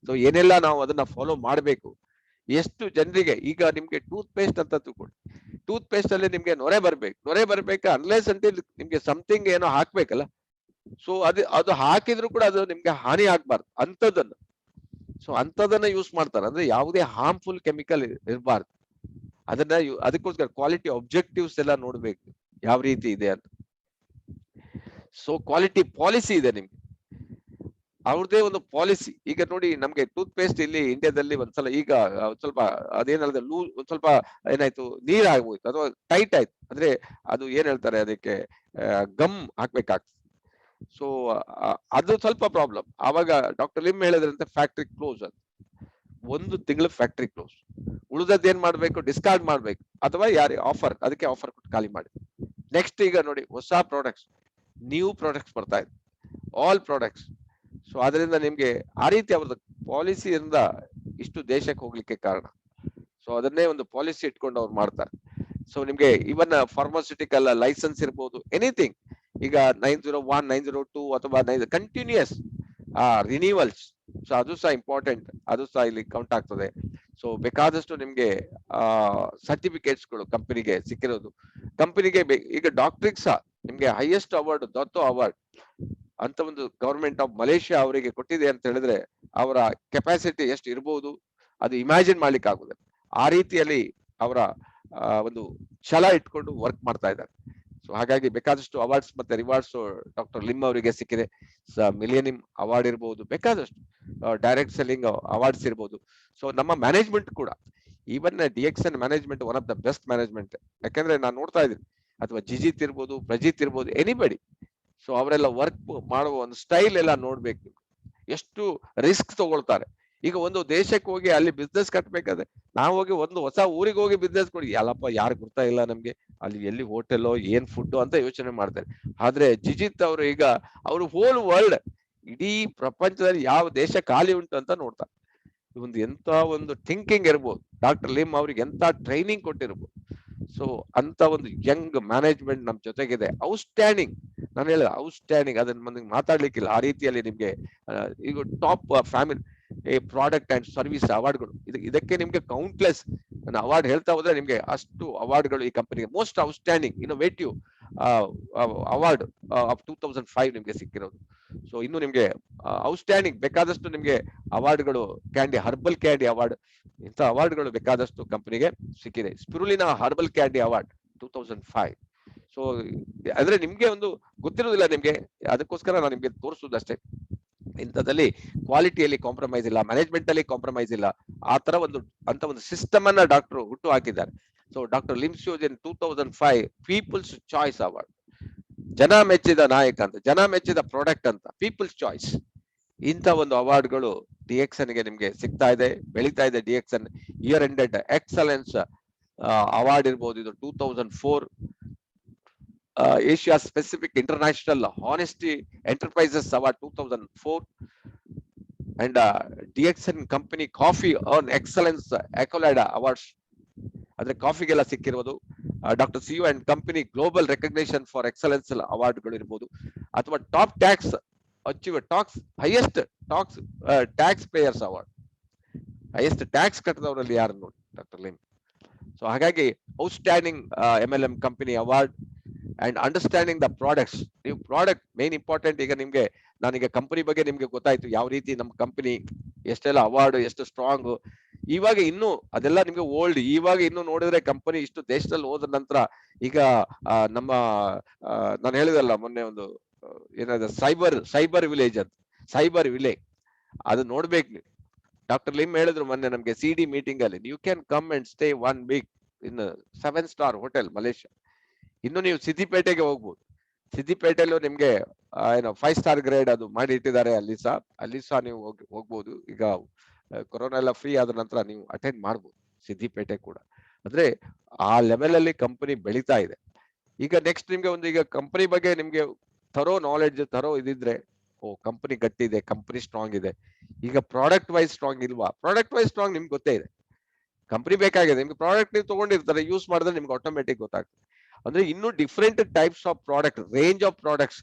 ಸೊ ಏನೆಲ್ಲ ನಾವು ಅದನ್ನ ಫಾಲೋ ಮಾಡಬೇಕು. ಎಷ್ಟು ಜನರಿಗೆ ಈಗ ನಿಮ್ಗೆ ಟೂತ್ ಪೇಸ್ಟ್ ಅಂತ ತಿಳ್ಕೊಳ್ಳಿ, ಟೂತ್ ಪೇಸ್ಟ್ ಅಲ್ಲಿ ನಿಮ್ಗೆ ನೊರೆ ಬರ್ಬೇಕು ಅನ್ಲೆಸ್ ಅಂಟಿಲ್ ನಿಮ್ಗೆ ಸಮಥಿಂಗ್ ಏನೋ ಹಾಕ್ಬೇಕಲ್ಲ. ಸೊ ಅದು ಹಾಕಿದ್ರು ಕೂಡ ಅದು ನಿಮ್ಗೆ ಹಾನಿ ಆಗ್ಬಾರ್ದು ಅಂತದನ್ನ. ಸೊ ಅಂತದನ್ನ ಯೂಸ್ ಮಾಡ್ತಾರೆ, ಅಂದ್ರೆ ಯಾವುದೇ ಹಾರ್ಮ್ಫುಲ್ ಕೆಮಿಕಲ್ ಇರಬಾರ್ದು. ಅದಕ್ಕೋಸ್ಕರ ಕ್ವಾಲಿಟಿ ಅಬ್ಜೆಕ್ಟಿವ್ಸ್ ಎಲ್ಲ ನೋಡ್ಬೇಕು ಯಾವ ರೀತಿ ಇದೆ ಅಂತ. ಸೊ ಕ್ವಾಲಿಟಿ ಪಾಲಿಸಿ ಇದೆ ನಿಮ್ಗೆ, ಅವ್ರದೇ ಒಂದು ಪಾಲಿಸಿ. ಈಗ ನೋಡಿ ನಮ್ಗೆ ಟೂತ್ ಪೇಸ್ಟ್ ಇಲ್ಲಿ ಇಂಡಿಯಾದಲ್ಲಿ ಒಂದ್ಸಲ ಈಗ ಸ್ವಲ್ಪ ಅದೇನಲ್ಲ ಒಂದ್ ಸ್ವಲ್ಪ ಏನಾಯ್ತು, ನೀರ್ ಆಗ್ಬೋಯ್ತು ಅಥವಾ ಟೈಟ್ ಆಯ್ತು ಅಂದ್ರೆ ಅದು ಏನ್ ಹೇಳ್ತಾರೆ ಅದಕ್ಕೆ ಗಮ್ ಹಾಕ್ಬೇಕಾಗ್ತದೆ. ಸೊ ಅದು ಸ್ವಲ್ಪ ಪ್ರಾಬ್ಲಮ್. ಆವಾಗ ಡಾಕ್ಟರ್ ಲಿಮ್ ಹೇಳಿದ್ರಂತೆ ಫ್ಯಾಕ್ಟ್ರಿ ಕ್ಲೋಸ್ ಅಂತ, 1 ತಿಂಗಳು ಫ್ಯಾಕ್ಟ್ರಿ ಕ್ಲೋಸ್. ಉಳಿದದ್ದು ಏನ್ ಮಾಡ್ಬೇಕು, ಡಿಸ್ಕಾರ್ಡ್ ಮಾಡ್ಬೇಕು ಅಥವಾ ಆಫರ್, ಅದಕ್ಕೆ ಆಫರ್ ಕೊಟ್ಟು ಖಾಲಿ ಮಾಡಿ. ನೆಕ್ಸ್ಟ್ ಈಗ ನೋಡಿ ಹೊಸ ಪ್ರಾಡಕ್ಟ್ಸ್, ನ್ಯೂ ಪ್ರಾಡಕ್ಟ್ಸ್ ಬರ್ತಾ ಇದೆ, ಆಲ್ ಪ್ರಾಡಕ್ಟ್ಸ್. ಸೊ ಅದರಿಂದ ನಿಮ್ಗೆ ಆ ರೀತಿ ಅವ್ರದ್ದು ಪಾಲಿಸಿಯಿಂದ ಇಷ್ಟು ದೇಶಕ್ಕೆ ಹೋಗ್ಲಿಕ್ಕೆ ಕಾರಣ. ಸೊ ಅದನ್ನೇ ಒಂದು ಪಾಲಿಸಿ ಇಟ್ಕೊಂಡು ಅವ್ರು ಮಾಡ್ತಾರೆ. ಸೊ ನಿಮ್ಗೆ ಇವನ್ ಫಾರ್ಮಾಸ್ಯೂಟಿಕಲ್ ಲೈಸೆನ್ಸ್ ಇರ್ಬೋದು, ಎನಿಥಿಂಗ್. ಈಗ 901, 902 ಅಥವಾ ಕಂಟಿನ್ಯೂಯಸ್ ರಿನ್ಯೂವಲ್ಸ್. ಸೊ ಅದು ಸಹ ಇಂಪಾರ್ಟೆಂಟ್, ಅದು ಸಹ ಇಲ್ಲಿ ಕೌಂಟ್ ಆಗ್ತದೆ. ಸೊ ಬೇಕಾದಷ್ಟು ನಿಮ್ಗೆ ಸರ್ಟಿಫಿಕೇಟ್ಸ್ಗಳು ಕಂಪನಿಗೆ ಸಿಕ್ಕಿರೋದು. ಕಂಪನಿಗೆ ಈಗ ಡಾಕ್ಟ್ರಿಗೆ ಸಹ ನಿಮ್ಗೆ ಹೈಯೆಸ್ಟ್ ಅವಾರ್ಡ್ ದತ್ತೋ ಅವಾರ್ಡ್ ಅಂತ ಒಂದು ಗವರ್ಮೆಂಟ್ ಆಫ್ ಮಲೇಷಿಯಾ ಅವರಿಗೆ ಕೊಟ್ಟಿದೆ ಅಂತ ಹೇಳಿದ್ರೆ ಅವರ ಕೆಪಾಸಿಟಿ ಎಷ್ಟು ಇರಬಹುದು ಅದು ಇಮ್ಯಾಜಿನ್ ಮಾಡ್ಲಿಕ್ಕೆ ಆಗುದಿಲ್ಲ. ಆ ರೀತಿಯಲ್ಲಿ ಅವರ ಒಂದು ಛಲ ಇಟ್ಕೊಂಡು ವರ್ಕ್ ಮಾಡ್ತಾ ಇದ್ದಾರೆ. ಸೊ ಹಾಗಾಗಿ ಬೇಕಾದಷ್ಟು ಅವಾರ್ಡ್ಸ್ ಮತ್ತೆ ರಿವಾರ್ಡ್ಸ್ ಡಾಕ್ಟರ್ ಲಿಮ್ ಅವರಿಗೆ ಸಿಕ್ಕಿದೆ. ಮಿಲಿಯನಿಯಂ ಅವಾರ್ಡ್ ಇರ್ಬೋದು, ಬೇಕಾದಷ್ಟು ಡೈರೆಕ್ಟ್ ಸೆಲ್ಲಿಂಗ್ ಅವಾರ್ಡ್ಸ್ ಇರ್ಬೋದು. ಸೊ ನಮ್ಮ ಮ್ಯಾನೇಜ್ಮೆಂಟ್ ಕೂಡ, even DXN management one of the best management. ಯಾಕಂದ್ರೆ ನಾನು ನೋಡ್ತಾ ಇದ್ದೀನಿ, ಅಥವಾ ಜಿಜಿತ್ ಇರ್ಬೋದು, ಪ್ರಜಿತ್ ಇರ್ಬೋದು, ಎನಿಬಡಿ. ಸೊ ಅವರೆಲ್ಲ ವರ್ಕ್ ಮಾಡುವ ಒಂದು ಸ್ಟೈಲ್ ಎಲ್ಲ ನೋಡ್ಬೇಕು, ಎಷ್ಟು ರಿಸ್ಕ್ ತಗೊಳ್ತಾರೆ. ಈಗ ಒಂದು ದೇಶಕ್ಕೆ ಹೋಗಿ ಅಲ್ಲಿ ಬಿಸ್ನೆಸ್ ಕಟ್ಬೇಕಾದ್ರೆ ನಾವು ಹೋಗಿ ಒಂದು ಹೊಸ ಊರಿಗೆ ಹೋಗಿ ಬಿಸ್ನೆಸ್ ಕೊಡಿ, ಅಲ್ಲಪ್ಪ ಯಾರು ಗೊತ್ತಾ ಇಲ್ಲ ನಮ್ಗೆ, ಅಲ್ಲಿ ಎಲ್ಲಿ ಹೋಟೆಲ್ ಏನ್ ಫುಡ್ ಅಂತ ಯೋಚನೆ ಮಾಡ್ತಾರೆ. ಆದ್ರೆ ಜಿಜಿತ್ ಅವರು ಈಗ ಅವರು ಹೋಲ್ ವರ್ಲ್ಡ್, ಇಡೀ ಪ್ರಪಂಚದಲ್ಲಿ ಯಾವ ದೇಶ ಖಾಲಿ ಉಂಟು ಅಂತ ನೋಡ್ತಾರೆ. ಒಂದು ಎಂತ ಒಂದು ಥಿಂಕಿಂಗ್ ಇರ್ಬೋದು, ಡಾಕ್ಟರ್ ಲಿಮ್ ಅವ್ರಿಗೆ ಎಂತ ಟ್ರೈನಿಂಗ್ ಕೊಟ್ಟಿರ್ಬೋದು. ಸೊ ಅಂತ ಒಂದು ಯಂಗ್ ಮ್ಯಾನೇಜ್ಮೆಂಟ್ ನಮ್ ಜೊತೆಗಿದೆ, ಔಟ್ಸ್ಟ್ಯಾಂಡಿಂಗ್. ನಾನು ಹೇಳಿದ ಔಟ್ಸ್ಟ್ಯಾಂಡಿಂಗ್, ಅದನ್ನ ಮಂದಿಗೆ ಮಾತಾಡ್ಲಿಕ್ಕಿಲ್ಲ. ಆ ರೀತಿಯಲ್ಲಿ ನಿಮ್ಗೆ ಈಗ top family product and service ಅವಾರ್ಡ್ಗಳು, ಇದಕ್ಕೆ ನಿಮ್ಗೆ ಕೌಂಟ್ಲೆಸ್ ಅವಾರ್ಡ್ ಹೇಳ್ತಾ ಹೋದ್ರೆ ನಿಮ್ಗೆ ಅಷ್ಟು ಅವಾರ್ಡ್ಗಳು ಈ ಕಂಪನಿಗೆ. Most outstanding innovative award of 2005 ನಿಮ್ಗೆ ಸಿಕ್ಕಿರೋದು. ಸೊ ಇನ್ನು ನಿಮ್ಗೆ ಔಟ್ಸ್ಟ್ಯಾಂಡಿಂಗ್ ಬೇಕಾದಷ್ಟು ನಿಮ್ಗೆ ಅವಾರ್ಡ್ಗಳು, ಹರ್ಬಲ್ ಕ್ಯಾಂಡಿ ಅವಾರ್ಡ್, ಇಂಥ ಅವಾರ್ಡ್ಗಳು ಬೇಕಾದಷ್ಟು ಕಂಪನಿಗೆ ಸಿಕ್ಕಿದೆ. Spirulina herbal candy award 2005. So ಅಂದ್ರೆ ನಿಮ್ಗೆ ಒಂದು ಗೊತ್ತಿರೋದಿಲ್ಲ ನಿಮ್ಗೆ, ಅದಕ್ಕೋಸ್ಕರ ನಾನು ನಿಮ್ಗೆ ತೋರಿಸುವುದಷ್ಟೇ. ಇಂಥದ್ದಲ್ಲಿ ಕ್ವಾಲಿಟಿಯಲ್ಲಿ ಕಾಂಪ್ರಮೈಸ್ ಇಲ್ಲ, ಮ್ಯಾನೇಜ್ಮೆಂಟ್ ಅಲ್ಲಿ ಕಾಂಪ್ರಮೈಸ್ ಇಲ್ಲ. ಆ ತರ ಒಂದು ಸಿಸ್ಟಮ್ ಅನ್ನ ಡಾಕ್ಟರ್ ಹುಟ್ಟು ಹಾಕಿದ್ದಾರೆ. ಸೊ ಡಾಕ್ಟರ್ ಲಿಮ್ ಸಿಯೋಜ್ 2005 ಪೀಪಲ್ಸ್ ಚಾಯ್ಸ್ ಅವಾರ್ಡ್, ಜನ ಮೆಚ್ಚಿದ ನಾಯಕ ಅಂತ, ಜನ ಮೆಚ್ಚಿದ ಪ್ರಾಡಕ್ಟ್ ಅಂತ, ಪೀಪಲ್ಸ್ ಚಾಯ್ಸ್. ಇಂಥ ಒಂದು ಅವಾರ್ಡ್ಗಳು DXN ಗೆ ನಿಮ್ಗೆ ಸಿಗ್ತಾ ಇದೆ, ಬೆಳೀತಾ ಇದೆ. DXN year ended excellence award ಇರ್ಬೋದು, ಇದು 2004. Asia specific international honesty enterprises award 2004. And DXN company coffee on excellence accolade awards, ಅಂದ್ರೆ ಕಾಫಿಗೆಲ್ಲ ಸಿಕ್ಕಿರೋದು. Doctor CEO and company global recognition for excellence ಅವಾರ್ಡ್ಗಳು ಇರ್ಬೋದು. ಅಥವಾ top tax achiever highest taxpayers award, highest tax ಕಟ್ಟದವರಲ್ಲಿ ಯಾರು ನೋಡಿ, ಡಾಕ್ಟರ್ ಲಿಮ್. ಸೊ ಹಾಗಾಗಿ outstanding MLM company award and understanding the products. ನೀವು ಪ್ರಾಡಕ್ಟ್ ಮೇನ್ ಇಂಪಾರ್ಟೆಂಟ್. ಈಗ ನಿಮ್ಗೆ ನಾನೀಗ ಕಂಪನಿ ಬಗ್ಗೆ ನಿಮ್ಗೆ ಗೊತ್ತಾಯ್ತು, ಯಾವ ರೀತಿ ನಮ್ಮ ಕಂಪನಿ ಎಷ್ಟೆಲ್ಲ ಅವಾರ್ಡ್, ಎಷ್ಟು ಸ್ಟ್ರಾಂಗ್. ಇವಾಗ ಇನ್ನು ಅದೆಲ್ಲ ನಿಮ್ಗೆ ಓಲ್ಡ್. ಇವಾಗ ಇನ್ನು ನೋಡಿದ್ರೆ ಕಂಪನಿ ಇಷ್ಟು ದೇಶದಲ್ಲಿ ಹೋದ ನಂತರ ಈಗ ನಮ್ಮ ನಾನು ಹೇಳಿದಲ್ಲ ಮೊನ್ನೆ ಒಂದು ಏನಾದ ಸೈಬರ್ ವಿಲೇಜ್ ಅಂತ, ಸೈಬರ್ ವಿಲೇಜ್ ಅದು ನೋಡ್ಬೇಕು ನೀವು. ಡಾಕ್ಟರ್ ಲಿಮ್ ಹೇಳಿದ್ರು ಮೊನ್ನೆ ನಮ್ಗೆ CD ಮೀಟಿಂಗ್ ಅಲ್ಲಿ, you can come and stay 1 week in 7-star hotel Malaysia. ಇನ್ನು ನೀವು ಸಿದ್ದಿಪೇಟೆಗೆ ಹೋಗ್ಬೋದು, ಸಿದ್ದಿಪೇಟೆಲ್ಲೂ ನಿಮ್ಗೆ ಏನೋ 5-star ಗ್ರೇಡ್ ಅದು ಮಾಡಿ ಇಟ್ಟಿದ್ದಾರೆ. ಅಲ್ಲಿ ಸಹ ನೀವು ಹೋಗ್ಬೋದು. ಈಗ ಕೊರೋನಾ ಎಲ್ಲ ಫ್ರೀ ಆದ ನಂತರ ನೀವು ಅಟೆಂಡ್ ಮಾಡ್ಬೋದು ಸಿದ್ದಿಪೇಟೆ ಕೂಡ. ಅಂದ್ರೆ ಆ ಲೆವೆಲ್ ಅಲ್ಲಿ ಕಂಪನಿ ಬೆಳೀತಾ ಇದೆ. ಈಗ ನೆಕ್ಸ್ಟ್ ನಿಮ್ಗೆ ಈಗ ಕಂಪನಿ ಬಗ್ಗೆ ನಿಮ್ಗೆ ತರೋ ನಾಲೆಡ್ಜ್, ತರೋ ಇದಿದ್ರೆ, ಕಂಪನಿ ಗಟ್ಟಿ ಇದೆ, ಕಂಪನಿ ಸ್ಟ್ರಾಂಗ್ ಇದೆ. ಈಗ ಪ್ರಾಡಕ್ಟ್ ವೈಸ್ ಸ್ಟ್ರಾಂಗ್ ಇಲ್ವಾ? ಪ್ರಾಡಕ್ಟ್ ವೈಸ್ ಸ್ಟ್ರಾಂಗ್ ನಿಮ್ಗೆ ಗೊತ್ತೇ ಇದೆ. ಕಂಪನಿ ಬೇಕಾಗಿದೆ ನಿಮ್ಗೆ ಪ್ರಾಡಕ್ಟ್ ನೀವು ತಗೊಂಡಿರ್ತಾರೆ ಯೂಸ್ ಮಾಡಿದ್ರೆ ನಿಮ್ಗೆ ಆಟೋಮೆಟಿಕ್ ಗೊತ್ತಾಗ್ತದೆ. ಅಂದ್ರೆ ಇನ್ನು different types of product, range of products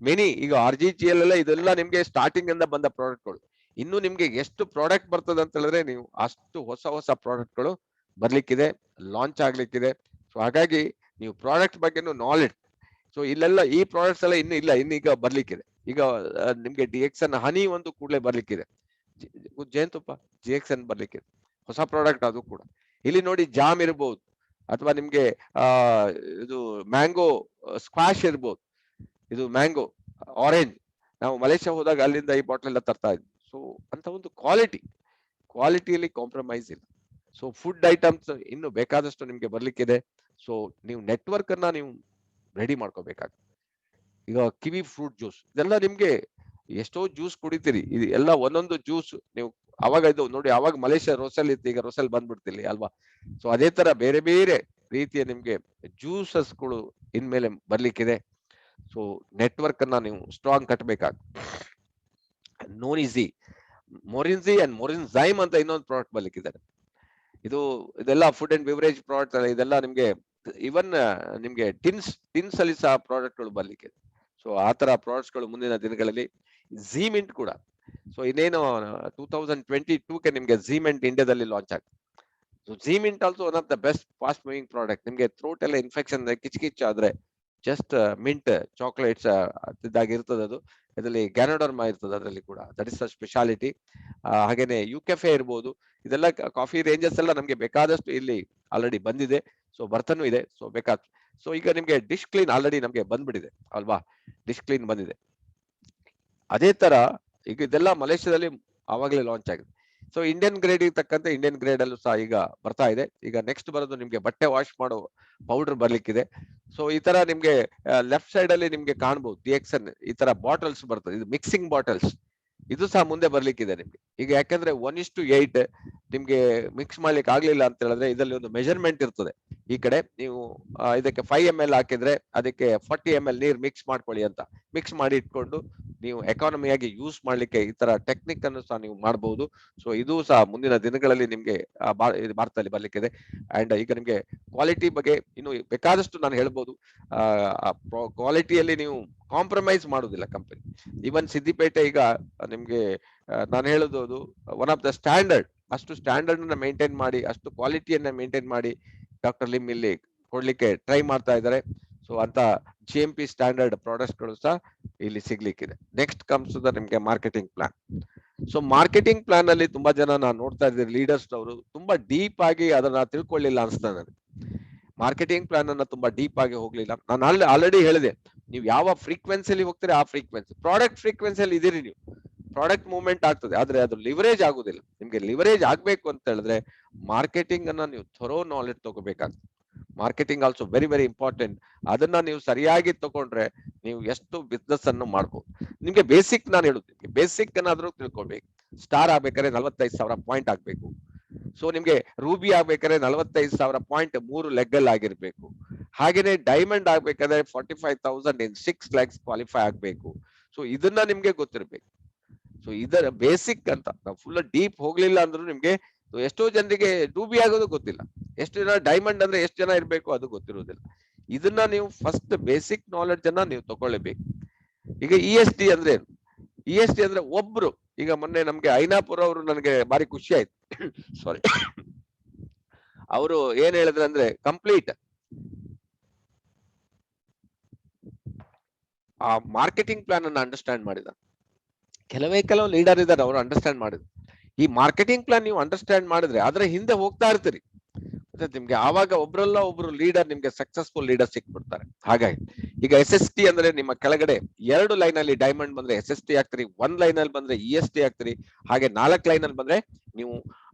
many. ಈಗ RGGL ಎಲ್ಲ ಇದೆಲ್ಲ ನಿಮ್ಗೆ ಸ್ಟಾರ್ಟಿಂಗ್ ಇಂದ ಬಂದ ಪ್ರಾಡಕ್ಟ್ಗಳು. ಇನ್ನು ನಿಮ್ಗೆ ಎಷ್ಟು ಪ್ರಾಡಕ್ಟ್ ಬರ್ತದೆ ಅಂತ ಹೇಳಿದ್ರೆ ನೀವು ಅಷ್ಟು ಹೊಸ ಹೊಸ ಪ್ರಾಡಕ್ಟ್ಗಳು ಬರ್ಲಿಕ್ಕಿದೆ, ಲಾಂಚ್ ಆಗ್ಲಿಕ್ಕಿದೆ. ಸೊ ಹಾಗಾಗಿ ನೀವು ಪ್ರಾಡಕ್ಟ್ ಬಗ್ಗೆನೂ ನಾಲೆಡ್ಜ್. ಸೊ ಇಲ್ಲೆಲ್ಲ ಈ ಪ್ರಾಡಕ್ಟ್ಸ್ ಎಲ್ಲ ಇನ್ನು ಇಲ್ಲ, ಇನ್ನೀಗ ಬರ್ಲಿಕ್ಕಿದೆ. ಈಗ ನಿಮ್ಗೆ DXN ಹನಿ ಒಂದು ಕೂಡಲೇ ಬರ್ಲಿಕ್ಕಿದೆ, ಜೇನುತುಪ್ಪ GXN ಬರ್ಲಿಕ್ಕಿದೆ, ಹೊಸ ಪ್ರಾಡಕ್ಟ್ ಅದು ಕೂಡ. ಇಲ್ಲಿ ನೋಡಿ ಜಾಮ್ ಇರ್ಬೋದು, ಅಥವಾ ನಿಮ್ಗೆ ಇದು ಮ್ಯಾಂಗೋ ಸ್ಕ್ವಾಶ್ ಇರ್ಬೋದು, ಇದು ಮ್ಯಾಂಗೋ ಆರೆಂಜ್. ನಾವು ಮಲೇಷ್ಯಾ ಹೋದಾಗ ಅಲ್ಲಿಂದ ಈ ಬಾಟಲ್ ಎಲ್ಲ ತರ್ತಾ ಇದ್ವಿ. ಸೊ ಅಂತ ಒಂದು ಕ್ವಾಲಿಟಿಯಲ್ಲಿ ಕಾಂಪ್ರಮೈಸ್ ಇಲ್ಲ. ಸೊ ಫುಡ್ ಐಟಮ್ಸ್ ಇನ್ನು ಬೇಕಾದಷ್ಟು ನಿಮ್ಗೆ ಬರ್ಲಿಕ್ಕಿದೆ. ಸೊ ನೀವು ನೆಟ್ವರ್ಕ್ ಅನ್ನ ನೀವು ರೆಡಿ ಮಾಡ್ಕೋಬೇಕಾಗ್ತದೆ. ಈಗ ಕಿವಿ ಫ್ರೂಟ್ ಜ್ಯೂಸ್ ಇದೆಲ್ಲ ನಿಮ್ಗೆ ಎಷ್ಟೋ ಜ್ಯೂಸ್ ಕುಡಿತೀರಿ, ಇದು ಎಲ್ಲ ಒಂದೊಂದು ಜ್ಯೂಸ್ ನೀವು ಅವಾಗ ಇದು ನೋಡಿ, ಅವಾಗ ಮಲೇಷ್ಯಾ ರೋಸೆಲ್ ಇತ್ತು, ಈಗ ರೋಸೆಲ್ ಬಂದ್ಬಿಡ್ತಿಲ್ಲ ಅಲ್ವಾ. ಸೊ ಅದೇ ತರ ಬೇರೆ ಬೇರೆ ರೀತಿಯ ನಿಮ್ಗೆ ಜ್ಯೂಸಸ್ಗಳು ಇನ್ಮೇಲೆ ಬರ್ಲಿಕ್ಕಿದೆ. ಸೊ ನೆಟ್ವರ್ಕ್ ಅನ್ನ ನೀವು ಸ್ಟ್ರಾಂಗ್ ಕಟ್ಟಬೇಕಾಗ್ತದೆ. ಮೊರಿನ್ಜಿ ಅಂಡ್ ಮೊರಿನ್ಜೈಮ್ ಅಂತ ಇನ್ನೊಂದು ಪ್ರಾಡಕ್ಟ್ ಬರ್ಲಿಕ್ಕಿದ್ದಾರೆ. ಇದೆಲ್ಲ ಫುಡ್ ಅಂಡ್ ಬಿವರೇಜ್ ಪ್ರಾಡಕ್ಟ್ ಅಲ್ಲ, ಇದೆಲ್ಲ ನಿಮ್ಗೆ ಇವನ್ ನಿಮ್ಗೆ ಟಿನ್ಸ್ ಅಲ್ಲಿ ಸಹ ಪ್ರಾಡಕ್ಟ್ಗಳು ಬರ್ಲಿಕ್ಕೆ. ಸೊ ಆ ತರ ಪ್ರಾಡಕ್ಟ್ಸ್ ಗಳು ಮುಂದಿನ ದಿನಗಳಲ್ಲಿ. ಝೀಮಿಂಟ್ ಕೂಡ, ಸೊ ಇನ್ನೇನು 2022ಕ್ಕೆ ನಿಮ್ಗೆ ಝೀಮಿಂಟ್ ಇಂಡಿಯಾದಲ್ಲಿ ಲಾಂಚ್ ಆಗ್ತದೆ. So Zhi Mint also one of the best fast moving product. ನಿಮ್ಗೆ ಥ್ರೋಟ್ ಎಲ್ಲ ಇನ್ಫೆಕ್ಷನ್ ಕಿಚ್ ಆದ್ರೆ ಜಸ್ಟ್ ಮಿಂಟ್ ಚಾಕ್ಲೇಟ್ಸ್ ಇದಾಗಿರ್ತದೆ ಅದು. ಇದರಲ್ಲಿ ಗ್ಯಾನೋಡರ್ಮಾ ಇರ್ತದೆ ಅದರಲ್ಲಿ ಕೂಡ, ದಟ್ ಇಸ್ ಅ ಸ್ಪೆಷಾಲಿಟಿ. ಹಾಗೇನೆ ಯುಕೆಫೆ ಇರ್ಬೋದು, ಇದೆಲ್ಲ ಕಾಫಿ ರೇಂಜಸ್ ಎಲ್ಲ ನಮ್ಗೆ ಬೇಕಾದಷ್ಟು ಇಲ್ಲಿ ಆಲ್ರೆಡಿ ಬಂದಿದೆ. ಸೊ ಬರ್ತಾನೂ ಇದೆ. ಸೊ ಬೇಕಾದ ಸೊ ಈಗ ನಿಮ್ಗೆ ಡಿಶ್ ಕ್ಲೀನ್ ಆಲ್ರೆಡಿ ನಮ್ಗೆ ಬಂದ್ಬಿಟ್ಟಿದೆ ಅಲ್ವಾ, ಡಿಶ್ ಕ್ಲೀನ್ ಬಂದಿದೆ. ಅದೇ ತರ ಈಗ ಇದೆಲ್ಲ ಮಲೇಷ್ಯಾದಲ್ಲಿ ಆವಾಗಲೇ ಲಾಂಚ್ ಆಗಿದೆ. ಸೊ ಇಂಡಿಯನ್ ಗ್ರೇಡ್ ತಕ್ಕಂತೆ ಇಂಡಿಯನ್ ಗ್ರೇಡ್ ಅಲ್ಲೂ ಸಹ ಈಗ ಬರ್ತಾ ಇದೆ. ಈಗ ನೆಕ್ಸ್ಟ್ ಬರೋದು ನಿಮ್ಗೆ ಬಟ್ಟೆ ವಾಶ್ ಮಾಡೋ ಪೌಡರ್ ಬರ್ಲಿಕ್ಕಿದೆ. ಸೊ ಈ ತರ ನಿಮ್ಗೆ ಲೆಫ್ಟ್ ಸೈಡ್ ಅಲ್ಲಿ ನಿಮ್ಗೆ ಕಾಣ್ಬೋದು DXN ಈ ತರ ಬಾಟಲ್ಸ್ ಬರ್ತದೆ, ಇದು ಮಿಕ್ಸಿಂಗ್ ಬಾಟಲ್ಸ್, ಇದು ಸಹ ಮುಂದೆ ಬರ್ಲಿಕ್ಕಿದೆ ನಿಮ್ಗೆ. ಈಗ ಯಾಕಂದ್ರೆ 1:8 ನಿಮ್ಗೆ ಮಿಕ್ಸ್ ಮಾಡ್ಲಿಕ್ಕೆ ಆಗ್ಲಿಲ್ಲ ಅಂತ ಹೇಳಿದ್ರೆ ಇದರಲ್ಲಿ ಒಂದು ಮೆಜರ್ಮೆಂಟ್ ಇರ್ತದೆ. ಈ ಕಡೆ ನೀವು ಇದಕ್ಕೆ 5 ml ಹಾಕಿದ್ರೆ ಅದಕ್ಕೆ 40 ml ನೀರ್ ಮಿಕ್ಸ್ ಮಾಡ್ಕೊಳ್ಳಿ ಅಂತ ಮಿಕ್ಸ್ ಮಾಡಿ ಇಟ್ಕೊಂಡು ನೀವು ಎಕಾನಮಿಯಾಗಿ ಯೂಸ್ ಮಾಡ್ಲಿಕ್ಕೆ ಈ ತರ ಟೆಕ್ನಿಕ್ ಅನ್ನು ಸಹ ನೀವು ಮಾಡಬಹುದು. ಸೊ ಇದು ಸಹ ಮುಂದಿನ ದಿನಗಳಲ್ಲಿ ನಿಮ್ಗೆ ಭಾರತದಲ್ಲಿ ಬರ್ಲಿಕ್ಕಿದೆ. ಅಂಡ್ ಈಗ ನಿಮ್ಗೆ ಕ್ವಾಲಿಟಿ ಬಗ್ಗೆ ಇನ್ನು ಬೇಕಾದಷ್ಟು ನಾನು ಹೇಳ್ಬೋದು. ಕ್ವಾಲಿಟಿಯಲ್ಲಿ ನೀವು ಕಾಂಪ್ರಮೈಸ್ ಮಾಡುದಿಲ್ಲ ಕಂಪನಿ. ಇವನ್ ಸಿದ್ದಿಪೇಟೆ ಈಗ ನಿಮ್ಗೆ ನಾನು ಹೇಳೋದು ಅದು ಒನ್ ಆಫ್ ದ ಸ್ಟ್ಯಾಂಡರ್ಡ್, ಅಷ್ಟು ಸ್ಟ್ಯಾಂಡರ್ಡ್ ಅನ್ನ ಮೇಂಟೈನ್ ಮಾಡಿ, ಅಷ್ಟು ಕ್ವಾಲಿಟಿಯನ್ನ ಮೇಂಟೈನ್ ಮಾಡಿ ಡಾಕ್ಟರ್ ಲಿಮ್ ಇಲ್ಲಿ ಕೊಡ್ಲಿಕ್ಕೆ ಟ್ರೈ ಮಾಡ್ತಾ ಇದ್ದಾರೆ. ಸೊ ಅಂತ GMP ಸ್ಟ್ಯಾಂಡರ್ಡ್ ಪ್ರಾಡಕ್ಟ್ಸ್ ಗಳು ಸಹ ಇಲ್ಲಿ ಸಿಗ್ಲಿಕ್ಕಿದೆ. ನೆಕ್ಸ್ಟ್ ಕಮ್ಸ್ ಟು ದ ನಿಮ್ಗೆ marketing plan. So marketing plan ಅಲ್ಲಿ ತುಂಬಾ ಜನ ನಾನು ನೋಡ್ತಾ ಇದ್ದೀನಿ, ಲೀಡರ್ಸ್ ಅವರು ತುಂಬಾ ಡೀಪ್ ಆಗಿ ಅದನ್ನ ತಿಳ್ಕೊಳ್ಳಿಲ್ಲ ಅನ್ಸ್ತಾ ನನಗೆ. ಮಾರ್ಕೆಟಿಂಗ್ ಪ್ಲಾನ್ ಅನ್ನ ತುಂಬಾ ಡೀಪ್ ಆಗಿ ಹೋಗ್ಲಿಲ್ಲ. ನಾನು ಆಲ್ರೆಡಿ ಹೇಳಿದೆ, ನೀವು ಯಾವ ಫ್ರೀಕ್ವೆನ್ಸಿಯಲ್ಲಿ ಹೋಗ್ತೀರಿ ಆ ಫ್ರೀಕ್ವೆನ್ಸಿ, ಪ್ರಾಡಕ್ಟ್ ಫ್ರೀಕ್ವೆನ್ಸಿಯಲ್ಲಿ ಇದೀರಿ ನೀವು, ಪ್ರಾಡಕ್ಟ್ ಮೂವ್ಮೆಂಟ್ ಆಗ್ತದೆ, ಆದ್ರೆ ಅದು ಲಿವರೇಜ್ ಆಗುದಿಲ್ಲ. ನಿಮ್ಗೆ ಲಿವರೇಜ್ ಆಗ್ಬೇಕು ಅಂತ ಹೇಳಿದ್ರೆ ಮಾರ್ಕೆಟಿಂಗ್ ಅನ್ನ ನೀವು ಥರೋ ನಾಲೆಡ್ಜ್ ತಗೋಬೇಕಾಗ್ತದೆ. Marketing also very very important. ಅದನ್ನ ನೀವು ಸರಿಯಾಗಿ ತಗೊಂಡ್ರೆ ನೀವು ಎಷ್ಟು ಬಿಸ್ನೆಸ್ ಅನ್ನು ಮಾಡ್ಬೋದು. ನಿಮ್ಗೆ ಬೇಸಿಕ್ ನಾನು ಹೇಳುದು, ಬೇಸಿಕ್ ಅನ್ನಾದ್ರೂ ತಿಳ್ಕೊಳ್ಬೇಕು. ಸ್ಟಾರ್ ಆಗ್ಬೇಕಾದ್ರೆ 45,000 ಪಾಯಿಂಟ್ ಆಗ್ಬೇಕು. ಸೊ ನಿಮ್ಗೆ ರೂಬಿ ಆಗ್ಬೇಕಾದ್ರೆ 45,000 ಪಾಯಿಂಟ್ 3 ಲೆಗ್ ಆಗಿರ್ಬೇಕು. ಹಾಗೇನೆ ಡೈಮಂಡ್ ಆಗ್ಬೇಕಾದ್ರೆ 45,000 in 6 lakhs ಕ್ವಾಲಿಫೈ ಆಗ್ಬೇಕು. ಸೊ ಇದನ್ನ ನಿಮ್ಗೆ ಗೊತ್ತಿರ್ಬೇಕು. ಸೊ ಇದರ ಬೇಸಿಕ್ ಅಂತ ನಾವು ಫುಲ್ ಡೀಪ್ ಹೋಗ್ಲಿಲ್ಲ ಅಂದ್ರೂ ನಿಮ್ಗೆ ಎಷ್ಟೋ ಜನರಿಗೆ ರೂಬಿ ಆಗೋದು ಗೊತ್ತಿಲ್ಲ, ಎಷ್ಟು ಜನ ಡೈಮಂಡ್ ಅಂದ್ರೆ ಎಷ್ಟು ಜನ ಇರ್ಬೇಕು ಅದು ಗೊತ್ತಿರುವುದಿಲ್ಲ. ಇದನ್ನ ನೀವು ಫಸ್ಟ್ ಬೇಸಿಕ್ ನಾಲೆಡ್ಜ್ ಅನ್ನ ನೀವು ತಗೊಳ್ಬೇಕು. ಈಗ ESD ಅಂದ್ರೆ ESD ಅಂದ್ರೆ ಒಬ್ರು, ಈಗ ಮೊನ್ನೆ ನಮ್ಗೆ ಐನಾಪುರ ಅವರು ನನಗೆ ಬಾರಿ ಖುಷಿ ಆಯ್ತು. ಸಾರಿ, ಅವರು ಏನ್ ಹೇಳಿದ್ರು ಅಂದ್ರೆ ಕಂಪ್ಲೀಟ್ ಆ ಮಾರ್ಕೆಟಿಂಗ್ ಪ್ಲಾನ್ ಅನ್ನ ಅಂಡರ್ಸ್ಟ್ಯಾಂಡ್ ಮಾಡಿದ. ಕೆಲವು ಲೀಡರ್ ಇದ್ದಾರೆ, ಅವರು ಅಂಡರ್ಸ್ಟ್ಯಾಂಡ್ ಮಾಡಿದ್ರು. ಈ ಮಾರ್ಕೆಟಿಂಗ್ ಪ್ಲಾನ್ ನೀವು ಅಂಡರ್ಸ್ಟ್ಯಾಂಡ್ ಮಾಡಿದ್ರೆ ಅದರ ಹಿಂದೆ ಹೋಗ್ತಾ ಇರ್ತೀರಿ, ನಿಮ್ಗೆ ಆವಾಗ ಒಬ್ರಲ್ಲ ಒಬ್ರು ಲೀಡರ್ ನಿಮ್ಗೆ ಸಕ್ಸಸ್ಫುಲ್ ಲೀಡರ್ ಸಿಕ್ಬಿಡ್ತಾರೆ. ಹಾಗಾಗಿ ಈಗ SST ಅಂದ್ರೆ ನಿಮ್ಮ ಕೆಳಗಡೆ 2 ಲೈನ್ ಅಲ್ಲಿ ಡೈಮಂಡ್ ಬಂದ್ರೆ SST ಆಗ್ತೀರಿ, 1 ಲೈನ್ ಅಲ್ಲಿ ಬಂದ್ರೆ EST ಆಗ್ತೀರಿ. ಹಾಗೆ 4 ಲೈನ್ ಅಲ್ಲಿ ಬಂದ್ರೆ ನೀವು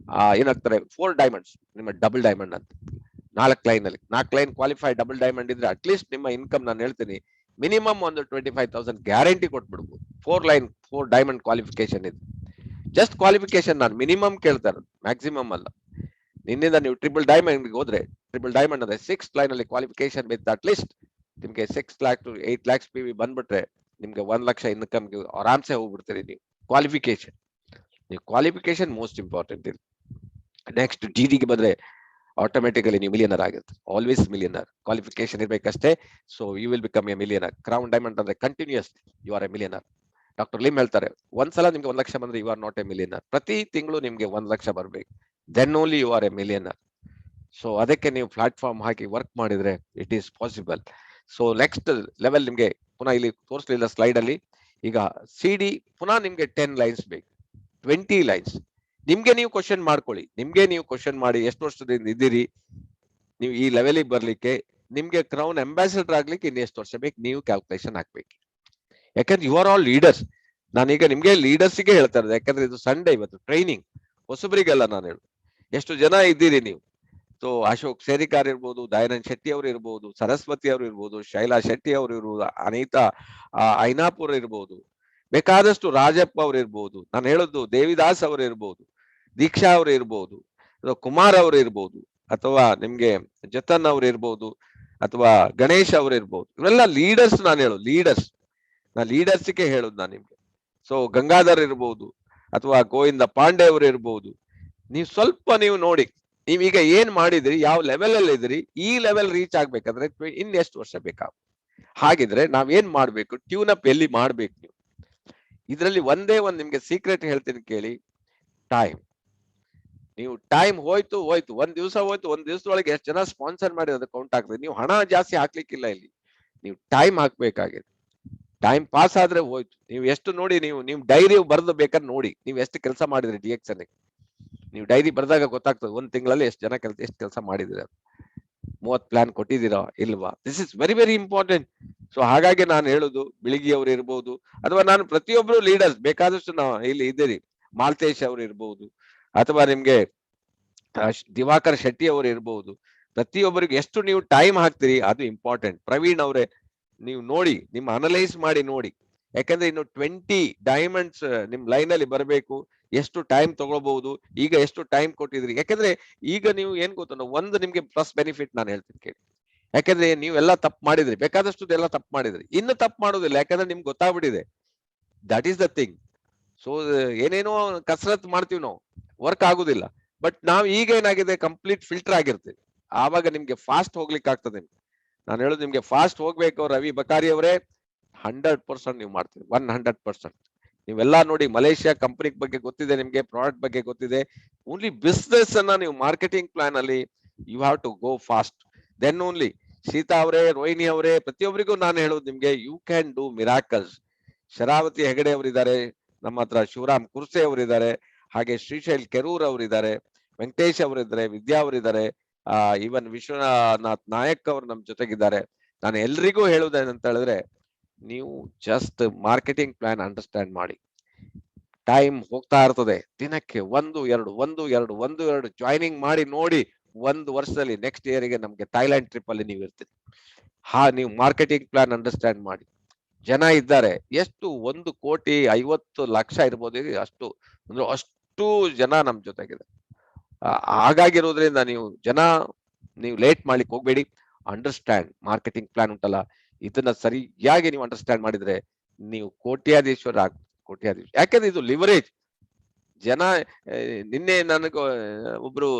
ಏನಾಗ್ತಾರೆ 4 ಡೈಮಂಡ್ಸ್, ನಿಮ್ಮ ಡಬಲ್ ಡೈಮಂಡ್ ಅಂತ. 4 ಲೈನ್ ಅಲ್ಲಿ 4 ಲೈನ್ ಕ್ವಾಲಿಫೈ ಡಬಲ್ ಡೈಮಂಡ್ ಇದ್ರೆ ಅಟ್ಲೀಸ್ಟ್ ನಿಮ್ಮ ಇನ್ಕಮ್ ನಾನು ಹೇಳ್ತೀನಿ ಮಿನಿಮಮ್ ಒಂದು 25,000 ಗ್ಯಾರಂಟಿ ಕೊಟ್ಬಿಡ್ಬೋದು. 4 ಡೈಮಂಡ್ ಕ್ವಾಲಿಫಿಕೇಶನ್ ಇದೆ. ಜಸ್ಟ್ ಕ್ವಾಲಿಫಿಕೇಶನ್ ನಾನು ಮಿನಿಮಮ್ ಕೇಳ್ತಾ ಇರೋದು, ಮ್ಯಾಕ್ಸಿಮಮ್ ಅಲ್ಲ. ನಿನ್ನಿಂದ ನೀವು ಟ್ರಿಬಲ್ ಡೈಮಂಡ್ ಹೋದ್ರೆ, ಟ್ರಿಬಲ್ ಡೈಮಂಡ್ ಅಂದ್ರೆ 6 ಲೈನ್ ಅಲ್ಲಿ ಕ್ವಾಲಿಫಿಕೇಶನ್ ವಿತ್ ಅಟ್ಲೀಸ್ಟ್ ನಿಮ್ಗೆ 6 lakh to 8 lakhs PV ಬಂದ್ಬಿಟ್ರೆ ನಿಮ್ಗೆ 1 ಲಕ್ಷ ಇನ್ಕಮ್ಗೆ ಆರಾಮ್ಸೆ ಹೋಗ್ಬಿಡ್ತೀರಿ ನೀವು. ಕ್ವಾಲಿಫಿಕೇಶನ್ ಮೋಸ್ಟ್ ಇಂಪಾರ್ಟೆಂಟ್ ಇಲ್ಲಿ. ನೆಕ್ಸ್ಟ್ ಜಿಡಿಗೆ ಬಂದ್ರೆ ಆಟೋಮೆಟಿಕಲಿ ನೀವು ಮಿಲಿಯನರ್ ಆಗಿರ್ತೀರಿ. Always millionaire. ಕ್ವಾಲಿಫಿಕೇಶನ್ ಇರ್ಬೇಕಷ್ಟೇ. So you will become a millionaire. Crown diamond ಅಂದ್ರೆ continues you are a millionaire. Doctor Lim ಹೇಳ್ತಾರೆ, ಒಂದ್ಸಲ ನಿಮ್ಗೆ 1 ಲಕ್ಷ ಬಂದ್ರೆ you are not a millionaire. ಪ್ರತಿ ತಿಂಗಳು ನಿಮ್ಗೆ 1 ಲಕ್ಷ ಬರ್ಬೇಕು, then only you are a millionaire. So ಅದಕ್ಕೆ ನೀವು ಪ್ಲಾಟ್ಫಾರ್ಮ್ ಹಾಕಿ ವರ್ಕ್ ಮಾಡಿದ್ರೆ it is possible. So next level ನಿಮ್ಗೆ ಪುನಃ ಇಲ್ಲಿ ತೋರಿಸಲಿಲ್ಲ ಸ್ಲೈಡ್ ಅಲ್ಲಿ. ಈಗ ಸಿಡಿ ಪುನಃ ನಿಮ್ಗೆ 10 ಲೈನ್ಸ್ ಬೇಕು, 20 ಲೈನ್ಸ್. ನಿಮ್ಗೆ ನೀವು ಕ್ವಶನ್ ಮಾಡ್ಕೊಳ್ಳಿ, ನಿಮ್ಗೆ ನೀವು ಕ್ವಶನ್ ಮಾಡಿ ಎಷ್ಟು ವರ್ಷದಿಂದ ಇದ್ದೀರಿ ನೀವು ಈ ಲೆವೆಲಿಗೆ ಬರ್ಲಿಕ್ಕೆ, ನಿಮ್ಗೆ ಕ್ರೌನ್ ಅಂಬಾಸಿಡರ್ ಆಗ್ಲಿಕ್ಕೆ ಇನ್ನು ಎಷ್ಟು ವರ್ಷ ಬೇಕು, ನೀವು ಕ್ಯಾಲ್ಕುಲೇಷನ್ ಹಾಕ್ಬೇಕು. ಯಾಕಂದ್ರೆ ಯು ಆರ್ ಆಲ್ ಲೀಡರ್ಸ್. ನಾನೀಗ ನಿಮ್ಗೆ ಲೀಡರ್ಸ್ಗೆ ಹೇಳ್ತಾ ಇರೋದು, ಯಾಕಂದ್ರೆ ಇದು ಸಂಡೇ, ಇವತ್ತು ಟ್ರೈನಿಂಗ್, ಹೊಸಬರಿಗೆಲ್ಲ ನಾನು ಹೇಳುದು. ಎಷ್ಟು ಜನ ಇದ್ದೀರಿ ನೀವು? ಸೊ ಅಶೋಕ್ ಸೇರಿಕಾರ್ ಇರ್ಬೋದು, ದಯಾನಂದ್ ಶೆಟ್ಟಿ ಅವರು ಇರ್ಬೋದು, ಸರಸ್ವತಿ ಅವರು ಇರ್ಬೋದು, ಶೈಲಾ ಶೆಟ್ಟಿ ಅವರು ಇರ್ಬೋದು, ಅನಿತಾ ಐನಾಪುರ್ ಇರ್ಬೋದು, ಬೇಕಾದಷ್ಟು ರಾಜಪ್ಪ ಅವರು ಇರ್ಬೋದು, ನಾನು ಹೇಳೋದು ದೇವಿದಾಸ್ ಅವರು ಇರ್ಬೋದು, ದೀಕ್ಷಾ ಅವರು ಇರ್ಬೋದು, ಕುಮಾರ್ ಅವರು ಇರ್ಬೋದು, ಅಥವಾ ನಿಮ್ಗೆ ಜತನ್ ಅವರು ಇರ್ಬೋದು, ಅಥವಾ ಗಣೇಶ್ ಅವರು ಇರ್ಬೋದು. ಇವೆಲ್ಲ ಲೀಡರ್ಸ್. ನಾನು ಹೇಳೋದು ಲೀಡರ್ಸ್, ನಾ ಲೀಡರ್ಸ್ಗೆ ಹೇಳುದು ನಾನು ನಿಮ್ಗೆ. ಸೊ ಗಂಗಾಧರ್ ಇರ್ಬೋದು, ಅಥವಾ ಗೋವಿಂದ ಪಾಂಡೆ ಅವರು ಇರ್ಬೋದು. ನೀವು ಸ್ವಲ್ಪ ನೀವು ನೋಡಿ, ನೀವೀಗ ಏನ್ ಮಾಡಿದ್ರಿ, ಯಾವ ಲೆವೆಲ್ ಅಲ್ಲಿ ಇದ್ರಿ, ಈ ಲೆವೆಲ್ ರೀಚ್ ಆಗ್ಬೇಕಾದ್ರೆ ಇನ್ನೆಷ್ಟು ವರ್ಷ ಬೇಕಾಗ. ಹಾಗಿದ್ರೆ ನಾವ್ ಏನ್ ಮಾಡ್ಬೇಕು, ಟ್ಯೂನ್ ಅಪ್ ಎಲ್ಲಿ ಮಾಡ್ಬೇಕು ನೀವು. ಇದ್ರಲ್ಲಿ ಒಂದೇ ಒಂದ್ ನಿಮ್ಗೆ ಸೀಕ್ರೆಟ್ ಹೇಳ್ತೀನಿ ಕೇಳಿ, ಟೈಮ್. ನೀವು ಟೈಮ್ ಹೋಯ್ತು, ಒಂದ್ ದಿವಸ ಹೋಯ್ತು, ಒಂದ್ ದಿವಸದೊಳಗೆ ಎಷ್ಟು ಜನ ಸ್ಪಾನ್ಸರ್ ಮಾಡಿ ಅದು ಕೌಂಟ್ ಆಗ್ತದೆ. ನೀವು ಹಣ ಜಾಸ್ತಿ ಹಾಕ್ಲಿಕ್ಕಿಲ್ಲ ಇಲ್ಲಿ, ನೀವು ಟೈಮ್ ಹಾಕ್ಬೇಕಾಗಿದೆ. ಟೈಮ್ ಪಾಸ್ ಆದ್ರೆ ಹೋಯ್ತು. ನೀವು ಎಷ್ಟು ನೋಡಿ, ನೀವು ಡೈರಿ ಬರ್ದು ಬೇಕಾದ್ರೆ ನೋಡಿ, ನೀವು ಎಷ್ಟು ಕೆಲಸ ಮಾಡಿದ್ರಿ DXN. ನೀವು ಡೈರಿ ಬರ್ದಾಗ ಗೊತ್ತಾಗ್ತದೆ ಒಂದ್ ತಿಂಗಳಲ್ಲಿ ಎಷ್ಟು ಜನ ಎಷ್ಟು ಕೆಲಸ ಮಾಡಿದಿರ, 30 ಪ್ಲಾನ್ ಕೊಟ್ಟಿದ್ದೀರಾ ಇಲ್ವಾ. This is very very important. So ಹಾಗಾಗಿ ನಾನು ಹೇಳುದು, ಬಿಳಿಗಿ ಅವರು ಇರ್ಬೋದು, ಅಥವಾ ನಾನು ಪ್ರತಿಯೊಬ್ರು ಲೀಡರ್ಸ್ ಬೇಕಾದಷ್ಟು ನಾವು ಇಲ್ಲಿ ಇದ್ದೀರಿ. ಮಾಲ್ತೇಶ್ ಅವರು ಇರ್ಬೋದು, ಅಥವಾ ನಿಮ್ಗೆ ದಿವಾಕರ್ ಶೆಟ್ಟಿ ಅವರು ಇರ್ಬೋದು. ಪ್ರತಿಯೊಬ್ಬರಿಗೆ ಎಷ್ಟು ನೀವು ಟೈಮ್ ಹಾಕ್ತೀರಿ ಅದು ಇಂಪಾರ್ಟೆಂಟ್. ಪ್ರವೀಣ್ ಅವರೇ, ನೀವು ನೋಡಿ, ನಿಮ್ಮ ಅನಲೈಸ್ ಮಾಡಿ ನೋಡಿ. ಯಾಕಂದ್ರೆ ಇನ್ನು 20 ಡೈಮಂಡ್ಸ್ ನಿಮ್ ಲೈನ್ ಅಲ್ಲಿ ಬರಬೇಕು. ಎಷ್ಟು ಟೈಮ್ ತಗೊಳ್ಬಹುದು, ಈಗ ಎಷ್ಟು ಟೈಮ್ ಕೊಟ್ಟಿದ್ರಿ. ಯಾಕಂದ್ರೆ ಈಗ ನೀವು ಏನ್ ಗೊತ್ತ, ಒಂದು ನಿಮ್ಗೆ ಪ್ಲಸ್ ಬೆನಿಫಿಟ್ ನಾನು ಹೇಳ್ತೀನಿ ಕೇಳಿ. ಯಾಕಂದ್ರೆ ನೀವೆಲ್ಲ ತಪ್ಪು ಮಾಡಿದ್ರಿ, ಬೇಕಾದಷ್ಟು ಎಲ್ಲ ತಪ್ಪು ಮಾಡಿದ್ರಿ, ಇನ್ನು ತಪ್ಪು ಮಾಡೋದಿಲ್ಲ. ಯಾಕಂದ್ರೆ ನಿಮ್ಗೆ ಗೊತ್ತಾಗ್ಬಿಟ್ಟಿದೆ. That is the thing. So ಏನೇನೋ ಕಸರತ್ ಮಾಡ್ತೀವಿ ನಾವು, ವರ್ಕ್ ಆಗುದಿಲ್ಲ. ಬಟ್ ನಾವ್ ಈಗ ಏನಾಗಿದೆ, ಕಂಪ್ಲೀಟ್ ಫಿಲ್ಟರ್ ಆಗಿರ್ತೀವಿ. ಆವಾಗ ನಿಮ್ಗೆ ಫಾಸ್ಟ್ ಹೋಗ್ಲಿಕ್ಕೆ ಆಗ್ತದೆ. ನಾನು ಹೇಳೋದು ನಿಮ್ಗೆ ಫಾಸ್ಟ್ ಹೋಗ್ಬೇಕು. ರವಿ ಬಕಾರಿ ಅವರೇ, 100% ನೀವು ಮಾಡ್ತೀವಿ, 100%. ನೀವೆಲ್ಲ ನೋಡಿ, ಮಲೇಷಿಯಾ ಕಂಪನಿ ಬಗ್ಗೆ ಗೊತ್ತಿದೆ ನಿಮ್ಗೆ, ಪ್ರಾಡಕ್ಟ್ ಬಗ್ಗೆ ಗೊತ್ತಿದೆ. ಓನ್ಲಿ ಬಿಸ್ನೆಸ್ ಅನ್ನ ನೀವು ಮಾರ್ಕೆಟಿಂಗ್ ಪ್ಲಾನ್ ಅಲ್ಲಿ you have to go fast, then only. Sita ಅವರೇ, ರೋಹಿಣಿ ಅವರೇ, ಪ್ರತಿಯೊಬ್ಬರಿಗೂ ನಾನು ಹೇಳೋದು ನಿಮ್ಗೆ, you can do miracles. Sharavathi Hegde ಅವರಿದ್ದಾರೆ ನಮ್ಮ ಹತ್ರ, ಶಿವರಾಮ್ ಕುರ್ಸೆ ಅವರಿದ್ದಾರೆ, ಹಾಗೆ ಶ್ರೀಶೈಲ್ ಕೆರೂರ್ ಅವರಿದ್ದಾರೆ, ವೆಂಕಟೇಶ್ ಅವರಿದ್ದಾರೆ, ವಿದ್ಯಾ ಅವರಿದ್ದಾರೆ, ಈವನ್ ವಿಶ್ವನಾಥ್ ನಾಯಕ್ ಅವರು ನಮ್ ಜೊತೆಗಿದ್ದಾರೆ. ನಾನು ಎಲ್ರಿಗೂ ಹೇಳುವುದೇನಂತ ಹೇಳಿದ್ರೆ, ನೀವು ಜಸ್ಟ್ ಮಾರ್ಕೆಟಿಂಗ್ ಪ್ಲಾನ್ ಅಂಡರ್ಸ್ಟ್ಯಾಂಡ್ ಮಾಡಿ. ಟೈಮ್ ಹೋಗ್ತಾ ಇರ್ತದೆ, ದಿನಕ್ಕೆ 1-2 ಜಾಯ್ನಿಂಗ್ ಮಾಡಿ ನೋಡಿ. 1 ವರ್ಷದಲ್ಲಿ ನೆಕ್ಸ್ಟ್ ಇಯರ್ಗೆ ನಮ್ಗೆ ಥೈಲ್ಯಾಂಡ್ ಟ್ರಿಪ್ ಅಲ್ಲಿ ನೀವು ಇರ್ತೀರಿ. ನೀವು ಮಾರ್ಕೆಟಿಂಗ್ ಪ್ಲಾನ್ ಅಂಡರ್ಸ್ಟ್ಯಾಂಡ್ ಮಾಡಿ. ಜನ ಇದ್ದಾರೆ ಎಷ್ಟು, 1,50,00,000 ಇರ್ಬೋದು, ಅಷ್ಟು ಅಂದ್ರೆ ಅಷ್ಟು ಜನ ನಮ್ ಜೊತೆಗಿದೆ. ಹಾಗಾಗಿರೋದ್ರಿಂದ ನೀವು ಲೇಟ್ ಮಾಡ್ಲಿಕ್ಕೆ ಹೋಗ್ಬೇಡಿ. ಅಂಡರ್ಸ್ಟ್ಯಾಂಡ್ ಮಾರ್ಕೆಟಿಂಗ್ ಪ್ಲಾನ್ ಉಂಟಲ್ಲ, ಇದನ್ನ ಸರಿಯಾಗಿ ನೀವು ಅಂಡರ್ಸ್ಟ್ಯಾಂಡ್ ಮಾಡಿದ್ರೆ ನೀವು ಕೋಟ್ಯಾಧೀಶ್ವರ ಕೋಟ್ಯಾಧೀಶ್ವರ. ಯಾಕಂದ್ರೆ ಇದು ಲಿವರೇಜ್. ಜನ ನಿನ್ನೆ ನನಗ ಒಬ್ರು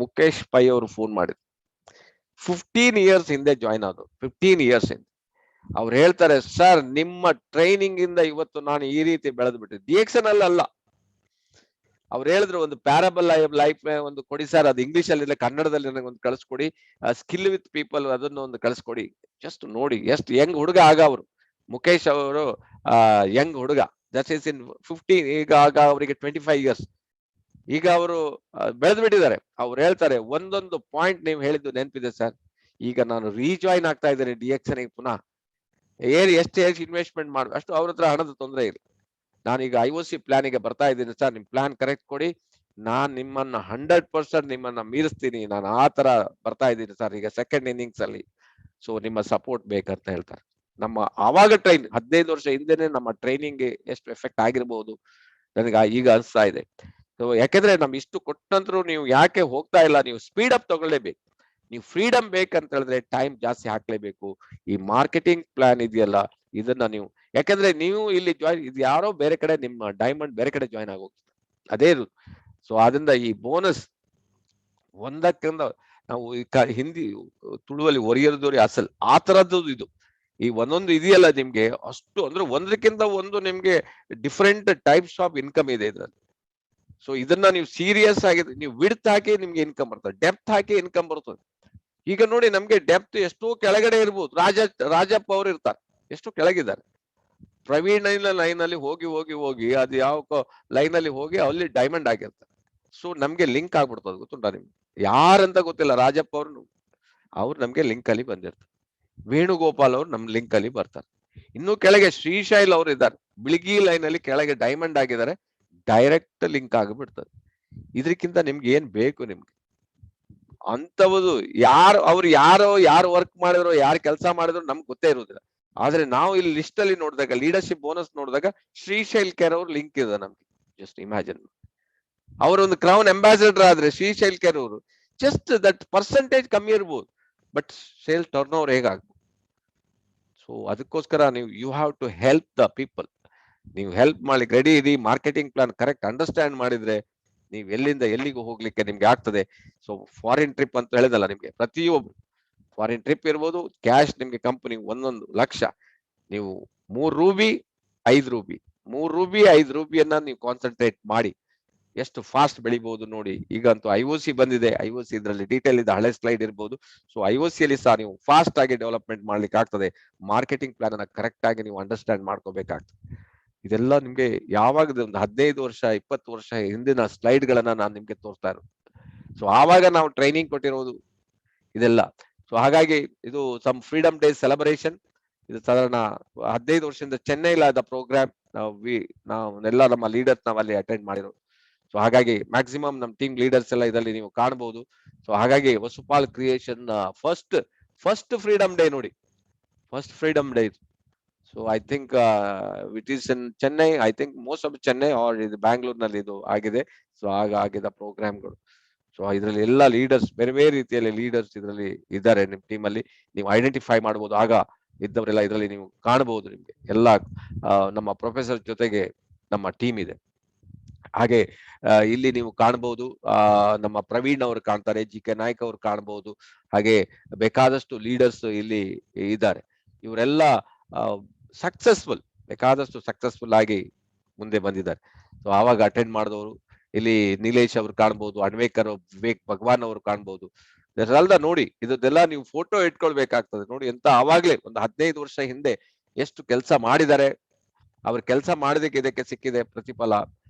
ಮುಖೇಶ್ ಪೈ ಅವರು ಫೋನ್ ಮಾಡಿದ್ರು. 15 ಇಯರ್ಸ್ ಹಿಂದೆ ಜಾಯ್ನ್ ಆದ್ರು, 15 ಇಯರ್ಸ್ ಹಿಂದೆ. ಅವ್ರು ಹೇಳ್ತಾರೆ, ಸರ್ ನಿಮ್ಮ ಟ್ರೈನಿಂಗ್ ಇಂದ ಇವತ್ತು ನಾನು ಈ ರೀತಿ ಬೆಳೆದು ಬಿಟ್ಟೆ. DXN ಅಲ್ಲ. ಅವ್ರು ಹೇಳಿದ್ರು, ಒಂದು ಪ್ಯಾರಬಲ್ ಲೈಫ್ ಒಂದು ಕೊಡಿ ಸರ್, ಅದು ಇಂಗ್ಲಿಷ್ ಅಲ್ಲಿ ಇಲ್ಲ, ಕನ್ನಡದಲ್ಲಿ ನನಗೆ ಒಂದು ಕಳಿಸ್ಕೊಡಿ. ಸ್ಕಿಲ್ ವಿತ್ ಪೀಪಲ್ ಅದನ್ನು ಒಂದು ಕಳಿಸ್ಕೊಡಿ. ಜಸ್ಟ್ ನೋಡಿ ಎಷ್ಟು ಯಂಗ್ ಹುಡುಗ ಆಗ ಅವರು. ಮುಖೇಶ್ ಅವರು ಯಂಗ್ ಹುಡುಗ, ದಟ್ ಈಸ್ ಇನ್ 15. ಈಗ ಆಗ ಅವರಿಗೆ 25 ಇಯರ್ಸ್. ಈಗ ಅವರು ಬೆಳೆದು ಬಿಟ್ಟಿದ್ದಾರೆ. ಅವ್ರು ಹೇಳ್ತಾರೆ, ಒಂದೊಂದು ಪಾಯಿಂಟ್ ನೀವು ಹೇಳಿದ್ದು ನೆನಪಿದೆ ಸರ್. ಈಗ ನಾನು ರೀಜಾಯಿನ್ ಆಗ್ತಾ ಇದ್ದೇನೆ DXN ಪುನಃ. ಎಷ್ಟು ಇನ್ವೆಸ್ಟ್ಮೆಂಟ್ ಮಾಡ, ಅಷ್ಟು ಅವ್ರ ಹತ್ರ ಹಣದ ತೊಂದರೆ ಇಲ್ಲ. ನಾನೀಗ IOC ಪ್ಲಾನಿಗೆ ಬರ್ತಾ ಇದ್ದೀನಿ ಸರ್, ನಿಮ್ ಪ್ಲಾನ್ ಕರೆಕ್ಟ್ ಕೊಡಿ, ನಾನ್ ನಿಮ್ಮನ್ನ 100% ನಿಮ್ಮನ್ನ ಮೀರಿಸ್ತೀನಿ, ನಾನು ಆ ತರ ಬರ್ತಾ ಇದ್ದೀನಿ ಸರ್ ಈಗ ಸೆಕೆಂಡ್ ಇನ್ನಿಂಗ್ಸ್ ಅಲ್ಲಿ. ಸೊ ನಿಮ್ಮ ಸಪೋರ್ಟ್ ಬೇಕಂತ ಹೇಳ್ತಾರೆ. ನಮ್ಮ ಆವಾಗ 15 ವರ್ಷ ಹಿಂದೆನೆ ನಮ್ಮ ಟ್ರೈನಿಂಗ್ ಎಷ್ಟು ಎಫೆಕ್ಟ್ ಆಗಿರ್ಬೋದು ನನಗೆ ಈಗ ಅನಿಸ್ತಾ ಇದೆ. ಸೊ ಯಾಕೆಂದ್ರೆ ಇಷ್ಟು ಕೊಟ್ಟಂತರೂ ನೀವು ಯಾಕೆ ಹೋಗ್ತಾ ಇಲ್ಲ, ನೀವು ಸ್ಪೀಡ್ ಅಪ್ ತಗೊಳ್ಳೇಬೇಕು. ನೀವು ಫ್ರೀಡಮ್ ಬೇಕಂತ ಹೇಳಿದ್ರೆ ಟೈಮ್ ಜಾಸ್ತಿ ಹಾಕ್ಲೇಬೇಕು. ಈ ಮಾರ್ಕೆಟಿಂಗ್ ಪ್ಲಾನ್ ಇದೆಯಲ್ಲ, ಇದನ್ನ ನೀವು, ಯಾಕಂದ್ರೆ ನೀವು ಇಲ್ಲಿ ಜಾಯ್ನ್, ಇದು ಯಾರೋ ಬೇರೆ ಕಡೆ, ನಿಮ್ಮ ಡೈಮಂಡ್ ಬೇರೆ ಕಡೆ ಜಾಯ್ನ್ ಆಗೋಗ್ತದೆ, ಅದೇ ಸೊ ಆದ್ರಿಂದ ಈ ಬೋನಸ್ ಒಂದಕ್ಕಿಂತ ನಾವು ಹಿಂದಿ ತುಳುವಲ್ಲಿ ಒರಿಯರ್ದೋರಿ ಅಸಲ್ ಆ ತರದ್ದು ಇದು. ಈ ಒಂದೊಂದು ಇದೆಯಲ್ಲ ನಿಮ್ಗೆ ಅಷ್ಟು ಅಂದ್ರೆ ಒಂದಕ್ಕಿಂತ ಒಂದು ನಿಮ್ಗೆ ಡಿಫ್ರೆಂಟ್ ಟೈಪ್ಸ್ ಆಫ್ ಇನ್ಕಮ್ ಇದೆ ಇದ್ರಲ್ಲಿ. ಸೊ ಇದನ್ನ ನೀವು ಸೀರಿಯಸ್ ಆಗಿ ನೀವು ವಿಡ್ತ್ ಹಾಕಿ ನಿಮ್ಗೆ ಇನ್ಕಮ್ ಬರ್ತದೆ, ಡೆಪ್ತ್ ಹಾಕಿ ಇನ್ಕಮ್ ಬರ್ತದೆ. ಈಗ ನೋಡಿ ನಮ್ಗೆ ಡೆಪ್ತ್ ಎಷ್ಟೋ ಕೆಳಗಡೆ ಇರ್ಬೋದು. ರಾಜಪ್ಪ ಅವರು ಇರ್ತಾರೆ, ಎಷ್ಟು ಕೆಳಗಿದ್ದಾರೆ. ಪ್ರವೀಣ್ ಲೈನ್ ಅಲ್ಲಿ ಹೋಗಿ ಹೋಗಿ ಹೋಗಿ ಅದು ಯಾವ ಲೈನ್ ಅಲ್ಲಿ ಹೋಗಿ ಅಲ್ಲಿ ಡೈಮಂಡ್ ಆಗಿರ್ತಾರೆ. ಸೊ ನಮ್ಗೆ ಲಿಂಕ್ ಆಗ್ಬಿಡ್ತದೆ, ಗೊತ್ತುಂಟಾ ನಿಮ್ಗೆ? ಯಾರಂತ ಗೊತ್ತಿಲ್ಲ, ರಾಜಪ್ಪ ಅವ್ರು ನಮ್ಗೆ ಲಿಂಕ್ ಅಲ್ಲಿ ಬಂದಿರ್ತಾರೆ. ವೇಣುಗೋಪಾಲ್ ಅವ್ರು ನಮ್ ಲಿಂಕ್ ಅಲ್ಲಿ ಬರ್ತಾರೆ. ಇನ್ನು ಕೆಳಗೆ ಶ್ರೀಶೈಲ್ ಅವರು ಇದ್ದಾರೆ, ಬಿಳಿಗಿ ಲೈನ್ ಅಲ್ಲಿ ಕೆಳಗೆ ಡೈಮಂಡ್ ಆಗಿದ್ದಾರೆ, ಡೈರೆಕ್ಟ್ ಲಿಂಕ್ ಆಗಿಬಿಡ್ತದೆ. ಇದಕ್ಕಿಂತ ನಿಮ್ಗೆ ಏನ್ ಬೇಕು? ನಿಮ್ಗೆ ಅಂತವುದು ಯಾರು ವರ್ಕ್ ಮಾಡಿದ್ರು, ಯಾರು ಕೆಲಸ ಮಾಡಿದ್ರು ನಮ್ಗೆ ಗೊತ್ತೇ ಇರುವುದಿಲ್ಲ. ಆದ್ರೆ ನಾವು ಇಲ್ಲಿ ಲಿಸ್ಟ್ ಅಲ್ಲಿ ನೋಡಿದಾಗ, ಲೀಡರ್ಶಿಪ್ ಬೋನಸ್ ನೋಡಿದಾಗ ಶ್ರೀಶೈಲ್ ಕೇರ್ ಅವ್ರ ಲಿಂಕ್ ಇದೆ ನಮ್ಗೆ. ಜಸ್ಟ್ ಇಮ್ಯಾಜಿನ್, ಅವರೊಂದು ಕ್ರೌನ್ ಅಂಬಾಸಿಡರ್ ಆದ್ರೆ ಶ್ರೀಶೈಲ್ ಕೇರ್ ಅವರು ಜಸ್ಟ್ ದಟ್ ಪರ್ಸೆಂಟೇಜ್ ಕಮ್ಮಿ ಇರ್ಬೋದು, ಬಟ್ ಸೇಲ್ ಟರ್ನ್ ಓವರ್ ಹೇಗಾಗ್ಬೋದು. ಸೊ ಅದಕ್ಕೋಸ್ಕರ ನೀವು you have to help the people. ನೀವು ಹೆಲ್ಪ್ ಮಾಡ್ಲಿಕ್ಕೆ ರೆಡಿ ಇರಿ, ಮಾರ್ಕೆಟಿಂಗ್ ಪ್ಲಾನ್ ಕರೆಕ್ಟ್ ಅಂಡರ್ಸ್ಟ್ಯಾಂಡ್ ಮಾಡಿದ್ರೆ ನೀವು ಎಲ್ಲಿಂದ ಎಲ್ಲಿಗೂ ಹೋಗ್ಲಿಕ್ಕೆ ನಿಮ್ಗೆ ಆಗ್ತದೆ. ಸೊ ಫಾರಿನ್ ಟ್ರಿಪ್ ಅಂತ ಹೇಳಿದಲ್ಲ, ನಿಮ್ಗೆ ಪ್ರತಿಯೊಬ್ರು ಫಾರಿನ್ ಟ್ರಿಪ್ ಇರ್ಬೋದು, ಕ್ಯಾಶ್ ನಿಮ್ಗೆ ಕಂಪನಿ 1,00,000, ನೀವು 3 ರೂಬಿ 5 ರೂಬಿ 3 ರೂಬಿ 5 ರೂಬಿಯನ್ನ ನೀವು ಕಾನ್ಸಂಟ್ರೇಟ್ ಮಾಡಿ ಎಷ್ಟು ಫಾಸ್ಟ್ ಬೆಳಿಬಹುದು ನೋಡಿ. ಈಗಂತೂ IOC ಬಂದಿದೆ, IOC ಇದರಲ್ಲಿ ಡೀಟೇಲ್ ಇದೆ, ಹಳೆ ಸ್ಲೈಡ್ ಇರ್ಬೋದು. ಸೊ IOC ಅಲ್ಲಿ ಸಹ ನೀವು ಫಾಸ್ಟ್ ಆಗಿ ಡೆವಲಪ್ಮೆಂಟ್ ಮಾಡ್ಲಿಕ್ಕೆ ಆಗ್ತದೆ. ಮಾರ್ಕೆಟಿಂಗ್ ಪ್ಲಾನ್ ಅನ್ನ ಕರೆಕ್ಟ್ ಆಗಿ ನೀವು ಅಂಡರ್ಸ್ಟ್ಯಾಂಡ್ ಮಾಡ್ಕೋಬೇಕಾಗ್ತದೆ. ಇದೆಲ್ಲ ನಿಮ್ಗೆ ಯಾವಾಗ ಒಂದು 15 ವರ್ಷ 20 ವರ್ಷ ಹಿಂದಿನ ಸ್ಲೈಡ್ ಗಳನ್ನ ನಾನು ನಿಮ್ಗೆ ತೋರಿಸ್ತಾ ಇರೋದು. ಸೊ ಆವಾಗ ನಾವು ಟ್ರೈನಿಂಗ್ ಕೊಟ್ಟಿರೋದು ಇದೆಲ್ಲ. ಸೊ ಹಾಗಾಗಿ ಇದು ಸಮ್ ಫ್ರೀಡಮ್ ಡೇ ಸೆಲೆಬ್ರೇಷನ್. ಇದು ಸಾಧಾರಣ 15 ವರ್ಷದಿಂದ ಚೆನ್ನೈಲಾದ ಪ್ರೋಗ್ರಾಮ್. ನಾವೆಲ್ಲ ನಮ್ಮ ಲೀಡರ್ಸ್ ನಾವಲ್ಲಿ ಅಟೆಂಡ್ ಮಾಡಿರೋದು. ಸೊ ಹಾಗಾಗಿ ಮ್ಯಾಕ್ಸಿಮಮ್ ನಮ್ಮ ಟೀಮ್ ಲೀಡರ್ಸ್ ಎಲ್ಲ ಇದರಲ್ಲಿ ನೀವು ಕಾಣಬಹುದು. ಸೊ ಹಾಗಾಗಿ Vasupal creation first freedom day ನೋಡಿ, first freedom day. So I think it is in Chennai, I think most of Chennai are ಇದು ಬ್ಯಾಂಗ್ಳೂರ್ನಲ್ಲಿ ಇದು ಆಗಿದೆ. ಸೊ ಆಗ ಆಗಿದ ಪ್ರೋಗ್ರಾಮ್ಗಳು. ಸೊ ಇದರಲ್ಲಿ ಎಲ್ಲ ಲೀಡರ್ಸ್, ಬೇರೆ ಬೇರೆ ರೀತಿಯಲ್ಲಿ ಲೀಡರ್ಸ್ ಇದರಲ್ಲಿ ಇದ್ದಾರೆ ನಿಮ್ ಟೀಮ್ ಅಲ್ಲಿ. ನೀವು ಐಡೆಂಟಿಫೈ ಮಾಡಬಹುದು, ಆಗ ಇದ್ದವರೆಲ್ಲ ಇದರಲ್ಲಿ ನೀವು ಕಾಣಬಹುದು. ನಿಮ್ಗೆ ಎಲ್ಲ ನಮ್ಮ ಪ್ರೊಫೆಸರ್ ಜೊತೆಗೆ ನಮ್ಮ ಟೀಮ್ ಇದೆ. ಹಾಗೆ ಇಲ್ಲಿ ನೀವು ಕಾಣಬಹುದು, ನಮ್ಮ ಪ್ರವೀಣ್ ಅವರು ಕಾಣ್ತಾರೆ, GK ನಾಯ್ಕ್ ಅವರು ಕಾಣಬಹುದು. ಹಾಗೆ ಬೇಕಾದಷ್ಟು ಲೀಡರ್ಸ್ ಇಲ್ಲಿ ಇದ್ದಾರೆ. ಇವರೆಲ್ಲ ಸಕ್ಸಸ್ಫುಲ್, ಬೇಕಾದಷ್ಟು ಸಕ್ಸಸ್ಫುಲ್ ಆಗಿ ಮುಂದೆ ಬಂದಿದ್ದಾರೆ. ಸೊ ಆವಾಗ ಅಟೆಂಡ್ ಮಾಡಿದವರು ಇಲ್ಲಿ ನೀಲೇಶ್ ಅವರು ಕಾಣ್ಬಹುದು, ಅಣ್ವೇಕರ್ ವಿವೇಕ್ ಭಗವಾನ್ ಅವರು ಕಾಣ್ಬಹುದು. ಇದೆಲ್ಲ ನೋಡಿ, ಇದೆಲ್ಲ ನೀವು ಫೋಟೋ ಇಟ್ಕೊಳ್ಬೇಕಾಗ್ತದೆ ನೋಡಿ. ಎಂತ ಆವಾಗ್ಲೇ ಒಂದು 15 ವರ್ಷ ಹಿಂದೆ ಎಷ್ಟು ಕೆಲಸ ಮಾಡಿದ್ದಾರೆ, ಅವ್ರ ಕೆಲಸ ಮಾಡೋದಕ್ಕೆ ಇದಕ್ಕೆ ಸಿಕ್ಕಿದೆ ಪ್ರತಿಫಲ.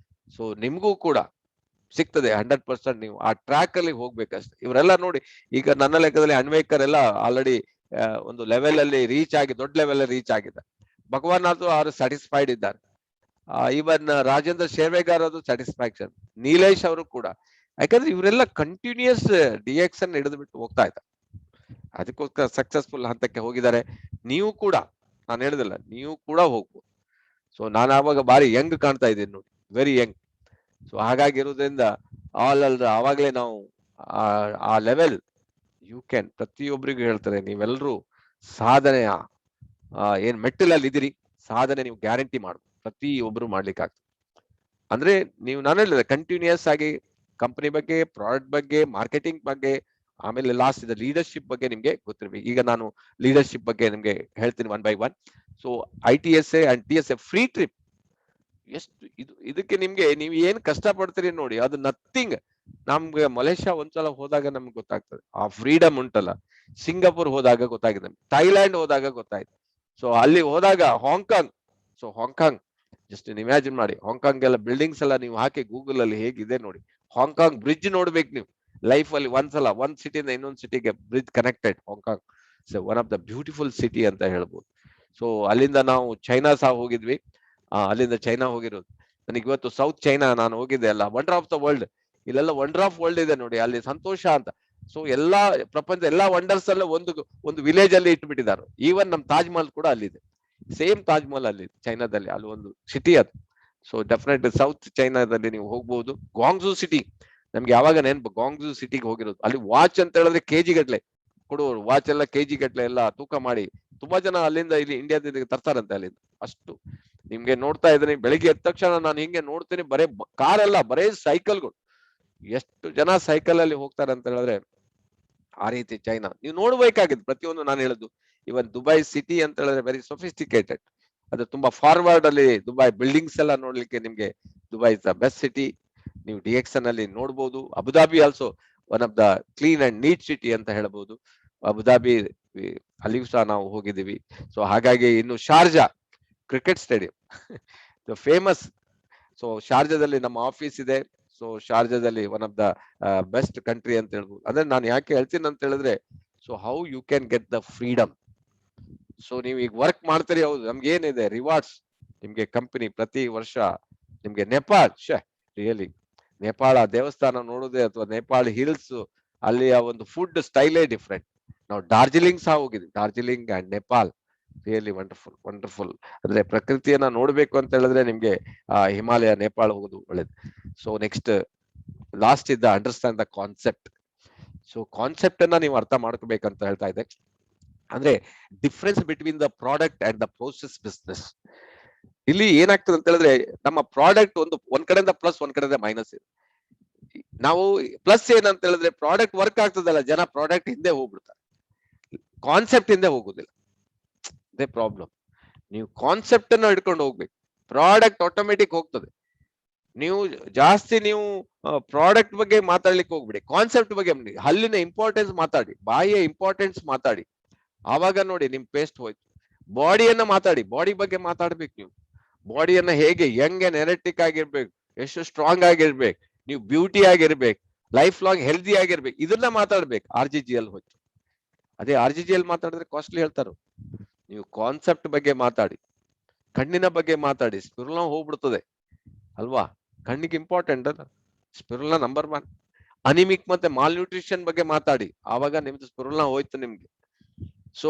ಸೊ ನಿಮ್ಗೂ ಕೂಡ ಸಿಗ್ತದೆ 100%. ನೀವು ಆ ಟ್ರ್ಯಾಕ್ ಅಲ್ಲಿ ಹೋಗ್ಬೇಕಷ್ಟೇ. ಇವರೆಲ್ಲ ನೋಡಿ, ಈಗ ನನ್ನ ಲೆಕ್ಕದಲ್ಲಿ ಅಣ್ವೇಕರ್ ಎಲ್ಲ ಆಲ್ರೆಡಿ ಒಂದು ಲೆವೆಲ್ ಅಲ್ಲಿ ರೀಚ್ ಆಗಿ, ದೊಡ್ಡ ಲೆವೆಲ್ ಅಲ್ಲಿ ರೀಚ್ ಆಗಿದ್ದಾರೆ. ಭಗವಾನ್ ಅವರು ಸ್ಯಾಟಿಸ್ಫೈಡ್ ಇದ್ದಾರೆ. ಇವನ್ ರಾಜೇಂದ್ರ ಶೇರ್ವೇಗಾರ್ ಅದು ಸ್ಯಾಟಿಸ್ಫ್ಯಾಕ್ಷನ್, ನೀಲೇಶ್ ಅವರು ಕೂಡ. ಯಾಕಂದ್ರೆ ಇವರೆಲ್ಲ ಕಂಟಿನ್ಯೂಸ್ DXN ಹಿಡಿದು ಬಿಟ್ಟು ಹೋಗ್ತಾ ಇದ್ದಾರೆ, ಅದಕ್ಕೋಸ್ಕರ ಸಕ್ಸಸ್ಫುಲ್ ಹಂತಕ್ಕೆ ಹೋಗಿದ್ದಾರೆ. ನೀವು ಕೂಡ, ನಾನು ಹೇಳಿದಿಲ್ಲ, ನೀವು ಕೂಡ ಹೋಗ್ಬೋದು. ಸೊ ನಾನು ಆವಾಗ ಬಾರಿ ಯಂಗ್ ಕಾಣ್ತಾ ಇದ್ದೀನಿ ನೋಡಿ, ವೆರಿ ಯಂಗ್. ಸೊ ಹಾಗಾಗಿರೋದ್ರಿಂದ ಆವಾಗಲೇ ನಾವು ಆ ಲೆವೆಲ್ ಯು ಕ್ಯಾನ್. ಪ್ರತಿಯೊಬ್ಬರಿಗೂ ಹೇಳ್ತಾರೆ, ನೀವೆಲ್ಲರೂ ಸಾಧನೆಯ ಏನ್ ಮೆಟ್ಟಿಲಲ್ಲಿ ಇದ್ದೀರಿ, ಸಾಧನೆ ನೀವು ಗ್ಯಾರಂಟಿ ಮಾಡು, ಪ್ರತಿಯೊಬ್ಬರು ಮಾಡ್ಲಿಕ್ಕೆ ಆಗ್ತದೆ. ಅಂದ್ರೆ ನೀವು, ನಾನು ಹೇಳಿದೆ, ಕಂಟಿನ್ಯೂಸ್ ಆಗಿ ಕಂಪನಿ ಬಗ್ಗೆ, ಪ್ರಾಡಕ್ಟ್ ಬಗ್ಗೆ, ಮಾರ್ಕೆಟಿಂಗ್ ಬಗ್ಗೆ, ಆಮೇಲೆ ಲಾಸ್ಟ್ ಇದೆ ಲೀಡರ್ಶಿಪ್ ಬಗ್ಗೆ ನಿಮ್ಗೆ ಗೊತ್ತಿರ್ಬೇಕು. ಈಗ ನಾನು ಲೀಡರ್ಶಿಪ್ ಬಗ್ಗೆ ನಿಮ್ಗೆ ಹೇಳ್ತೀನಿ 1 by 1. So ITSA and TSA free trip, ಎಷ್ಟು ಇದಕ್ಕೆ ನಿಮ್ಗೆ ನೀವು ಏನ್ ಕಷ್ಟ ಪಡ್ತೀರಿ ನೋಡಿ, ಅದು ನಥಿಂಗ್. ನಮ್ಗೆ ಮಲೇಷ್ಯಾ ಒಂದ್ಸಲ ಹೋದಾಗ ನಮ್ಗೆ ಗೊತ್ತಾಗ್ತದೆ ಆ ಫ್ರೀಡಮ್ ಉಂಟಲ್ಲ. ಸಿಂಗಾಪುರ್ ಹೋದಾಗ ಗೊತ್ತಾಗಿದೆ, ಥೈಲ್ಯಾಂಡ್ ಹೋದಾಗ ಗೊತ್ತಾಯ್ತು. ಸೊ ಅಲ್ಲಿ ಹೋದಾಗ Hong Kong, so Hong Kong just imagine ಮಾಡಿ, ಹಾಂಗ್ಕಾಂಗ್ ಎಲ್ಲ ಬಿಲ್ಡಿಂಗ್ಸ್ ಎಲ್ಲ ನೀವು ಹಾಕಿ ಗೂಗಲ್ ಅಲ್ಲಿ ಹೇಗಿದೆ ನೋಡಿ. ಹಾಂಗ್ಕಾಂಗ್ ಬ್ರಿಡ್ಜ್ ನೋಡ್ಬೇಕು ನೀವು ಲೈಫ್ ಅಲ್ಲಿ ಒಂದ್ಸಲ. ಒಂದ್ ಸಿಟಿಯಿಂದ ಇನ್ನೊಂದು ಸಿಟಿಗೆ bridge connected Hong Kong. So one of the beautiful city ಅಂತ ಹೇಳ್ಬೋದು. ಸೊ ಅಲ್ಲಿಂದ ನಾವು ಚೈನಾ ಸಹ ಹೋಗಿದ್ವಿ. ಅಲ್ಲಿಂದ ಚೈನಾ ಹೋಗಿರೋದು. ನನಗೆ ಇವತ್ತು ಸೌತ್ ಚೈನಾ ನಾನು ಹೋಗಿದ್ದೆ ಅಲ್ಲ, ವಂಡರ್ ಆಫ್ ದ ವರ್ಲ್ಡ್. ಇಲ್ಲೆಲ್ಲ ವಂಡರ್ ಆಫ್ ವರ್ಲ್ಡ್ ಇದೆ ನೋಡಿ, ಅಲ್ಲಿ ಸಂತೋಷ ಅಂತ. ಸೊ ಎಲ್ಲಾ ಪ್ರಪಂಚ ಎಲ್ಲಾ ವಂಡರ್ಸ್ ಅಲ್ಲ ಒಂದು ವಿಲೇಜ್ ಅಲ್ಲಿ ಇಟ್ಬಿಟ್ಟಿದ್ದಾರೆ. ಈವನ್ ನಮ್ ತಾಜ್ ಮಹಲ್ ಕೂಡ ಅಲ್ಲಿದೆ, ಸೇಮ್ ತಾಜ್ ಮಹಲ್ ಅಲ್ಲಿ ಚೈನಾದಲ್ಲಿ, ಅಲ್ಲಿ ಒಂದು ಸಿಟಿ ಅದು. ಸೊ ಡೆಫಿನೆಟ್ ಸೌತ್ ಚೈನಾದಲ್ಲಿ ನೀವು ಹೋಗ್ಬಹುದು. ಗ್ವಾಂಗ್ಝೂ ಸಿಟಿ ನಮ್ಗೆ ಯಾವಾಗ ನೆನಪು, ಗ್ವಾಂಗ್ಝೂ ಸಿಟಿಗೆ ಹೋಗಿರೋದು. ಅಲ್ಲಿ ವಾಚ್ ಅಂತ ಹೇಳಿದ್ರೆ KG ಗಟ್ಲೆ ಕೊಡುವರು, ವಾಚ್ ಎಲ್ಲ KG ಗಟ್ಲೆ ಎಲ್ಲ ತೂಕ ಮಾಡಿ ತುಂಬಾ ಜನ ಅಲ್ಲಿಂದ ಇಲ್ಲಿ ಇಂಡಿಯಾದಿಂದ ತರ್ತಾರಂತೆ ಅಲ್ಲಿಂದ. ಅಷ್ಟು ನಿಮ್ಗೆ ನೋಡ್ತಾ ಇದ್ದೀನಿ, ಬೆಳಿಗ್ಗೆ ಎದ್ದ ತಕ್ಷಣ ನಾನು ಹಿಂಗೆ ನೋಡ್ತೀನಿ, ಬರೇ ಕಾರ್ ಅಲ್ಲ, ಬರೇ ಸೈಕಲ್ಗಳು. ಎಷ್ಟು ಜನ ಸೈಕಲ್ ಅಲ್ಲಿ ಹೋಗ್ತಾರೆ ಅಂತ ಹೇಳಿದ್ರೆ ಆ ರೀತಿ ಚೈನಾ ನೀವು ನೋಡ್ಬೇಕಾಗಿದ್ದು ಪ್ರತಿಯೊಂದು ನಾನು ಹೇಳುದು. ಇವನ್ ದುಬೈ ಸಿಟಿ ಅಂತ ಹೇಳಿದ್ರೆ ವೆರಿ ಸೊಫಿಸ್ಟಿಕೇಟೆಡ್, ಅದು ತುಂಬಾ ಫಾರ್ವರ್ಡ್ ಅಲ್ಲಿ ದುಬೈ ಬಿಲ್ಡಿಂಗ್ಸ್ ಎಲ್ಲ ನೋಡ್ಲಿಕ್ಕೆ ನಿಮ್ಗೆ Dubai is the best city. ನೀವು ಡಿಎಕ್ಸನ್ ಅಲ್ಲಿ ನೋಡ್ಬೋದು. Abu Dhabi also one of the clean and neat city ಅಂತ ಹೇಳ್ಬೋದು. ಅಬುದಾಬಿ ಅಲ್ಲಿಯೂ ಸಹ ನಾವು ಹೋಗಿದ್ದೀವಿ. ಸೊ ಹಾಗಾಗಿ ಇನ್ನು Sharjah cricket stadium famous. So ಶಾರ್ಜಾದಲ್ಲಿ ನಮ್ಮ ಆಫೀಸ್ ಇದೆ. ಸೊ ಶಾರ್ಜಾದಲ್ಲಿ one of the best country ಅಂತ ಹೇಳ್ಬೋದು. ಅಂದ್ರೆ ನಾನು ಯಾಕೆ ಹೇಳ್ತೀನಿ ಅಂತ ಹೇಳಿದ್ರೆ, so how you can get the freedom. So ನೀವು ಈಗ ವರ್ಕ್ ಮಾಡ್ತೀರಿ, ಹೌದು, ನಮ್ಗೆ ಏನಿದೆ ರಿವಾರ್ಡ್ಸ್, ನಿಮ್ಗೆ ಕಂಪನಿ ಪ್ರತಿ ವರ್ಷ ನಿಮ್ಗೆ ನೇಪಾಳ್ ರಿಯಲಿ ನೇಪಾಳ ದೇವಸ್ಥಾನ ನೋಡುದೇ ಅಥವಾ ನೇಪಾಳ ಹಿಲ್ಸ್, ಅಲ್ಲಿಯ ಒಂದು ಫುಡ್ ಸ್ಟೈಲೇ ಡಿಫ್ರೆಂಟ್. ನಾವು ಡಾರ್ಜಿಲಿಂಗ್ ಸಹ ಹೋಗಿದ್ವಿ, Darjeeling and Nepal really wonderful wonderful. ಅಂದ್ರೆ ಪ್ರಕೃತಿಯನ್ನ ನೋಡ್ಬೇಕು ಅಂತ ಹೇಳಿದ್ರೆ ನಿಮ್ಗೆ ಹಿಮಾಲಯ ನೇಪಾಳ ಹೋಗೋದು ಒಳ್ಳೇದು. ಸೊ ನೆಕ್ಸ್ಟ್ ಲಾಸ್ಟ್ ಇದ್ದ understand the concept. So concept ಅನ್ನ ನೀವು ಅರ್ಥ ಮಾಡ್ಕೋಬೇಕಂತ ಹೇಳ್ತಾ ಇದ್ದೆ. ಅಂದ್ರೆ difference between the product and the process business. ಇಲ್ಲಿ ಏನಾಗ್ತದೆ ಅಂತ ಹೇಳಿದ್ರೆ, ನಮ್ಮ ಪ್ರಾಡಕ್ಟ್ ಒಂದ್ ಕಡೆಯಿಂದ ಪ್ಲಸ್, ಒಂದ್ ಕಡೆಯಿಂದ ಮೈನಸ್ ಇದೆ. ನಾವು ಪ್ಲಸ್ ಏನಂತ ಹೇಳಿದ್ರೆ ಪ್ರಾಡಕ್ಟ್ ವರ್ಕ್ ಆಗ್ತದಲ್ಲ, ಜನ ಪ್ರಾಡಕ್ಟ್ ಹಿಂದೆ ಹೋಗ್ಬಿಡ್ತಾರೆ, ಕಾನ್ಸೆಪ್ಟ್ ಹಿಂದೆ ಹೋಗುದಿಲ್ಲ. ಅದೇ ಪ್ರಾಬ್ಲಮ್. ನೀವು ಕಾನ್ಸೆಪ್ಟ್ ಅನ್ನ ಹಿಡ್ಕೊಂಡು ಹೋಗ್ಬೇಕು, ಪ್ರಾಡಕ್ಟ್ ಆಟೋಮೆಟಿಕ್ ಹೋಗ್ತದೆ. ನೀವು ಜಾಸ್ತಿ ನೀವು ಪ್ರಾಡಕ್ಟ್ ಬಗ್ಗೆ ಮಾತಾಡ್ಲಿಕ್ಕೆ ಹೋಗ್ಬಿಡಿ, ಕಾನ್ಸೆಪ್ಟ್ ಬಗ್ಗೆ ಹಲ್ಲಿನ ಇಂಪಾರ್ಟೆನ್ಸ್ ಮಾತಾಡಿ, ಬಾಯಿಯ ಇಂಪಾರ್ಟೆನ್ಸ್ ಮಾತಾಡಿ. ಆವಾಗ ನೋಡಿ ನಿಮ್ ಪೇಸ್ಟ್ ಹೋಯ್ತು. ಬಾಡಿಯನ್ನ ಮಾತಾಡಿ, ಬಾಡಿ ಬಗ್ಗೆ ಮಾತಾಡ್ಬೇಕು ನೀವು. ಬಾಡಿಯನ್ನ ಹೇಗೆ ಯಂಗ್ ಅಂಡ್ ಎನರ್ಟಿಕ್ ಆಗಿರ್ಬೇಕು, ಎಷ್ಟು ಸ್ಟ್ರಾಂಗ್ ಆಗಿರ್ಬೇಕು, ನೀವು ಬ್ಯೂಟಿ ಆಗಿರ್ಬೇಕು, ಲೈಫ್ ಲಾಂಗ್ ಹೆಲ್ದಿ ಆಗಿರ್ಬೇಕು, ಇದನ್ನ ಮಾತಾಡ್ಬೇಕು. RGGL ಹೋಯ್ತು. ಅದೇ RGGL ಮಾತಾಡಿದ್ರೆ ಕಾಸ್ಟ್ಲಿ ಹೇಳ್ತಾರ. ನೀವು ಕಾನ್ಸೆಪ್ಟ್ ಬಗ್ಗೆ ಮಾತಾಡಿ, ಕಣ್ಣಿನ ಬಗ್ಗೆ ಮಾತಾಡಿ, ಸ್ಪಿರುಲ್ನ ಹೋಗ್ಬಿಡ್ತದೆ ಅಲ್ವಾ. ಕಣ್ಣಿಗೆ ಇಂಪಾರ್ಟೆಂಟ್ ಅಲ್ಲ ಸ್ಪಿರುಲ್ನ ನಂಬರ್ 1. ಅನಿಮಿಕ್ ಮತ್ತೆ ಮಾಲ್ ನ್ಯೂಟ್ರಿಷನ್ ಬಗ್ಗೆ ಮಾತಾಡಿ, ಆವಾಗ ನಿಮ್ದು ಸ್ಪಿರುಲ್ನ ಹೋಯ್ತು ನಿಮ್ಗೆ. So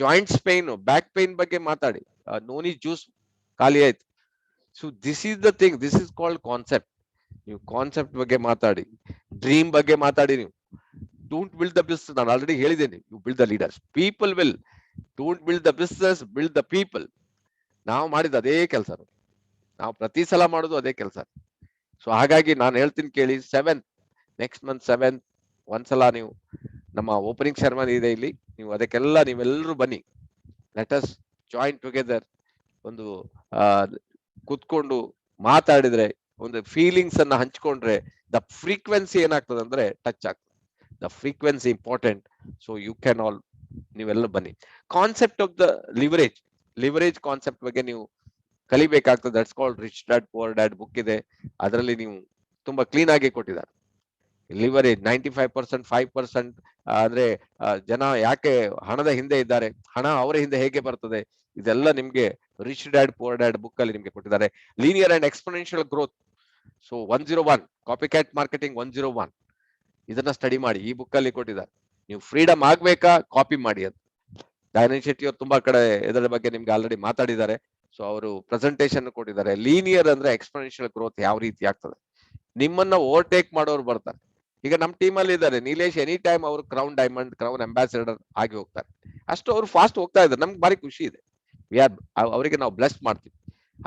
joints pain, back pain ಬಗ್ಗೆ ಮಾತಾಡಿ, ನೋನಿ ಜ್ಯೂಸ್ ಖಾಲಿ ಆಯ್ತು. So this is the thing, this is called concept. ನೀವು ಕಾನ್ಸೆಪ್ಟ್ ಬಗ್ಗೆ ಮಾತಾಡಿ, ಡ್ರೀಮ್ ಬಗ್ಗೆ ಮಾತಾಡಿ. ನೀವು ಡೋಂಟ್ ಬಿಲ್ಡ್ ದ ಬಿಸ್ನೆಸ್, ನಾನು ಆಲ್ರೆಡಿ ಹೇಳಿದ್ದೇನೆ, you build the leaders, people will. Don't build the business, build the people. ನಾವು ಮಾಡಿದ ಅದೇ ಕೆಲಸ, ನಾವು ಪ್ರತಿ ಸಲ ಮಾಡೋದು ಅದೇ ಕೆಲಸ. ಸೊ ಹಾಗಾಗಿ ನಾನು ಹೇಳ್ತೀನಿ ಕೇಳಿ, ನೆಕ್ಸ್ಟ್ ಮಂತ್ 7 ಒಂದ್ಸಲ ನೀವು ನಮ್ಮ ಓಪನಿಂಗ್ ಸೆರೆಮನಿ ಇದೆ ಇಲ್ಲಿ, ನೀವು ಅದಕ್ಕೆಲ್ಲ ನೀವೆಲ್ಲರೂ ಬನ್ನಿ. Let us join together. ಒಂದು ಕೂತ್ಕೊಂಡು ಮಾತಾಡಿದ್ರೆ, ಒಂದು ಫೀಲಿಂಗ್ಸ್ ಅನ್ನ ಹಂಚ್ಕೊಂಡ್ರೆ ದ ಫ್ರೀಕ್ವೆನ್ಸಿ ಏನಾಗ್ತದೆ ಅಂದ್ರೆ ಟಚ್ ಆಗ್ತದೆ. The frequency important. So you can all, ನೀವೆಲ್ಲ ಬನ್ನಿ. Concept of the leverage concept ಬಗ್ಗೆ ನೀವು ಕಲಿಬೇಕಾಗ್ತದೆ. That's called rich dad poor dad book ಇದೆ, ಅದರಲ್ಲಿ ನೀವು ತುಂಬಾ ಕ್ಲೀನ್ ಆಗಿ ಕೊಟ್ಟಿದ್ದಾರೆ. ಲಿವರೇಜ್ 95%, 5% ಅಂದ್ರೆ ಜನ ಯಾಕೆ ಹಣದ ಹಿಂದೆ ಇದ್ದಾರೆ, ಹಣ ಅವರ ಹಿಂದೆ ಹೇಗೆ ಬರ್ತದೆ, ಇದೆಲ್ಲ ನಿಮ್ಗೆ rich dad poor dad book ಅಲ್ಲಿ ನಿಮ್ಗೆ ಕೊಟ್ಟಿದ್ದಾರೆ. Linear and exponential growth. So 101 copy cat marketing 101, ಇದನ್ನ ಸ್ಟಡಿ ಮಾಡಿ, ಈ ಬುಕ್ ಅಲ್ಲಿ ಕೊಟ್ಟಿದ್ದಾರೆ. ನೀವು ಫ್ರೀಡಮ್ ಆಗ್ಬೇಕಾ, ಕಾಪಿ ಮಾಡಿ. ಅದು ದಯಾನಂದ್ ಶೆಟ್ಟಿ ಅವರು ತುಂಬಾ ಕಡೆ ಇದರ ಬಗ್ಗೆ ನಿಮ್ಗೆ ಆಲ್ರೆಡಿ ಮಾತಾಡಿದ್ದಾರೆ. ಸೊ ಅವರು ಪ್ರೆಸೆಂಟೇಶನ್ ಕೊಟ್ಟಿದ್ದಾರೆ. ಲೀನಿಯರ್ ಅಂದ್ರೆ ಎಕ್ಸ್ಪೋನೆನ್ಷಿಯಲ್ ಗ್ರೋತ್ ಯಾವ ರೀತಿ ಆಗ್ತದೆ, ನಿಮ್ಮನ್ನ ಓವರ್ಟೇಕ್ ಮಾಡೋರು ಬರ್ತಾರೆ. ಈಗ ನಮ್ಮ ಟೀಮ್ ಅಲ್ಲಿ ಇದ್ದಾರೆ ನೀಲೇಶ್, ಎನಿ ಟೈಮ್ ಅವರು ಕ್ರೌನ್ ಡೈಮಂಡ್, ಕ್ರೌನ್ ಅಂಬಾಸಿಡರ್ ಆಗಿ ಹೋಗ್ತಾರೆ. ಅಷ್ಟು ಅವರು ಫಾಸ್ಟ್ ಹೋಗ್ತಾ ಇದ್ದಾರೆ, ನಮ್ಗೆ ಭಾರಿ ಖುಷಿ ಇದೆ. ಅವರಿಗೆ ನಾವು ಬ್ಲೆಸ್ ಮಾಡ್ತೀವಿ.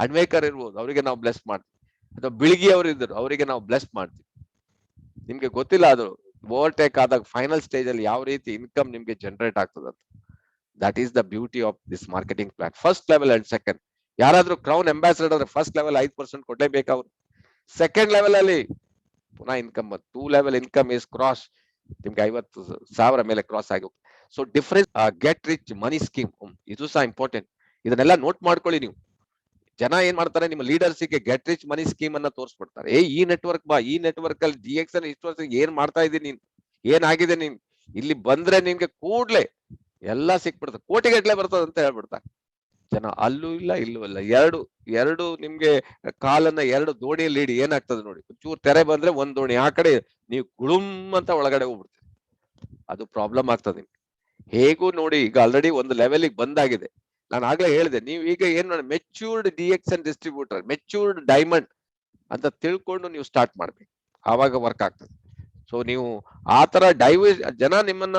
ಅಡ್ವೇಕರ್ ಇರ್ಬೋದು, ಅವರಿಗೆ ನಾವು ಬ್ಲೆಸ್ ಮಾಡ್ತೀವಿ. ಅಥವಾ ಬಿಳಿಗಿ ಅವರು ಇದ್ದರು, ಅವರಿಗೆ ನಾವು ಬ್ಲೆಸ್ ಮಾಡ್ತೀವಿ. ನಿಮ್ಗೆ ಗೊತ್ತಿಲ್ಲ ಅದು ಓವರ್ಟೇಕ್ ಆದಾಗ ಫೈನಲ್ ಸ್ಟೇಜ್ ಅಲ್ಲಿ ಯಾವ ರೀತಿ ಇನ್ಕಮ್ ನಿಮ್ಗೆ ಜನರೇಟ್ ಆಗ್ತದೆ ಅಂತ. That is the beauty of this marketing plan. First level and second, ಯಾರಾದ್ರೂ ಕ್ರೌನ್ ಅಂಬಾಸಿಡರ್ ಫಸ್ಟ್ ಲೆವೆಲ್ 5% ಕೊಡ್ಲೇಬೇಕು ಅವ್ರು. ಸೆಕೆಂಡ್ ಲೆವೆಲ್ ಅಲ್ಲಿ ಪುನಃ income 2 level income is cross, ನಿಮ್ಗೆ 50,000 ಮೇಲೆ ಕ್ರಾಸ್ ಆಗಿ. ಸೊ ಡಿಫರೆನ್ಸ್ ಗೆಟ್ ರಿಚ್ ಮನಿ ಸ್ಕೀಮ್, ಇದು ಸಹ ಇಂಪಾರ್ಟೆಂಟ್. ಇದನ್ನೆಲ್ಲ ನೋಟ್ ಮಾಡ್ಕೊಳ್ಳಿ ನೀವು. ಜನ ಏನ್ ಮಾಡ್ತಾರೆ, ನಿಮ್ಮ ಲೀಡರ್ಸ್ ಗೆ ಗೆಟ್ ರಿಚ್ ಮನಿ ಸ್ಕೀಮ್ ಅನ್ನ ತೋರಿಸ್ಬಿಡ್ತಾರೆ. ಈ ನೆಟ್ವರ್ಕ್ ಬಾ, ಈ ನೆಟ್ವರ್ಕ್ ಅಲ್ಲಿ DXN ಇಷ್ಟು ವರ್ಷ ಏನ್ ಮಾಡ್ತಾ ಇದ್ದೀನಿ ನೀನ್, ಏನಾಗಿದೆ ನೀನ್, ಇಲ್ಲಿ ಬಂದ್ರೆ ನಿಮ್ಗೆ ಕೂಡ್ಲೆ ಎಲ್ಲಾ ಸಿಕ್ಬಿಡ್ತದೆ, ಕೋಟಿಗಟ್ಲೆ ಬರ್ತದೆ ಅಂತ ಹೇಳ್ಬಿಡ್ತಾರೆ ಜನ. ಅಲ್ಲೂ ಇಲ್ಲ ಇಲ್ಲೂ ಇಲ್ಲ, ಎರಡು ನಿಮ್ಗೆ ಕಾಲನ್ನ 2 ದೋಣಿಯಲ್ಲಿ ಇಡಿ, ಏನಾಗ್ತದೆ ನೋಡಿ. ಒಂಚೂರು ತೆರೆ ಬಂದ್ರೆ ಒಂದ್ ದೋಣಿ ಆ ಕಡೆ, ನೀವು ಗುಳುಮ್ ಅಂತ ಒಳಗಡೆ ಹೋಗ್ಬಿಡ್ತೀರಿ. ಅದು ಪ್ರಾಬ್ಲಮ್ ಆಗ್ತದೆ ನಿಮ್ಗೆ. ಹೇಗೂ ನೋಡಿ, ಈಗ ಆಲ್ರೆಡಿ ಒಂದು ಲೆವೆಲ್ಗೆ ಬಂದಾಗಿದೆ. ನಾನು ಆಗ್ಲೇ ಹೇಳಿದೆ, ನೀವು ಈಗ ಏನ್ ಮಾಡಿ, matured DXN distributor, matured diamond ಅಂತ ತಿಳ್ಕೊಂಡು ನೀವು ಸ್ಟಾರ್ಟ್ ಮಾಡ್ಬೇಕು, ಆವಾಗ ವರ್ಕ್ ಆಗ್ತದೆ. ಸೊ ನೀವು ಆತರ ಜನ ನಿಮ್ಮನ್ನ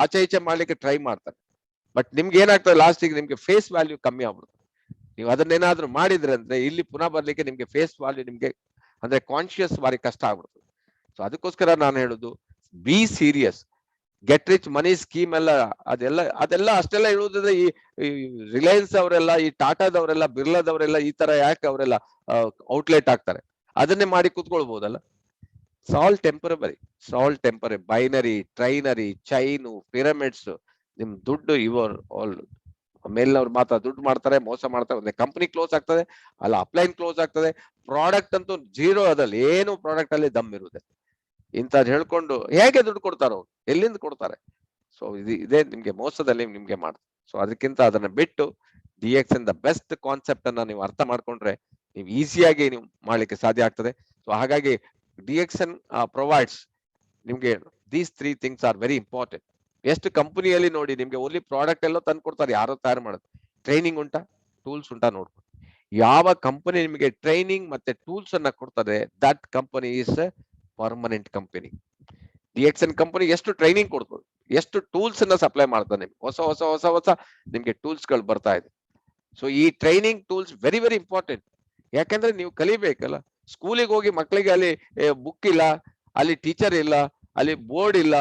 ಆಚೆ ಈಚೆ ಮಾಡ್ಲಿಕ್ಕೆ ಟ್ರೈ ಮಾಡ್ತಾರೆ, ಬಟ್ ನಿಮ್ಗೆ ಏನಾಗ್ತದೆ ಲಾಸ್ಟಿಗೆ ನಿಮ್ಗೆ ಫೇಸ್ ವ್ಯಾಲ್ಯೂ ಕಮ್ಮಿ ಆಗ್ಬಿಡುತ್ತೆ. ನೀವು ಅದನ್ನೇನಾದ್ರೂ ಮಾಡಿದ್ರೆ ಅಂದ್ರೆ ಇಲ್ಲಿ ಪುನಃ ಬರ್ಲಿಕ್ಕೆ ನಿಮ್ಗೆ ಫೇಸ್ ವ್ಯಾಲ್ಯೂ, ನಿಮ್ಗೆ ಅಂದ್ರೆ ಕಾನ್ಶಿಯಸ್ ಬಾರಿ ಕಷ್ಟ ಆಗ್ಬಿಡ್ತದೆ. ಸೊ ಅದಕ್ಕೋಸ್ಕರ ನಾನು ಹೇಳುದು, be serious. Get rich money scheme ಎಲ್ಲ ಅದೆಲ್ಲ ಅಷ್ಟೆಲ್ಲ ಇರುವುದಿದ್ರೆ ಈ ರಿಲಯನ್ಸ್ ಅವರೆಲ್ಲ, ಈ ಟಾಟಾದವರೆಲ್ಲ, ಬಿರ್ಲಾದವರೆಲ್ಲ ಈ ತರ ಯಾಕೆ ಅವರೆಲ್ಲ ಔಟ್ಲೆಟ್ ಆಗ್ತಾರೆ? ಅದನ್ನೇ ಮಾಡಿ ಕೂತ್ಕೊಳ್ಬಹುದಲ್ಲ. ಸಾಲ್ ಟೆಂಪರರಿ ಬೈನರಿ, ಟ್ರೈನರಿ, ಚೈನು, ಪಿರಮಿಡ್ಸ್, ನಿಮ್ ದುಡ್ಡು ಇವರ್ ಆಲ್ ಮೇಲಿನವ್ರು ಮಾತ್ರ ದುಡ್ಡು ಮಾಡ್ತಾರೆ, ಮೋಸ ಮಾಡ್ತಾರೆ. ಒಂದೇ ಕಂಪನಿ ಕ್ಲೋಸ್ ಆಗ್ತದೆ, ಅಲ್ಲ ಅಪ್ಲೈನ್ ಕ್ಲೋಸ್ ಆಗ್ತದೆ. ಪ್ರಾಡಕ್ಟ್ ಅಂತೂ ಜೀರೋ, ಅದ್ರಲ್ಲಿ ಏನು ಪ್ರಾಡಕ್ಟ್ ಅಲ್ಲಿ ದಮ್ ಇರುವುದೇ. ಇಂಥದ್ದು ಹೇಳ್ಕೊಂಡು ಹೇಗೆ ದುಡ್ಡು ಕೊಡ್ತಾರೋ, ಎಲ್ಲಿಂದ ಕೊಡ್ತಾರೆ? ಸೊ ಇದೇ ನಿಮ್ಗೆ ಮೋಸದಲ್ಲಿ ನಿಮ್ಗೆ ಮಾಡ್ತಾರೆ. ಸೊ ಅದಕ್ಕಿಂತ ಅದನ್ನ ಬಿಟ್ಟು DXN ದ ಬೆಸ್ಟ್ ಕಾನ್ಸೆಪ್ಟ್ ಅನ್ನ ನೀವು ಅರ್ಥ ಮಾಡ್ಕೊಂಡ್ರೆ ನೀವು ಈಸಿಯಾಗಿ ನೀವು ಮಾಡ್ಲಿಕ್ಕೆ ಸಾಧ್ಯ ಆಗ್ತದೆ. ಸೊ ಹಾಗಾಗಿ DXN ಪ್ರೊವೈಡ್ಸ್ ನಿಮ್ಗೆ these 3 things are very important. ಎಷ್ಟು ಕಂಪನಿಯಲ್ಲಿ ನೋಡಿ ನಿಮ್ಗೆ ಓನ್ಲಿ ಪ್ರಾಡಕ್ಟ್ ಎಲ್ಲ ತಂದು ಕೊಡ್ತಾರೆ, ಯಾರೋ ತಯಾರು ಮಾಡೋದು. ಟ್ರೈನಿಂಗ್ ಉಂಟಾ, ಟೂಲ್ಸ್ ಉಂಟಾ ನೋಡ್ಕೊಂಡು. ಯಾವ ಕಂಪನಿ ನಿಮಗೆ ಟ್ರೈನಿಂಗ್ ಮತ್ತೆ ಟೂಲ್ಸ್ ಅನ್ನ ಕೊಡ್ತಾರೆ, that company is permanent company. DXN company ಎಷ್ಟು ಟ್ರೈನಿಂಗ್ ಕೊಡ್ಬೋದು, ಎಷ್ಟು ಟೂಲ್ಸ್ ಅನ್ನ ಸಪ್ಲೈ ಮಾಡ್ತಾರೆ ನಿಮ್ಗೆ, ಹೊಸ ಹೊಸ ಹೊಸ ಹೊಸ ನಿಮ್ಗೆ ಟೂಲ್ಸ್ ಗಳು ಬರ್ತಾ ಇದೆ. ಸೊ ಈ training tools very very important. ಯಾಕಂದ್ರೆ ನೀವು ಕಲಿಬೇಕಲ್ಲ. ಸ್ಕೂಲಿಗೆ ಹೋಗಿ ಮಕ್ಕಳಿಗೆ ಅಲ್ಲಿ ಬುಕ್ ಇಲ್ಲ, ಅಲ್ಲಿ ಟೀಚರ್ ಇಲ್ಲ, ಅಲ್ಲಿ ಬೋರ್ಡ್ ಇಲ್ಲ,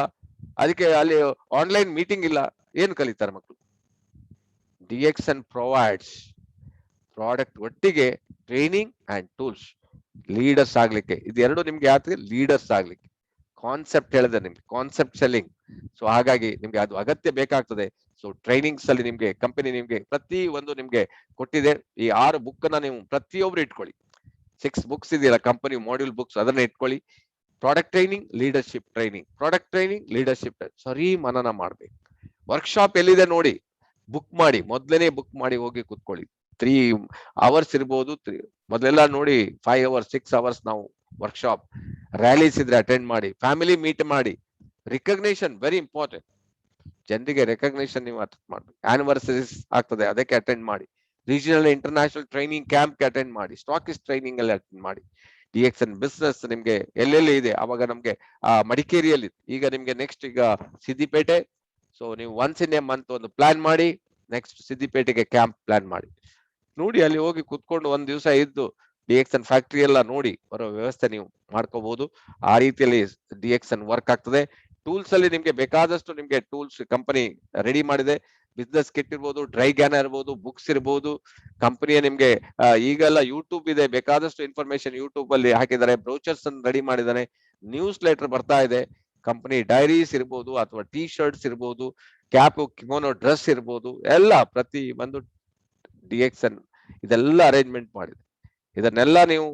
ಅದಕ್ಕೆ ಅಲ್ಲಿ ಆನ್ಲೈನ್ ಮೀಟಿಂಗ್ ಇಲ್ಲ, ಏನು ಕಲಿತಾರೆ ಮಕ್ಕಳು? DXN ಪ್ರೊವೈಡ್ಸ್ ಪ್ರಾಡಕ್ಟ್ ಒಟ್ಟಿಗೆ ಟ್ರೈನಿಂಗ್ ಅಂಡ್ ಟೂಲ್ಸ್. ಲೀಡರ್ಸ್ ಆಗ್ಲಿಕ್ಕೆ ಇದೆರಡು ನಿಮ್ಗೆ ಯಾತ್ರೆ ಲೀಡರ್ಸ್ ಆಗ್ಲಿಕ್ಕೆ. ಕಾನ್ಸೆಪ್ಟ್ ಹೇಳಿದೆ ನಿಮ್ಗೆ, ಕಾನ್ಸೆಪ್ಟ್ ಸೆಲ್ಲಿಂಗ್. ಸೊ ಹಾಗಾಗಿ ನಿಮ್ಗೆ ಅದು ಅಗತ್ಯ ಬೇಕಾಗ್ತದೆ. ಸೊ ಟ್ರೈನಿಂಗ್ಸ್ ಅಲ್ಲಿ ನಿಮ್ಗೆ ಕಂಪನಿ ನಿಮ್ಗೆ ಪ್ರತಿ ಒಂದು ನಿಮ್ಗೆ ಕೊಟ್ಟಿದೆ. ಈ 6 ಬುಕ್ ಅನ್ನ ನೀವು ಪ್ರತಿಯೊಬ್ರು ಇಟ್ಕೊಳ್ಳಿ. 6 ಬುಕ್ಸ್ ಇದೆಯಲ್ಲ ಕಂಪನಿ ಮಾಡ್ಯೂಲ್ ಬುಕ್ಸ್, ಅದನ್ನ ಇಟ್ಕೊಳ್ಳಿ. Product training, leadership training, product training, leadership ಸರಿ ಮನನ ಮಾಡ್ಬೇಕು. ವರ್ಕ್ಶಾಪ್ ಎಲ್ಲಿದೆ ನೋಡಿ, ಬುಕ್ ಮಾಡಿ, ಮೊದ್ಲೇನೆ ಬುಕ್ ಮಾಡಿ ಹೋಗಿ ಕೂತ್ಕೊಳ್ಳಿ. 3 hours ಇರ್ಬೋದು. ಮೊದಲೆಲ್ಲ ನೋಡಿ 5 hours 6 hours ನಾವು ವರ್ಕ್ಶಾಪ್. ರ್ಯಾಲೀಸ್ ಇದ್ರೆ ಅಟೆಂಡ್ ಮಾಡಿ, ಫ್ಯಾಮಿಲಿ ಮೀಟ್ ಮಾಡಿ. Recognition very important. ಜನರಿಗೆ ರೆಕಗ್ನೇಷನ್ ನೀವು ಅಟೆಂಡ್ ಮಾಡ್ಬೇಕು. ಆನಿವರ್ಸರೀಸ್ ಆಗ್ತದೆ, ಅದಕ್ಕೆ ಅಟೆಂಡ್ ಮಾಡಿ. Regional international training camp attend ಮಾಡಿ. ಸ್ಟಾಕಿಸ್ಟ್ ಟ್ರೈನಿಂಗ್ ಅಲ್ಲಿ ಅಟೆಂಡ್ ಮಾಡಿ. DXN ಬಿಸ್ನೆಸ್ ನಿಮ್ಗೆ ಎಲ್ಲೆಲ್ಲಿ ಇದೆ, ಅವಾಗ ನಮ್ಗೆ ಮಡಿಕೇರಿಯಲ್ಲಿ, ಈಗ ನಿಮ್ಗೆ ನೆಕ್ಸ್ಟ್ ಈಗ ಸಿದ್ದಿಪೇಟೆ. ಸೊ ನೀವು ಒನ್ಸ್ ಇನ್ ಎ ಮಂತ್ ಒಂದು ಪ್ಲಾನ್ ಮಾಡಿ, ನೆಕ್ಸ್ಟ್ ಸಿದ್ದಿಪೇಟೆಗೆ ಕ್ಯಾಂಪ್ ಪ್ಲಾನ್ ಮಾಡಿ. ನೋಡಿ ಅಲ್ಲಿ ಹೋಗಿ ಕುತ್ಕೊಂಡು ಒಂದ್ ದಿವಸ ಇದ್ದು DXN ಫ್ಯಾಕ್ಟರಿ ಎಲ್ಲ ನೋಡಿ ಬರೋ ವ್ಯವಸ್ಥೆ ನೀವು ಮಾಡ್ಕೋಬಹುದು. ಆ ರೀತಿಯಲ್ಲಿ DXN ವರ್ಕ್ ಆಗ್ತದೆ. ಟೂಲ್ಸ್ ಅಲ್ಲಿ ನಿಮ್ಗೆ ಬೇಕಾದಷ್ಟು ನಿಮ್ಗೆ ಟೂಲ್ಸ್ ಕಂಪನಿ ರೆಡಿ ಮಾಡಿದೆ. ಬಿಸ್ನೆಸ್ ಕಿಟ್ ಇರ್ಬೋದು, ಡ್ರೈ ಗ್ಯಾನರ್ ಇರ್ಬೋದು, ಬುಕ್ಸ್ ಇರ್ಬೋದು. ಕಂಪನಿಯ ನಿಮ್ಗೆ ಈಗೆಲ್ಲ ಯೂಟ್ಯೂಬ್ ಇದೆ, ಬೇಕಾದಷ್ಟು ಇನ್ಫಾರ್ಮೇಶನ್ ಯೂಟ್ಯೂಬ್ ಅಲ್ಲಿ ಹಾಕಿದ್ದಾರೆ. ಬ್ರೌಚರ್ಸ್ ಅನ್ನು ರೆಡಿ ಮಾಡಿದ್ದಾನೆ. ನ್ಯೂಸ್ ಲೆಟರ್ ಬರ್ತಾ ಇದೆ. ಕಂಪನಿ ಡೈರೀಸ್ ಇರ್ಬೋದು, ಅಥವಾ ಟೀ ಶರ್ಟ್ಸ್ ಇರ್ಬೋದು, ಕ್ಯಾಪ್, ಕಿಮೋನೋ ಡ್ರೆಸ್ ಇರ್ಬೋದು, ಎಲ್ಲ ಪ್ರತಿ ಒಂದು DXN ಇದೆಲ್ಲ ಅರೇಂಜ್ಮೆಂಟ್ ಮಾಡಿದೆ. ಇದನ್ನೆಲ್ಲ ನೀವು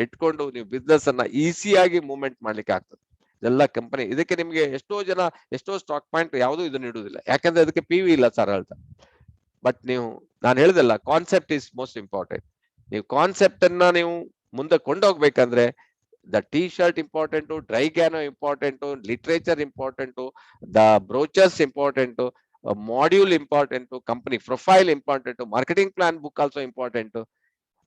ಇಟ್ಕೊಂಡು ನೀವು ಬಿಸ್ನೆಸ್ ಅನ್ನ ಈಸಿಯಾಗಿ ಮೂವ್ಮೆಂಟ್ ಮಾಡ್ಲಿಕ್ಕೆ ಆಗ್ತದೆ. ಇದೆಲ್ಲ ಕಂಪನಿ. ಇದಕ್ಕೆ ನಿಮ್ಗೆ ಎಷ್ಟೋ ಸ್ಟಾಕ್ ಪಾಯಿಂಟ್ ಯಾವುದು ಇದನ್ನ ಇಡುವುದಿಲ್ಲ, ಯಾಕಂದ್ರೆ ಅದಕ್ಕೆ PV ಇಲ್ಲ ಸರ್ ಹೇಳ್ತಾ. ಬಟ್ ನಾನು ಹೇಳಿದಲ್ಲ, ಕಾನ್ಸೆಪ್ಟ್ ಇಸ್ ಮೋಸ್ಟ್ ಇಂಪಾರ್ಟೆಂಟ್. ನೀವು ಕಾನ್ಸೆಪ್ಟ್ ಅನ್ನ ನೀವು ಮುಂದೆ ಕೊಂಡೋಗ್ಬೇಕಂದ್ರೆ the T shirt important, dry ಗ್ಯಾನೋ important, literature important, the brochures important, module important, company profile important, marketing plan book also important.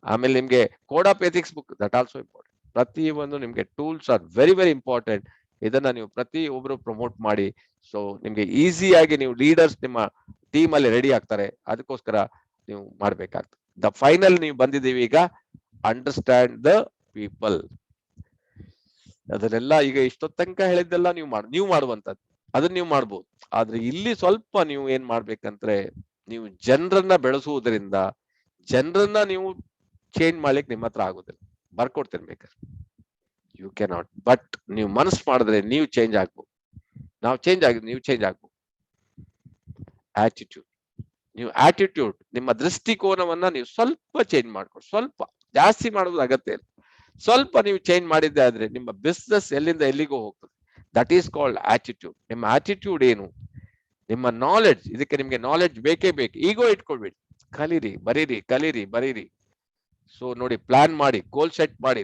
ಆಮೇಲೆ ನಿಮ್ಗೆ code of ethics book, that also important. ಪ್ರತಿ ಒಂದು ನಿಮ್ಗೆ tools are very very important. ಇದನ್ನ ನೀವು ಪ್ರತಿ ಒಬ್ರು ಪ್ರಮೋಟ್ ಮಾಡಿ. ಸೊ ನಿಮ್ಗೆ ಈಸಿಯಾಗಿ ನೀವು ಲೀಡರ್ಸ್ ನಿಮ್ಮ ಟೀಮ್ ಅಲ್ಲಿ ರೆಡಿ ಆಗ್ತಾರೆ. ಅದಕ್ಕೋಸ್ಕರ ನೀವು ಮಾಡ್ಬೇಕಾಗ್ತದೆ. ದ ಫೈನಲ್ ನೀವು ಬಂದಿದ್ದೀವಿ ಈಗ, ಅಂಡರ್ಸ್ಟ್ಯಾಂಡ್ ದ ಪೀಪಲ್. ಅದನ್ನೆಲ್ಲ ಈಗ ಇಷ್ಟೊತ್ತ ತನಕ ಹೇಳಿದ್ದೆಲ್ಲ ನೀವು ಮಾಡುವಂತದ್ದು, ಅದನ್ನ ನೀವು ಮಾಡ್ಬೋದು. ಆದ್ರೆ ಇಲ್ಲಿ ಸ್ವಲ್ಪ ನೀವು ಏನ್ ಮಾಡ್ಬೇಕಂದ್ರೆ, ನೀವು ಜನರನ್ನ ಬೆಳೆಸುವುದರಿಂದ ಜನರನ್ನ ನೀವು ಚೇಂಜ್ ಮಾಡ್ಲಿಕ್ಕೆ ನಿಮ್ಮ ಹತ್ರ ಆಗುದಿಲ್ಲ. ಬರ್ಕೊಡ್ತೇನೆ ಬೇಕಾದ್ರೆ, ಯು ಕೆನಾಟ್. ಬಟ್ ನೀವು ಮನಸ್ಸು ಮಾಡಿದ್ರೆ ನೀವು ಚೇಂಜ್ ಆಗ್ಬೋದು. ನೀವು ಚೇಂಜ್ ಆಗ್ಬೋದು. ಆಟಿಟ್ಯೂಡ್, ನಿಮ್ಮ ದೃಷ್ಟಿಕೋನವನ್ನ ನೀವು ಸ್ವಲ್ಪ ಚೇಂಜ್ ಮಾಡ್ಕೊಂಡು, ಸ್ವಲ್ಪ ಜಾಸ್ತಿ ಮಾಡೋದು ಅಗತ್ಯ ಇಲ್ಲ. ಸ್ವಲ್ಪ ನೀವು ಚೇಂಜ್ ಮಾಡಿದ್ದೆ ಆದ್ರೆ ನಿಮ್ಮ ಬಿಸ್ನೆಸ್ ಎಲ್ಲಿಂದ ಎಲ್ಲಿಗೂ ಹೋಗ್ತದೆ. That is called attitude. ನಿಮ್ಮ ಆಟಿಟ್ಯೂಡ್ ಏನು, ನಿಮ್ಮ ನಾಲೆಡ್ಜ್. ಇದಕ್ಕೆ ನಿಮ್ಗೆ ನಾಲೆಡ್ಜ್ ಬೇಕೇ ಬೇಕು. ಈಗೋ ಇಟ್ಕೊಳ್ಬೇಡಿ, ಕಲೀರಿ ಬರೀರಿ. ಸೊ ನೋಡಿ, ಪ್ಲಾನ್ ಮಾಡಿ, ಗೋಲ್ ಸೆಟ್ ಮಾಡಿ,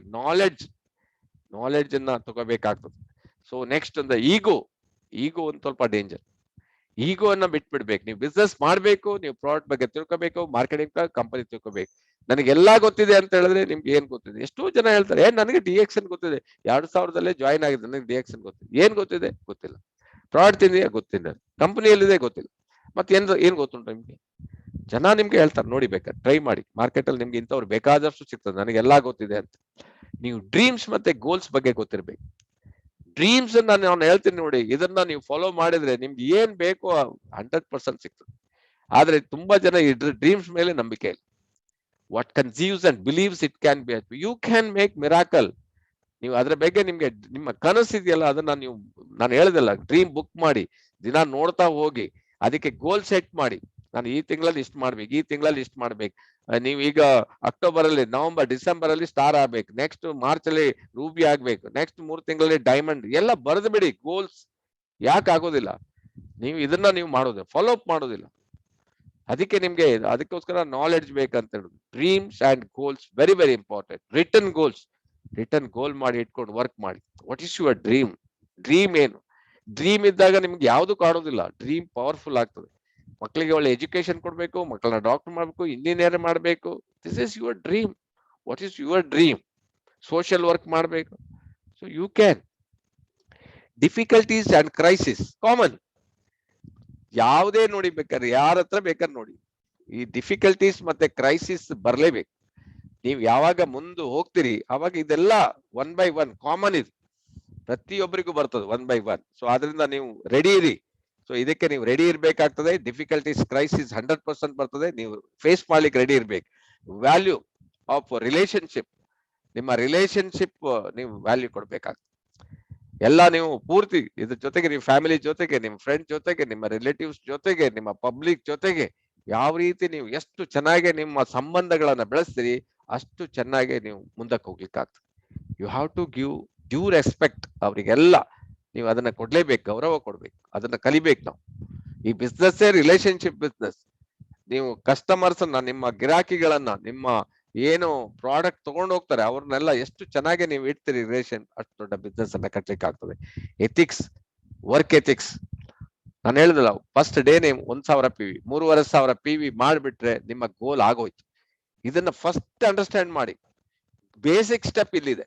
ನಾಲೆಡ್ಜ್ ಅನ್ನ ತಗೋಬೇಕಾಗ್ತದೆ. ಸೊ ನೆಕ್ಸ್ಟ್ ಒಂದು ಈಗೋ ಒಂದು ಸ್ವಲ್ಪ ಡೇಂಜರ್. ಈಗೋ ಅನ್ನ ಬಿಟ್ಬಿಡ್ಬೇಕು. ನೀವು ಬಿಸ್ನೆಸ್ ಮಾಡ್ಬೇಕು, ನೀವು ಪ್ರಾಡಕ್ಟ್ ಬಗ್ಗೆ ತಿಳ್ಕೊಬೇಕು, ಮಾರ್ಕೆಟಿಂಗ್ ಕಂಪನಿ ತಿಳ್ಕೊಬೇಕು. ನನಗೆಲ್ಲಾ ಗೊತ್ತಿದೆ ಅಂತ ಹೇಳಿದ್ರೆ ನಿಮ್ಗೆ ಏನ್ ಗೊತ್ತಿದೆ? ಎಷ್ಟೋ ಜನ ಹೇಳ್ತಾರೆ, ನನಗೆ DXN ಗೊತ್ತಿದೆ, 2000 ಜಾಯ್ನ್ ಆಗಿದೆ, ನನಗೆ DXN ಗೊತ್ತಿದೆ. ಏನ್ ಗೊತ್ತಿದೆ? ಗೊತ್ತಿಲ್ಲ. ಪ್ರಾಡಕ್ಟ್ ತಿಂದಿದೆ? ಗೊತ್ತಿಲ್ಲ. ಕಂಪನಿಯಲ್ಲಿದೆ? ಗೊತ್ತಿಲ್ಲ. ಮತ್ತೆ ಏನ್ ಗೊತ್ತುಂಟು ನಿಮ್ಗೆ? ಜನ ನಿಮ್ಗೆ ಹೇಳ್ತಾರೆ, ನೋಡಿ ಬೇಕಾದ್ರೆ ಟ್ರೈ ಮಾಡಿ. ಮಾರ್ಕೆಟ್ ಅಲ್ಲಿ ನಿಮ್ಗೆ ಇಂಥವ್ರು ಬೇಕಾದಷ್ಟು ಸಿಗ್ತದೆ, ನನಗೆಲ್ಲಾ ಗೊತ್ತಿದೆ ಅಂತ. ನೀವು ಡ್ರೀಮ್ಸ್ ಮತ್ತೆ ಗೋಲ್ಸ್ ಬಗ್ಗೆ ಗೊತ್ತಿರ್ಬೇಕು. ಡ್ರೀಮ್ಸ್ ನಾನು ಹೇಳ್ತೀನಿ ನೋಡಿ, ಇದನ್ನ ನೀವು ಫಾಲೋ ಮಾಡಿದ್ರೆ ನಿಮ್ಗೆ ಏನ್ ಬೇಕೋ 100% ಸಿಗ್ತದೆ. ಆದ್ರೆ ತುಂಬಾ ಜನ ಈ ಡ್ರೀಮ್ಸ್ ಮೇಲೆ ನಂಬಿಕೆ ಇಲ್ಲ. What conceives and believes it can be, you can make miracle. ನೀವು ಅದ್ರ ಬಗ್ಗೆ ನಿಮ್ಗೆ ನಿಮ್ಮ ಕನಸು ಇದೆಯಲ್ಲ, ಅದನ್ನ ನೀವು, ನಾನು ಹೇಳ್ದಲ್ಲ, ಡ್ರೀಮ್ ಬುಕ್ ಮಾಡಿ ದಿನ ನೋಡ್ತಾ ಹೋಗಿ, ಅದಕ್ಕೆ ಗೋಲ್ ಸೆಟ್ ಮಾಡಿ. ನಾನು ಈ ತಿಂಗಳಲ್ಲಿ ಇಷ್ಟು ಮಾಡ್ಬೇಕು, ಈ ತಿಂಗಳಲ್ಲಿ ಇಷ್ಟು ಮಾಡ್ಬೇಕು. ನೀವು ಈಗ ಅಕ್ಟೋಬರ್ ಅಲ್ಲಿ, ನವೆಂಬರ್, ಡಿಸೆಂಬರ್ ಅಲ್ಲಿ ಸ್ಟಾರ್ ಆಗ್ಬೇಕು, ನೆಕ್ಸ್ಟ್ ಮಾರ್ಚ್ ಅಲ್ಲಿ ರೂಬಿ ಆಗ್ಬೇಕು, ನೆಕ್ಸ್ಟ್ 3 ತಿಂಗಳಲ್ಲಿ ಡೈಮಂಡ್, ಎಲ್ಲ ಬರೆದು ಬಿಡಿ ಗೋಲ್ಸ್. ಯಾಕೆ ಆಗೋದಿಲ್ಲ? ನೀವು ಇದನ್ನ ನೀವು ಮಾಡೋದು ಫಾಲೋ ಅಪ್ ಮಾಡೋದಿಲ್ಲ. ಅದಕ್ಕೆ ನಿಮ್ಗೆ ಅದಕ್ಕೋಸ್ಕರ ನಾಲೆಡ್ಜ್ ಬೇಕಂತ ಹೇಳುದು. Dreams and goals very very important. Return goal ಮಾಡಿ ಇಟ್ಕೊಂಡು ವರ್ಕ್ ಮಾಡಿ. What is your dream? Dream ಏನು? ಡ್ರೀಮ್ ಇದ್ದಾಗ ನಿಮ್ಗೆ ಯಾವ್ದು ಕಾಣೋದಿಲ್ಲ. ಡ್ರೀಮ್ ಪವರ್ಫುಲ್ ಆಗ್ತದೆ. ಮಕ್ಕಳಿಗೆ ಒಳ್ಳೆ ಎಜುಕೇಶನ್ ಕೊಡ್ಬೇಕು, ಮಕ್ಕಳನ್ನ ಡಾಕ್ಟರ್ ಮಾಡ್ಬೇಕು, ಇಂಜಿನಿಯರ್ ಮಾಡ್ಬೇಕು. This is your dream. What is your dream? Social work ಮಾಡ್ಬೇಕು. So you can. Difficulties and crisis common. ಯಾವುದೇ ನೋಡಿ, ಬೇಕಾದ್ರೆ ಯಾರ ಹತ್ರ ಬೇಕಾದ್ರೆ ನೋಡಿ, ಈ ಡಿಫಿಕಲ್ಟೀಸ್ ಮತ್ತೆ ಕ್ರೈಸಿಸ್ ಬರ್ಲೇಬೇಕು. ನೀವು ಯಾವಾಗ ಮುಂದೆ ಹೋಗ್ತೀರಿ ಅವಾಗ ಇದೆಲ್ಲ 1 by 1 ಕಾಮನ್ ಇದು, ಪ್ರತಿಯೊಬ್ಬರಿಗೂ ಬರ್ತದೆ 1 by 1. ಸೊ ಆದ್ರಿಂದ ನೀವು ರೆಡಿ ಇರಿ. ಸೊ ಇದಕ್ಕೆ ನೀವು ರೆಡಿ ಇರ್ಬೇಕಾಗ್ತದೆ. ಡಿಫಿಕಲ್ಟೀಸ್, ಕ್ರೈಸಿಸ್ 100% ಬರ್ತದೆ, ನೀವು ಫೇಸ್ ಮಾಡ್ಲಿಕ್ಕೆ ರೆಡಿ ಇರ್ಬೇಕು. ವ್ಯಾಲ್ಯೂ ಆಫ್ ರಿಲೇಶನ್ಶಿಪ್, ನಿಮ್ಮ ರಿಲೇಶನ್ಶಿಪ್ ನೀವು ವ್ಯಾಲ್ಯೂ ಕೊಡ್ಬೇಕಾಗ್ತದೆ. ಎಲ್ಲ ನೀವು ಪೂರ್ತಿ ಇದ್ರ ಜೊತೆಗೆ, ನಿಮ್ಮ ಫ್ಯಾಮಿಲಿ ಜೊತೆಗೆ, ನಿಮ್ಮ ಫ್ರೆಂಡ್ ಜೊತೆಗೆ, ನಿಮ್ಮ ರಿಲೇಟಿವ್ಸ್ ಜೊತೆಗೆ, ನಿಮ್ಮ ಪಬ್ಲಿಕ್ ಜೊತೆಗೆ, ಯಾವ ರೀತಿ ನೀವು ಎಷ್ಟು ಚೆನ್ನಾಗಿ ನಿಮ್ಮ ಸಂಬಂಧಗಳನ್ನ ಬೆಳೆಸ್ತೀರಿ, ಅಷ್ಟು ಚೆನ್ನಾಗಿ ನೀವು ಮುಂದಕ್ಕೆ ಹೋಗ್ಲಿಕ್ಕಾಗ್ತದೆ. You have to give due respect. ಅವರಿಗೆಲ್ಲ ನೀವು ಅದನ್ನ ಕೊಡ್ಲೇಬೇಕು, ಗೌರವ ಕೊಡ್ಬೇಕು, ಅದನ್ನ ಕಲಿಬೇಕು ನಾವು. ಈ ಬಿಸ್ನೆಸ್ ರಿಲೇಶನ್ಶಿಪ್ ಬಿಸ್ನೆಸ್. ನೀವು ಕಸ್ಟಮರ್ಸ್, ನಿಮ್ಮ ಗಿರಾಕಿಗಳನ್ನ, ನಿಮ್ಮ ಏನು ಪ್ರಾಡಕ್ಟ್ ತಗೊಂಡು ಹೋಗ್ತಾರೆ ಅವ್ರನ್ನೆಲ್ಲ ಎಷ್ಟು ಚೆನ್ನಾಗಿ ನೀವು ಇಡ್ತೀರಿ ರಿಲೇಷನ್, ಅಷ್ಟು ದೊಡ್ಡ ಬಿಸ್ನೆಸ್ ಅನ್ನ ಕಟ್ಲಿಕ್ಕೆ ಆಗ್ತದೆ. Ethics, work ethics. ನಾನು ಹೇಳಿದಲ್ಲ, ಫಸ್ಟ್ ಡೇನೆ 1,000 PV, 3,500 PV ಮಾಡಿಬಿಟ್ರೆ ನಿಮ್ಮ ಗೋಲ್ ಆಗೋಯ್ತು. ಇದನ್ನ ಫಸ್ಟ್ ಅಂಡರ್ಸ್ಟ್ಯಾಂಡ್ ಮಾಡಿ. ಬೇಸಿಕ್ ಸ್ಟೆಪ್ ಇಲ್ಲಿದೆ.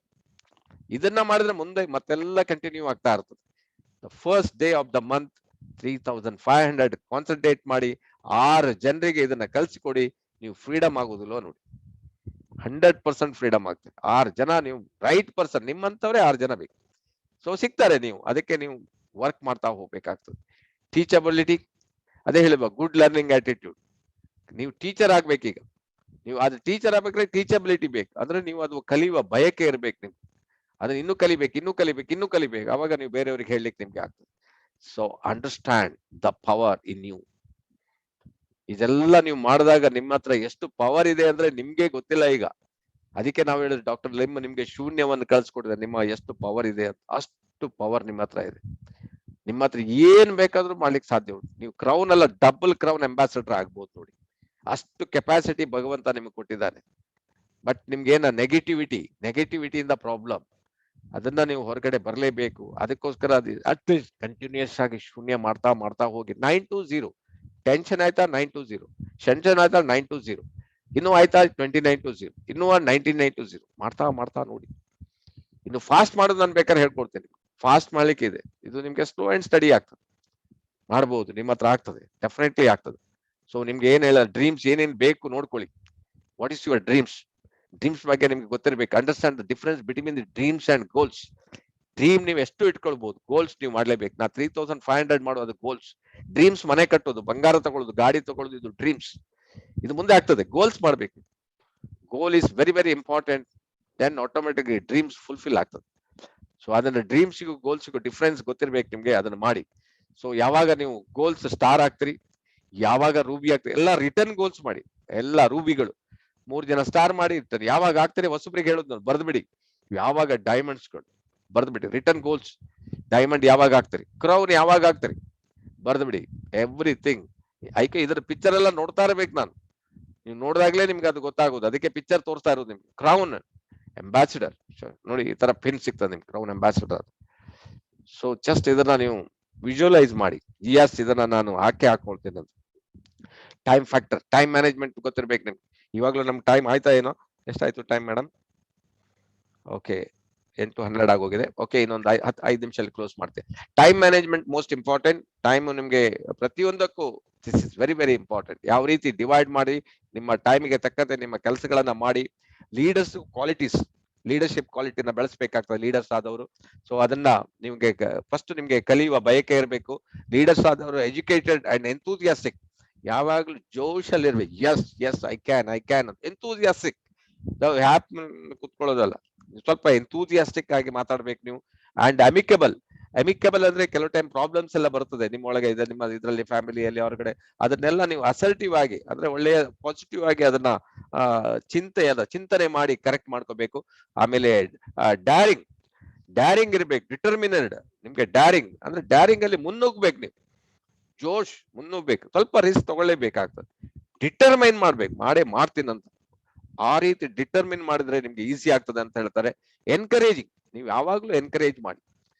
ಇದನ್ನ ಮಾಡಿದ್ರೆ ಮುಂದೆ ಮತ್ತೆಲ್ಲ ಕಂಟಿನ್ಯೂ ಆಗ್ತಾ ಇರ್ತದೆ. First day of the month 3,500 concentrate ಮಾಡಿ 6 ಜನರಿಗೆ ಇದನ್ನ ಕಲ್ಸಿಕೊಡಿ. ನೀವು ಫ್ರೀಡಮ್ ಆಗೋದಿಲ್ಲ ನೋಡಿ, 100% ಫ್ರೀಡಮ್ ಆಗ್ತದೆ. 6 ಜನ ನೀವು ರೈಟ್ ಪರ್ಸನ್, ನಿಮ್ಮಂತವ್ರೆ 6 ಜನ ಬೇಕು. ಸೊ ಸಿಗ್ತಾರೆ. ನೀವು ಅದಕ್ಕೆ ನೀವು ವರ್ಕ್ ಮಾಡ್ತಾ ಹೋಗ್ಬೇಕಾಗ್ತದೆ. ಟೀಚಬಿಲಿಟಿ, ಅದೇ ಹೇಳ್ಬೇಕು, ಗುಡ್ ಲರ್ನಿಂಗ್ ಆಟಿಟ್ಯೂಡ್. ನೀವು ಟೀಚರ್ ಆಗ್ಬೇಕೀಗ. ನೀವು ಅದು ಟೀಚರ್ ಆಗ್ಬೇಕಾದ್ರೆ ಟೀಚಬಿಲಿಟಿ ಬೇಕು. ಅಂದ್ರೆ ನೀವು ಅದು ಕಲಿಯುವ ಬಯಕೆ ಇರ್ಬೇಕು ನಿಮ್ಗೆ. ಅದನ್ನ ಇನ್ನೂ ಕಲಿಬೇಕು. ಅವಾಗ ನೀವು ಬೇರೆಯವ್ರಿಗೆ ಹೇಳಲಿಕ್ಕೆ ನಿಮ್ಗೆ ಆಗ್ತದೆ. So understand the power in you. ಇದೆಲ್ಲ ನೀವು ಮಾಡಿದಾಗ ನಿಮ್ಮ ಹತ್ರ ಎಷ್ಟು ಪವರ್ ಇದೆ ಅಂದ್ರೆ ನಿಮ್ಗೆ ಗೊತ್ತಿಲ್ಲ ಈಗ. ಅದಕ್ಕೆ ನಾವು ಹೇಳಿದ್ರೆ ಡಾಕ್ಟರ್ ಲಿಮ್ ನಿಮ್ಗೆ ಶೂನ್ಯವನ್ನು ಕಳ್ಸಿಕೊಟ್ಟಿದ್ದಾರೆ, ನಿಮ್ಮ ಎಷ್ಟು ಪವರ್ ಇದೆ ಅಂತ. ಅಷ್ಟು ಪವರ್ ನಿಮ್ಮ ಹತ್ರ ಇದೆ. ನಿಮ್ಮ ಹತ್ರ ಏನ್ ಬೇಕಾದ್ರೂ ಮಾಡ್ಲಿಕ್ಕೆ ಸಾಧ್ಯ ಉಂಟು. ನೀವು ಕ್ರೌನ್ ಅಲ್ಲ, ಡಬಲ್ ಕ್ರೌನ್ ಅಂಬಾಸಿಡರ್ ಆಗ್ಬೋದು ನೋಡಿ. ಅಷ್ಟು ಕೆಪಾಸಿಟಿ ಭಗವಂತ ನಿಮ್ಗೆ ಕೊಟ್ಟಿದ್ದಾನೆ. ಬಟ್ ನಿಮ್ಗೇನ ನೆಗೆಟಿವಿಟಿಯಿಂದ ಪ್ರಾಬ್ಲಮ್. ಅದನ್ನ ನೀವು ಹೊರಗಡೆ ಬರಲೇಬೇಕು. ಅದಕ್ಕೋಸ್ಕರ ಅಟ್ಲೀಸ್ಟ್ ಕಂಟಿನ್ಯೂಸ್ ಆಗಿ ಶೂನ್ಯ ಮಾಡ್ತಾ ಹೋಗಿ. 9 to 0. ಟೆನ್ಷನ್ ಆಯ್ತಾ 9 to 0, ಟೆನ್ಷನ್ ಆಯ್ತಾ 9 to 0, ಇನ್ನು ಆಯ್ತಾ 29 to 0, ಇನ್ನು 99 to 0 ಮಾಡ್ತಾ ನೋಡಿ. ಇನ್ನು ಫಾಸ್ಟ್ ಮಾಡೋದು ನಾನು ಬೇಕಾದ್ರೆ ಹೇಳ್ಕೊಡ್ತೇನೆ. ಫಾಸ್ಟ್ ಮಾಡ್ಲಿಕ್ಕೆ ಇದೆ. ಇದು ನಿಮ್ಗೆ ಸ್ಲೋ ಅಂಡ್ ಸ್ಟಡಿ ಆಗ್ತದೆ, ಮಾಡ್ಬೋದು. ನಿಮ್ಮ ಹತ್ರ ಆಗ್ತದೆ, ಡೆಫಿನೆಟ್ಲಿ ಆಗ್ತದೆ. ಸೊ ನಿಮ್ಗೆ ಏನ್ ಹೇಳ, ಡ್ರೀಮ್ಸ್ ಏನೇನ್ ಬೇಕು ನೋಡ್ಕೊಳ್ಳಿ. What is your dreams? Dreams ಬಗ್ಗೆ ನಿಮ್ಗೆ ಗೊತ್ತಿರ್ಬೇಕು. Understand the difference between the dreams and goals. Dream ನೀವು ಎಷ್ಟು ಇಟ್ಕೊಳ್ಬಹುದು, ಗೋಲ್ಸ್ ನೀವು ಮಾಡ್ಲೇಬೇಕು. ನಾ 3,500 ಮಾಡೋದು ಗೋಲ್ಸ್. ಡ್ರೀಮ್ಸ್ ಮನೆ ಕಟ್ಟೋದು, ಬಂಗಾರ ತಗೊಳ್ಳೋದು, ಗಾಡಿ ತಗೊಳ್ಳೋದು, ಇದು ಡ್ರೀಮ್ಸ್. ಇದು ಮುಂದೆ ಆಗ್ತದೆ. ಗೋಲ್ಸ್ ಮಾಡ್ಬೇಕು. Goal is very very important. Then automatically dreams fulfil ಆಗ್ತದೆ. ಸೊ ಅದನ್ನ ಡ್ರೀಮ್ಸ್ಗೂ ಗೋಲ್ಸ್ಗೂ ಡಿಫ್ರೆನ್ಸ್ ಗೊತ್ತಿರ್ಬೇಕು ನಿಮ್ಗೆ, ಅದನ್ನ ಮಾಡಿ. ಸೊ ಯಾವಾಗ ನೀವು ಗೋಲ್ಸ್ ಸ್ಟಾರ್ ಆಗ್ತೀರಿ, ಯಾವಾಗ ರೂಬಿ ಆಗ್ತೀರಿ, ಎಲ್ಲ ರಿಟರ್ನ್ ಗೋಲ್ಸ್ ಮಾಡಿ. ಎಲ್ಲ ರೂಬಿಗಳು 3 ಜನ ಸ್ಟಾರ್ ಮಾಡಿ ಇರ್ತಾರೆ. ಯಾವಾಗ ಆಗ್ತಾರೆ ಹೊಸಬ್ರಿಗೆ ಹೇಳೋದು ನಾನು, ಬರ್ದ್ಬಿಡಿ. ಯಾವಾಗ ಡೈಮಂಡ್ಸ್ಗಳು ಬರ್ದ್ಬಿಡಿ. ರಿಟರ್ನ್ ಗೋಲ್ಸ್, ಡೈಮಂಡ್ ಯಾವಾಗ ಆಗ್ತಾರೆ, ಕ್ರೌನ್ ಯಾವಾಗ ಆಗ್ತಾರೆ, ಬರ್ದ್ಬಿಡಿ. ಎವ್ರಿಥಿಂಗ್ ಐಕೆ ಇದ್ರ ಪಿಕ್ಚರ್ ಎಲ್ಲ ನೋಡ್ತಾ ಇರ್ಬೇಕು ನಾನು. ನೀವು ನೋಡಿದಾಗ್ಲೇ ನಿಮ್ಗೆ ಅದು ಗೊತ್ತಾಗೋದು. ಅದಕ್ಕೆ ಪಿಕ್ಚರ್ ತೋರಿಸ್ತಾ ಇರೋದು ನಿಮ್ಗೆ. ಕ್ರೌನ್ ಅಂಬಾಸಿಡರ್ ನೋಡಿ, ಈ ತರ ಪಿನ್ ಸಿಗ್ತದೆ ನಿಮ್ಗೆ, ಕ್ರೌನ್ ಅಂಬಾಸಿಡರ್. ಸೊ ಜಸ್ಟ್ ಇದನ್ನ ನೀವು ವಿಜುವಲೈಸ್ ಮಾಡಿ. ಇದನ್ನ ನಾನು ಹಾಕೊಳ್ತೇನೆ. ಟೈಮ್ ಫ್ಯಾಕ್ಟರ್, ಟೈಮ್ ಮ್ಯಾನೇಜ್ಮೆಂಟ್ ಗೊತ್ತಿರ್ಬೇಕು ನಿಮ್ಗೆ. ಇವಾಗ್ಲೂ ನಮ್ಗೆ ಟೈಮ್ ಆಯ್ತಾ ಏನೋ? ಎಷ್ಟಾಯ್ತು ಟೈಮ್ ಮೇಡಮ್? ಓಕೆ, 8:12 ಆಗೋಗಿದೆ. ಓಕೆ, ಇನ್ನೊಂದು 5 ನಿಮಿಷದಲ್ಲಿ ಕ್ಲೋಸ್ ಮಾಡ್ತೇನೆ. Time management most important. Time ನಿಮ್ಗೆ ಪ್ರತಿಯೊಂದಕ್ಕೂ this is very very important. ಯಾವ ರೀತಿ ಡಿವೈಡ್ ಮಾಡಿ ನಿಮ್ಮ ಟೈಮಿಗೆ ತಕ್ಕಂತೆ ನಿಮ್ಮ ಕೆಲಸಗಳನ್ನ ಮಾಡಿ. ಲೀಡರ್ಸ್ ಕ್ವಾಲಿಟೀಸ್, ಲೀಡರ್ಶಿಪ್ ಕ್ವಾಲಿಟಿನ ಬೆಳೆಸಬೇಕಾಗ್ತದೆ ಲೀಡರ್ಸ್ ಆದವರು. ಸೊ ಅದನ್ನ ನಿಮ್ಗೆ ಫಸ್ಟ್ ನಿಮ್ಗೆ ಕಲಿಯುವ ಬಯಕೆ ಇರಬೇಕು. ಲೀಡರ್ಸ್ ಆದವರು ಎಜುಕೇಟೆಡ್ ಅಂಡ್ ಎಂತೂಸಿಯಾಸ್ಟಿಕ್, ಯಾವಾಗ್ಲೂ ಜೋಶಲ್ಲಿ ಇರ್ಬೇಕು. ಎಸ್ ಐ ಕ್ಯಾನ್ ಎಂತೂಸಿಯಾಸ್ಟಿಕ್, ನಾವು ಹ್ಯಾಪ್ ಕುತ್ಕೊಳ್ಳೋದಲ್ಲ, ಸ್ವಲ್ಪ ಎಂತೂಸಿಯಾಸ್ಟಿಕ್ ಆಗಿ ಮಾತಾಡ್ಬೇಕು ನೀವು. ಅಂಡ್ ಅಮಿಕಬಲ್ ಅಂದ್ರೆ ಕೆಲವು ಟೈಮ್ ಪ್ರಾಬ್ಲಮ್ಸ್ ಎಲ್ಲ ಬರ್ತದೆ ನಿಮ್ಮೊಳಗೆ, ಇದೆ ನಿಮ್ಮ ಇದರಲ್ಲಿ ಫ್ಯಾಮಿಲಿಯಲ್ಲಿ ಹೊರಗಡೆ, ಅದನ್ನೆಲ್ಲ ನೀವು ಅಸರ್ಟಿವ್ ಆಗಿ ಅಂದ್ರೆ ಒಳ್ಳೆಯ ಪಾಸಿಟಿವ್ ಆಗಿ ಅದನ್ನ ಚಿಂತನೆ ಮಾಡಿ ಕರೆಕ್ಟ್ ಮಾಡ್ಕೋಬೇಕು. ಆಮೇಲೆ ಡ್ಯಾರಿಂಗ್ ಇರ್ಬೇಕು, ಡಿಟರ್ಮಿನಡ್. ನಿಮ್ಗೆ ಡ್ಯಾರಿಂಗ್ ಅಲ್ಲಿ ಮುನ್ನುಗ್ಬೇಕು, ನೀವು ಮುನ್ನುಗ್ಬೇಕು, ಸ್ವಲ್ಪ ರಿಸ್ಕ್ ತಗೊಳ್ಳೇಬೇಕಾಗ್ತದೆ, ಡಿಟರ್ಮೈನ್ ಮಾಡ್ತೀನಂತ. ಆ ರೀತಿ ಡಿಟರ್ಮಿನ್ ಮಾಡಿದ್ರೆ ನಿಮ್ಗೆ ಈಸಿ ಆಗ್ತದೆ ಅಂತ ಹೇಳ್ತಾರೆ. ಎನ್ಕರೇಜಿಂಗ್, ನೀವು ಯಾವಾಗ್ಲೂ ಎನ್ಕರೇಜ್ ಮಾಡಿ,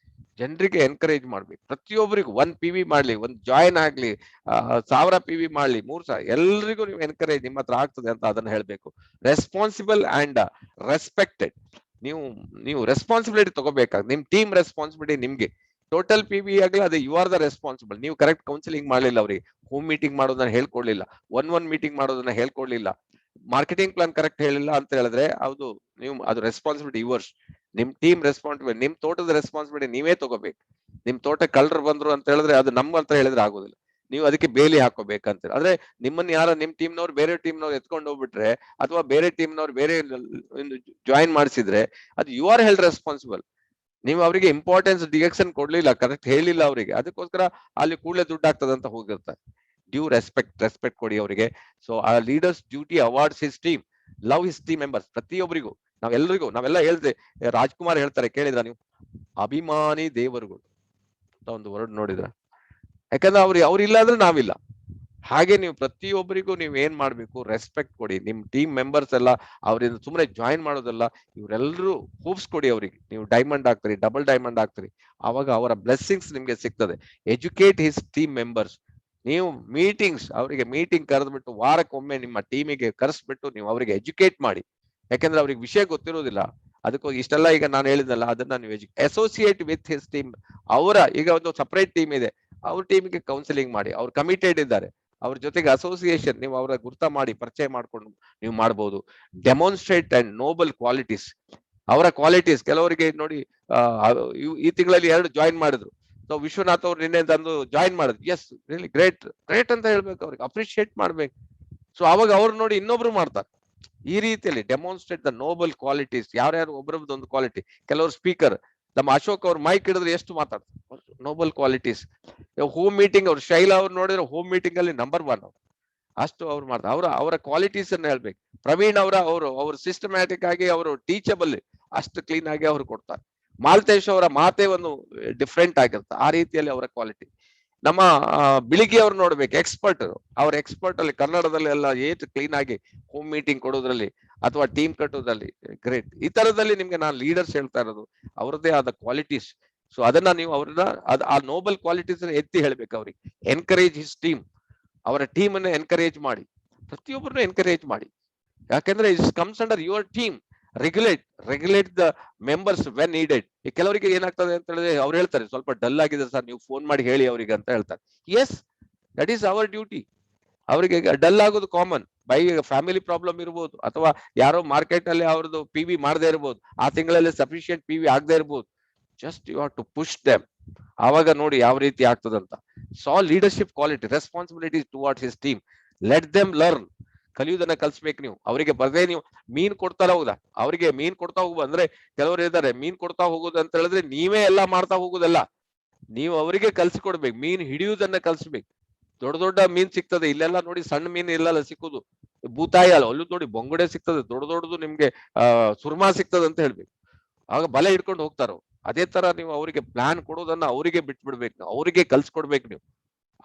ಜನರಿಗೆ ಎನ್ಕರೇಜ್ ಮಾಡ್ಬೇಕು. ಪ್ರತಿಯೊಬ್ಬರಿಗೂ 1 PV ಮಾಡ್ಲಿ, 1 ಜಾಯಿನ್ ಆಗ್ಲಿ, 1000 PV ಮಾಡ್ಲಿ, 3000, ಎಲ್ರಿಗೂ ನೀವು ಎನ್ಕರೇಜ್ ನಿಮ್ಮ ಹತ್ರ ಆಗ್ತದೆ ಅಂತ ಅದನ್ನ ಹೇಳ್ಬೇಕು. ರೆಸ್ಪಾನ್ಸಿಬಲ್ ಅಂಡ್ ರೆಸ್ಪೆಕ್ಟೆಡ್, ನೀವು ರೆಸ್ಪಾನ್ಸಿಬಿಲಿಟಿ ತಗೋಬೇಕಾಗ್ತದೆ. ನಿಮ್ ಟೀಮ್ ರೆಸ್ಪಾನ್ಸಿಬಿಲಿಟಿ ನಿಮ್ಗೆ. ಟೋಟಲ್ PV ಆಗ್ಲಿ ಅದು ಯು ಆರ್ ದ ರೆಸ್ಪಾನ್ಸಿಬಲ್. ನೀವು ಕರೆಕ್ಟ್ ಕೌನ್ಸಿಲಿಂಗ್ ಮಾಡ್ಲಿಲ್ಲ, ಅವ್ರಿಗೆ ಹೋಮ್ ಮೀಟಿಂಗ್ ಮಾಡೋದನ್ನ ಹೇಳ್ಕೊಡ್ಲಿಲ್ಲ, 1 ಮೀಟಿಂಗ್ ಮಾಡೋದನ್ನ ಹೇಳ್ಕೊಡ್ಲಿಲ್ಲ, ಮಾರ್ಕೆಟಿಂಗ್ ಪ್ಲಾನ್ ಕರೆಕ್ಟ್ ಹೇಳಿಲ್ಲ ಅಂತ ಹೇಳಿದ್ರೆ ಅದು ರೆಸ್ಪಾನ್ಸಿಬಿಲಿಟಿ ಯುವರ್ಸ್. ನಿಮ್ ಟೀಮ್ ರೆಸ್ಪಾನ್ಸಿಬಿಲಿಟಿ, ನಿಮ್ ತೋಟದ ರೆಸ್ಪಾನ್ಸಿಬಿಲಿಟಿ ನೀವೇ ತಗೋಬೇಕು. ನಿಮ್ ತೋಟ ಕಳ್ಳರು ಬಂದ್ರು ಅಂತ ಹೇಳಿದ್ರೆ ಅದು ನಮ್ಮ ಹತ್ರ ಹೇಳಿದ್ರೆ ಆಗೋದಿಲ್ಲ, ನೀವು ಅದಕ್ಕೆ ಬೇಲಿ ಹಾಕೋಬೇಕಂತ. ಆದ್ರೆ ನಿಮ್ಮನ್ನ ನಿಮ್ ಟೀಮ್ನವ್ರು ಬೇರೆ ಟೀಮ್ನವ್ರು ಎತ್ಕೊಂಡು ಹೋಗ್ಬಿಟ್ರೆ, ಅಥವಾ ಬೇರೆ ಟೀಮ್ನವ್ರು ಬೇರೆ ಜಾಯಿನ್ ಮಾಡಿಸಿದ್ರೆ, ಅದು ಯು ಆರ್ ಹೆಲ್ಡ್ ರೆಸ್ಪಾನ್ಸಿಬಲ್. ನೀವು ಅವರಿಗೆ ಇಂಪಾರ್ಟೆನ್ಸ್ ಡಿರೆಕ್ಷನ್ ಕೊಡ್ಲಿಲ್ಲ, ಕರೆಕ್ಟ್ ಹೇಳಿಲ್ಲ ಅವರಿಗೆ, ಅದಕ್ಕೋಸ್ಕರ ಅಲ್ಲಿ ಕೂಡಲೇ ದುಡ್ಡು ಆಗ್ತದೆ ಅಂತ ಹೋಗಿರ್ತಾರೆ. ಡ್ಯೂ ರೆಸ್ಪೆಕ್ಟ್ ಕೊಡಿ ಅವರಿಗೆ. ಸೊ ಆ leaders duty awards his team, love his team members. ಪ್ರತಿಯೊಬ್ಬರಿಗೂ ನಾವೆಲ್ಲ ಹೇಳ್ದೆ, ರಾಜ್ಕುಮಾರ್ ಹೇಳ್ತಾರೆ, ಕೇಳಿದ್ರ ನೀವು? ಅಭಿಮಾನಿ ದೇವರುಗಳು ಅಂತ ಒಂದು ವರ್ಡ್ ನೋಡಿದ್ರ? ಯಾಕಂದ್ರೆ ಅವ್ರಿಲ್ಲ ಅಂದ್ರೆ ನಾವಿಲ್ಲ. ಹಾಗೆ ನೀವು ಪ್ರತಿಯೊಬ್ಬರಿಗೂ ನೀವು ಏನ್ ಮಾಡ್ಬೇಕು, ರೆಸ್ಪೆಕ್ಟ್ ಕೊಡಿ. ನಿಮ್ ಟೀಮ್ ಮೆಂಬರ್ಸ್ ಎಲ್ಲ ಅವರಿಂದ ಸುಮ್ಮನೆ ಜಾಯಿನ್ ಮಾಡೋದಲ್ಲ, ಇವರೆಲ್ಲರೂ ಹೂಪ್ಸ್ ಕೊಡಿ ಅವ್ರಿಗೆ. ನೀವು ಡೈಮಂಡ್ ಆಗ್ತೀರಿ, ಡಬಲ್ ಡೈಮಂಡ್ ಆಗ್ತೀರಿ, ಅವಾಗ ಅವರ ಬ್ಲೆಸ್ಸಿಂಗ್ಸ್ ನಿಮ್ಗೆ ಸಿಗ್ತದೆ. Educate his team members. ನೀವು ಅವರಿಗೆ ಮೀಟಿಂಗ್ ಕರೆದ್ಬಿಟ್ಟು ವಾರಕ್ಕೊಮ್ಮೆ ನಿಮ್ಮ ಟೀಮಿಗೆ ಕರೆಸ್ಬಿಟ್ಟು ನೀವು ಅವರಿಗೆ ಎಜುಕೇಟ್ ಮಾಡಿ. ಯಾಕಂದ್ರೆ ಅವ್ರಿಗೆ ವಿಷಯ ಗೊತ್ತಿರೋದಿಲ್ಲ. ಅದಕ್ಕೋಗಿ ಇಷ್ಟೆಲ್ಲ ಈಗ ನಾನು ಹೇಳಿದ್ನಲ್ಲ, ಅದನ್ನ ನೀವು ಅಸೋಸಿಯೇಟ್ ವಿತ್ ಹಿಸ್ ಟೀಮ್. ಈಗ ಒಂದು ಸಪರೇಟ್ ಟೀಮ್ ಇದೆ, ಅವ್ರ ಟೀಮಿಗೆ ಕೌನ್ಸಿಲಿಂಗ್ ಮಾಡಿ. ಅವ್ರು ಕಮಿಟೆಡ್ ಇದ್ದಾರೆ, ಅವ್ರ ಜೊತೆಗೆ ಅಸೋಸಿಯೇಷನ್ ನೀವು ಅವರ ಗುರ್ತ ಮಾಡಿ ಪರಿಚಯ ಮಾಡ್ಕೊಂಡು ನೀವು ಮಾಡ್ಬೋದು. ಡೆಮಾನ್ಸ್ಟ್ರೇಟ್ ಅಂಡ್ ನೋಬಲ್ ಕ್ವಾಲಿಟೀಸ್, ಅವರ ಕ್ವಾಲಿಟೀಸ್. ಕೆಲವರಿಗೆ ನೋಡಿ, ಈ ತಿಂಗಳಲ್ಲಿ 2 ಜಾಯಿನ್ ಮಾಡಿದ್ರು. ಸೊ ವಿಶ್ವನಾಥ್ ಅವ್ರು ನಿನ್ನೆ ತಂದು ಜಾಯಿನ್ ಮಾಡಿದ್ರು. ಎಸ್, ರಿಯಲಿ ಗ್ರೇಟ್ ಅಂತ ಹೇಳ್ಬೇಕು, ಅವ್ರಿಗೆ ಅಪ್ರಿಶಿಯೇಟ್ ಮಾಡ್ಬೇಕು. ಸೊ ಅವಾಗ ಅವ್ರು ನೋಡಿ ಇನ್ನೊಬ್ರು ಮಾಡ್ತಾರೆ. ಈ ರೀತಿಯಲ್ಲಿ ಡೆಮಾನ್ಸ್ಟ್ರೇಟ್ ದ ನೋಬಲ್ ಕ್ವಾಲಿಟೀಸ್. ಯಾರ್ಯಾರು ಒಬ್ಬರದ್ದು ಒಂದು ಕ್ವಾಲಿಟಿ. ಕೆಲವರು ಸ್ಪೀಕರ್, ನಮ್ಮ ಅಶೋಕ್ ಅವ್ರು ಮೈಕ್ ಹಿಡಿದ್ರೆ ಎಷ್ಟು ಮಾತಾಡ್ತಾರೆ, ನೋಬಲ್ ಕ್ವಾಲಿಟೀಸ್. ಹೋಮ್ ಮೀಟಿಂಗ್ ಅವ್ರು ಶೈಲಾ ಅವ್ರು ನೋಡಿದ್ರೆ ಹೋಮ್ ಮೀಟಿಂಗ್ ಅಲ್ಲಿ ನಂಬರ್ 1 ಅಷ್ಟು ಅವ್ರು ಮಾಡ್ತಾರೆ. ಅವರ ಕ್ವಾಲಿಟೀಸ್ ಅನ್ನ ಹೇಳ್ಬೇಕು. ಪ್ರವೀಣ್ ಅವರು ಸಿಸ್ಟಮ್ಯಾಟಿಕ್ ಆಗಿ ಅವರು ಟೀಚಬಲ್, ಅಷ್ಟು ಕ್ಲೀನ್ ಆಗಿ ಅವ್ರು ಕೊಡ್ತಾರೆ. ಮಾಲ್ತೇಶ್ ಅವರ ಮಾತೆ ಒಂದು ಡಿಫ್ರೆಂಟ್ ಆಗಿರುತ್ತೆ, ಆ ರೀತಿಯಲ್ಲಿ ಅವರ ಕ್ವಾಲಿಟಿ. ನಮ್ಮ ಬಿಳಿಗಿ ಅವ್ರು ನೋಡ್ಬೇಕು, ಎಕ್ಸ್ಪರ್ಟ್ ಅಲ್ಲಿ ಕನ್ನಡದಲ್ಲಿ ಎಲ್ಲ ಏಟ್ ಕ್ಲೀನ್ ಆಗಿ ಹೋಮ್ ಮೀಟಿಂಗ್ ಕೊಡೋದ್ರಲ್ಲಿ ಅಥವಾ ಟೀಮ್ ಕಟ್ಟೋದ್ರಲ್ಲಿ ಗ್ರೇಟ್. ಈ ತರದಲ್ಲಿ ನಿಮ್ಗೆ ನಾನು ಲೀಡರ್ಸ್ ಹೇಳ್ತಾ ಇರೋದು, ಅವರದೇ ಆದ ಕ್ವಾಲಿಟೀಸ್. ಸೊ ಅದನ್ನ ನೀವು ಆ ನೋಬಲ್ ಕ್ವಾಲಿಟೀಸ್ ಎತ್ತಿ ಹೇಳ್ಬೇಕು ಅವ್ರಿಗೆ. ಎನ್ಕರೇಜ್ ಹಿಸ್ ಟೀಮ್, ಅವರ ಟೀಮ್ ಅನ್ನು ಎನ್ಕರೇಜ್ ಮಾಡಿ, ಪ್ರತಿಯೊಬ್ಬರನ್ನು ಎನ್ಕರೇಜ್ ಮಾಡಿ. ಯಾಕಂದ್ರೆ it's comes under your team. Regulate the members when needed. ಈ ಕೆಲವರಿಗೆ ಏನಾಗ್ತದೆ ಅಂತ ಹೇಳಿದ್ರೆ, ಅವ್ರು ಹೇಳ್ತಾರೆ ಸ್ವಲ್ಪ ಡಲ್ ಆಗಿದೆ ಸರ್, ನೀವು ಫೋನ್ ಮಾಡಿ ಹೇಳಿ ಅವರಿಗೆ ಅಂತ ಹೇಳ್ತಾರೆ. Yes, that is our duty. ಅವರಿಗೆ ಡಲ್ ಆಗೋದು ಕಾಮನ್. ಫ್ಯಾಮಿಲಿ ಪ್ರಾಬ್ಲಮ್ ಇರ್ಬೋದು, ಅಥವಾ ಯಾರೋ ಮಾರ್ಕೆಟ್ ಅಲ್ಲಿ ಅವ್ರದ್ದು PV ಮಾಡದೇ ಇರ್ಬೋದು, ಆ ತಿಂಗಳಲ್ಲಿ ಸಫಿಶಿಯಂಟ್ PV ಆಗದೆ ಇರ್ಬೋದು. Just you have to push them. ಆವಾಗ ನೋಡಿ ಯಾವ ರೀತಿ ಆಗ್ತದಂತ. Leadership quality, responsibility towards his team. Let them learn. ಕಲಿಯುವುದನ್ನ ಕಲಿಸ್ಬೇಕು ನೀವು. ಅವರಿಗೆ ಬರ್ದೇ ನೀವು ಮೀನ್ ಕೊಡ್ತಾ ಹೋಗುದಾ, ಅವರಿಗೆ ಮೀನ್ ಕೊಡ್ತಾ ಹೋಗುವ ಅಂದ್ರೆ, ಕೆಲವರು ಇದ್ದಾರೆ ಮೀನ್ ಕೊಡ್ತಾ ಹೋಗುದು ಅಂತ ಹೇಳಿದ್ರೆ ನೀವೇ ಎಲ್ಲಾ ಮಾಡ್ತಾ ಹೋಗುದಲ್ಲ, ನೀವು ಅವರಿಗೆ ಕಲ್ಸಿಕೊಡ್ಬೇಕು. ಮೀನ್ ಹಿಡಿಯುವುದನ್ನ ಕಲ್ಸ್ಬೇಕು. ದೊಡ್ಡ ಮೀನ್ ಸಿಗ್ತದೆ ಇಲ್ಲೆಲ್ಲ ನೋಡಿ, ಸಣ್ಣ ಮೀನ್ ಇಲ್ಲೆಲ್ಲ ಸಿಕ್ಕುದು ಭೂತಾಯಿ ಅಲ್ಲ, ಅಲ್ಲೂ ನೋಡಿ ಬೊಂಗುಡೆ ಸಿಗ್ತದೆ, ದೊಡ್ಡದು ನಿಮ್ಗೆ ಸುರ್ಮಾ ಸಿಗ್ತದೆ ಅಂತ ಹೇಳ್ಬೇಕು. ಆಗ ಬಲೆ ಹಿಡ್ಕೊಂಡು ಹೋಗ್ತಾರ. ಅದೇ ತರ ನೀವು ಅವರಿಗೆ ಪ್ಲಾನ್ ಕೊಡೋದನ್ನ ಅವರಿಗೆ ಬಿಟ್ಬಿಡ್ಬೇಕು, ಅವರಿಗೆ ಕಲ್ಸ್ಕೊಡ್ಬೇಕು ನೀವು.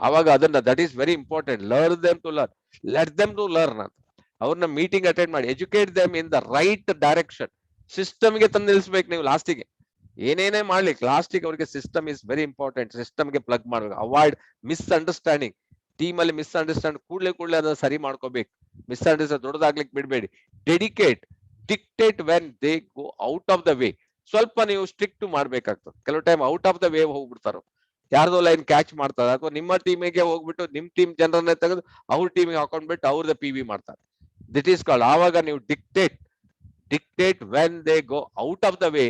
ಆವಾಗ ಅದನ್ನ, that is very important. Let them to learn ಅಂತ. ಅವ್ರನ್ನ ಮೀಟಿಂಗ್ ಅಟೆಂಡ್ ಮಾಡಿ, educate them in the right direction. ಸಿಸ್ಟಮ್ಗೆ ತಂದು ನಿಲ್ಸ್ಬೇಕು ನೀವು. ಲಾಸ್ಟಿಗೆ ಏನೇನೇ ಮಾಡ್ಲಿಕ್ಕೆ, ಲಾಸ್ಟಿಗೆ ಅವ್ರಿಗೆ ಸಿಸ್ಟಮ್ ಇಸ್ ವೆರಿ ಇಂಪಾರ್ಟೆಂಟ್. ಸಿಸ್ಟಮ್ಗೆ ಪ್ಲಗ್ ಮಾಡ್ಬೇಕು. Avoid misunderstanding. ಟೀಮ್ ಅಲ್ಲಿ ಮಿಸ್ಅಂಡರ್ಸ್ಟ್ಯಾಂಡ್ ಕೂಡಲೇ ಅದನ್ನ ಸರಿ ಮಾಡ್ಕೋಬೇಕು. ಮಿಸ್ಅಂಡರ್ಸ್ಟ್ಯಾಂಡ್ ದೊಡ್ಡದಾಗ್ಲಿಕ್ಕೆ ಬಿಡ್ಬೇಡಿ. Dictate when they go out of the way. ಸ್ವಲ್ಪ ನೀವು ಸ್ಟ್ರಿಕ್ಟ್ ಮಾಡ್ಬೇಕಾಗ್ತದೆ. ಕೆಲವು time out of the way ಹೋಗ್ಬಿಡ್ತಾರ, ಯಾರ್ದೋ ಲೈನ್ ಕ್ಯಾಚ್ ಮಾಡ್ತಾರೆ, ಅಥವಾ ನಿಮ್ಮ ಟೀಮಿಗೆ ಹೋಗ್ಬಿಟ್ಟು ನಿಮ್ ಟೀಮ್ ಜನರನ್ನೇ ತೆಗೆದು ಅವ್ರ ಟೀಮಿಗೆ ಹಾಕೊಂಡ್ಬಿಟ್ಟು ಅವ್ರದ್ದು PV ಮಾಡ್ತಾರೆ. This is called. ಆವಾಗ ನೀವು dictate when they go out of the way.